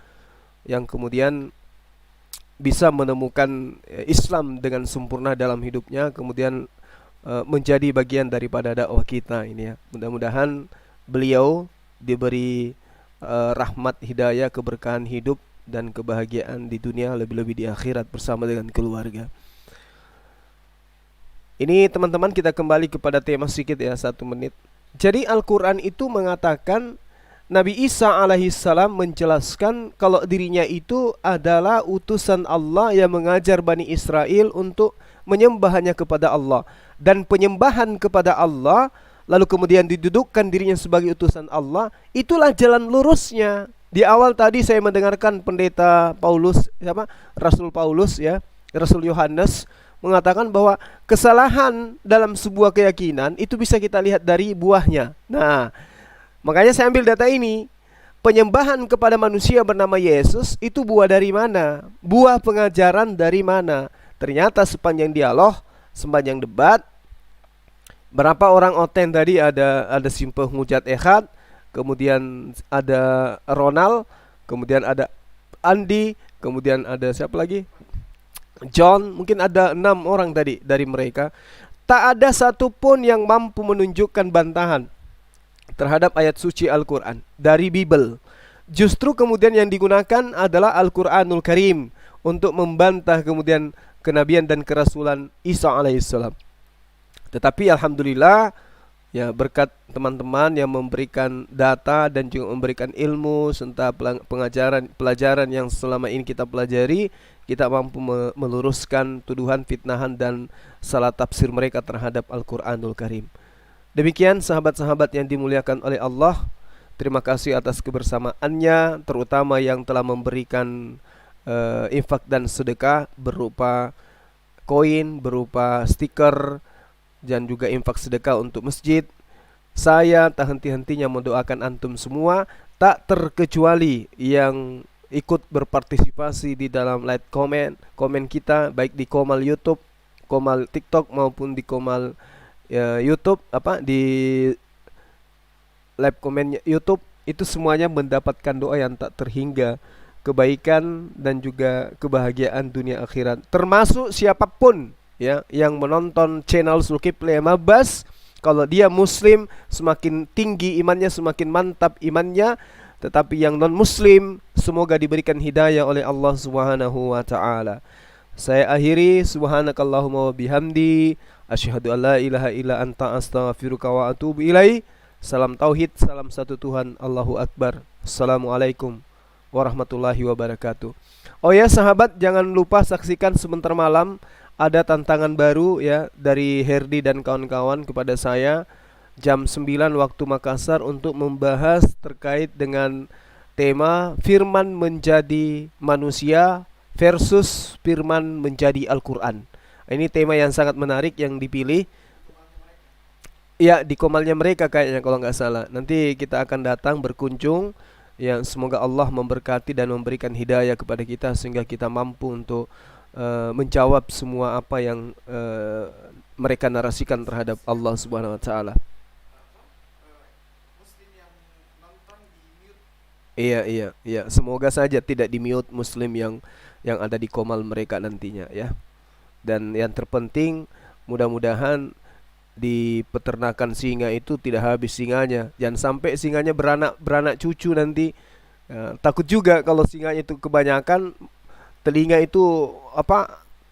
yang kemudian bisa menemukan Islam dengan sempurna dalam hidupnya, kemudian menjadi bagian daripada dakwah kita ini ya. Mudah-mudahan beliau diberi rahmat, hidayah, keberkahan hidup dan kebahagiaan di dunia, lebih-lebih di akhirat bersama dengan keluarga. Ini teman-teman, kita kembali kepada tema sedikit ya, 1 menit. Jadi Al-Quran itu mengatakan Nabi Isa alaihissalam menjelaskan kalau dirinya itu adalah utusan Allah yang mengajar Bani Israel untuk menyembah hanya kepada Allah. Dan penyembahan kepada Allah, lalu kemudian didudukkan dirinya sebagai utusan Allah, itulah jalan lurusnya. Di awal tadi saya mendengarkan pendeta Paulus, Rasul Paulus ya, Rasul Yohanes mengatakan bahwa kesalahan dalam sebuah keyakinan itu bisa kita lihat dari buahnya. Nah, makanya saya ambil data ini. Penyembahan kepada manusia bernama Yesus itu buah dari mana? Buah pengajaran dari mana? Ternyata sepanjang dialog, sepanjang debat, berapa orang oten tadi, ada Simpeh Mujad Ehad, kemudian ada Ronald, kemudian ada Andi, kemudian ada siapa lagi? John, mungkin ada 6 orang tadi dari mereka. Tak ada satupun yang mampu menunjukkan bantahan terhadap ayat suci Al-Quran dari Bible. Justru kemudian yang digunakan adalah Al-Quranul Karim untuk membantah kemudian kenabian dan kerasulan Isa alaihissalam. Tetapi alhamdulillah ya, berkat teman-teman yang memberikan data dan juga memberikan ilmu serta pelajaran yang selama ini kita pelajari, kita mampu meluruskan tuduhan, fitnahan, dan salah tafsir mereka terhadap Al-Quranul Karim. Demikian sahabat-sahabat yang dimuliakan oleh Allah, terima kasih atas kebersamaannya, terutama yang telah memberikan infak dan sedekah berupa koin, berupa stiker, dan juga infak sedekah untuk masjid. Saya tak henti-hentinya mendoakan antum semua, tak terkecuali yang ikut berpartisipasi di dalam live komen kita, baik di Komal YouTube, Komal TikTok, maupun di Komal YouTube, di live komen YouTube. Itu semuanya mendapatkan doa yang tak terhingga, kebaikan dan juga kebahagiaan dunia akhirat. Termasuk siapapun ya yang menonton channel Zulkifli Mabas, kalau dia muslim semakin tinggi imannya, semakin mantap imannya. Tetapi yang non muslim semoga diberikan hidayah oleh Allah Subhanahu wa taala. Saya akhiri, subhanakallahumma wa bihamdi, asyhadu an la ilaha illa anta, astaghfiruka wa atubu ilaih. Salam tauhid, salam satu Tuhan, Allahu akbar. Assalamualaikum warahmatullahi wabarakatuh. Oh ya sahabat, jangan lupa saksikan sebentar malam ada tantangan baru ya dari Herdi dan kawan-kawan kepada saya jam 9 waktu Makassar untuk membahas terkait dengan tema firman menjadi manusia versus firman menjadi Al-Quran. Ini tema yang sangat menarik yang dipilih. Ya, di Komalnya mereka kayaknya kalau nggak salah. Nanti kita akan datang berkunjung. Ya, semoga Allah memberkati dan memberikan hidayah kepada kita sehingga kita mampu untuk menjawab semua apa yang mereka narasikan terhadap Allah Subhanahu wa taala. Iya. Semoga saja tidak di-mute muslim yang ada di Komal mereka nantinya ya. Dan yang terpenting mudah-mudahan di peternakan singa itu tidak habis singanya. Jangan sampai singanya beranak cucu nanti. Takut juga kalau singanya itu kebanyakan, telinga itu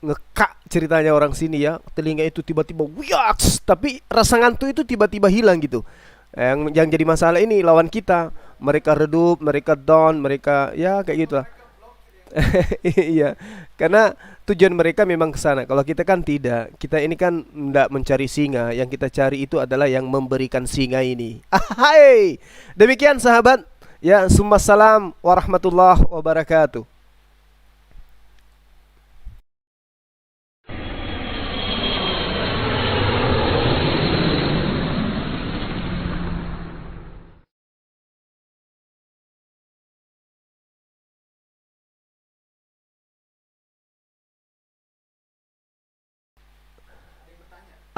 ngekak ceritanya orang sini ya. Telinga itu tiba-tiba wiyaks, tapi rasa ngantuk itu tiba-tiba hilang gitu. Yang jadi masalah ini lawan kita. Mereka redup, mereka down, mereka ya kayak gitu lah. Iya, karena tujuan mereka memang ke sana. Kalau kita kan tidak. Kita ini kan tidak mencari singa. Yang kita cari itu adalah yang memberikan singa ini. Hai. Demikian sahabat. Ya, summassalam warahmatullahi wabarakatuh.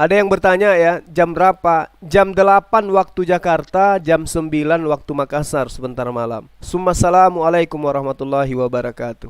Ada yang bertanya ya, jam berapa? Jam 8 waktu Jakarta, jam 9 waktu Makassar sebentar malam. Assalamualaikum warahmatullahi wabarakatuh.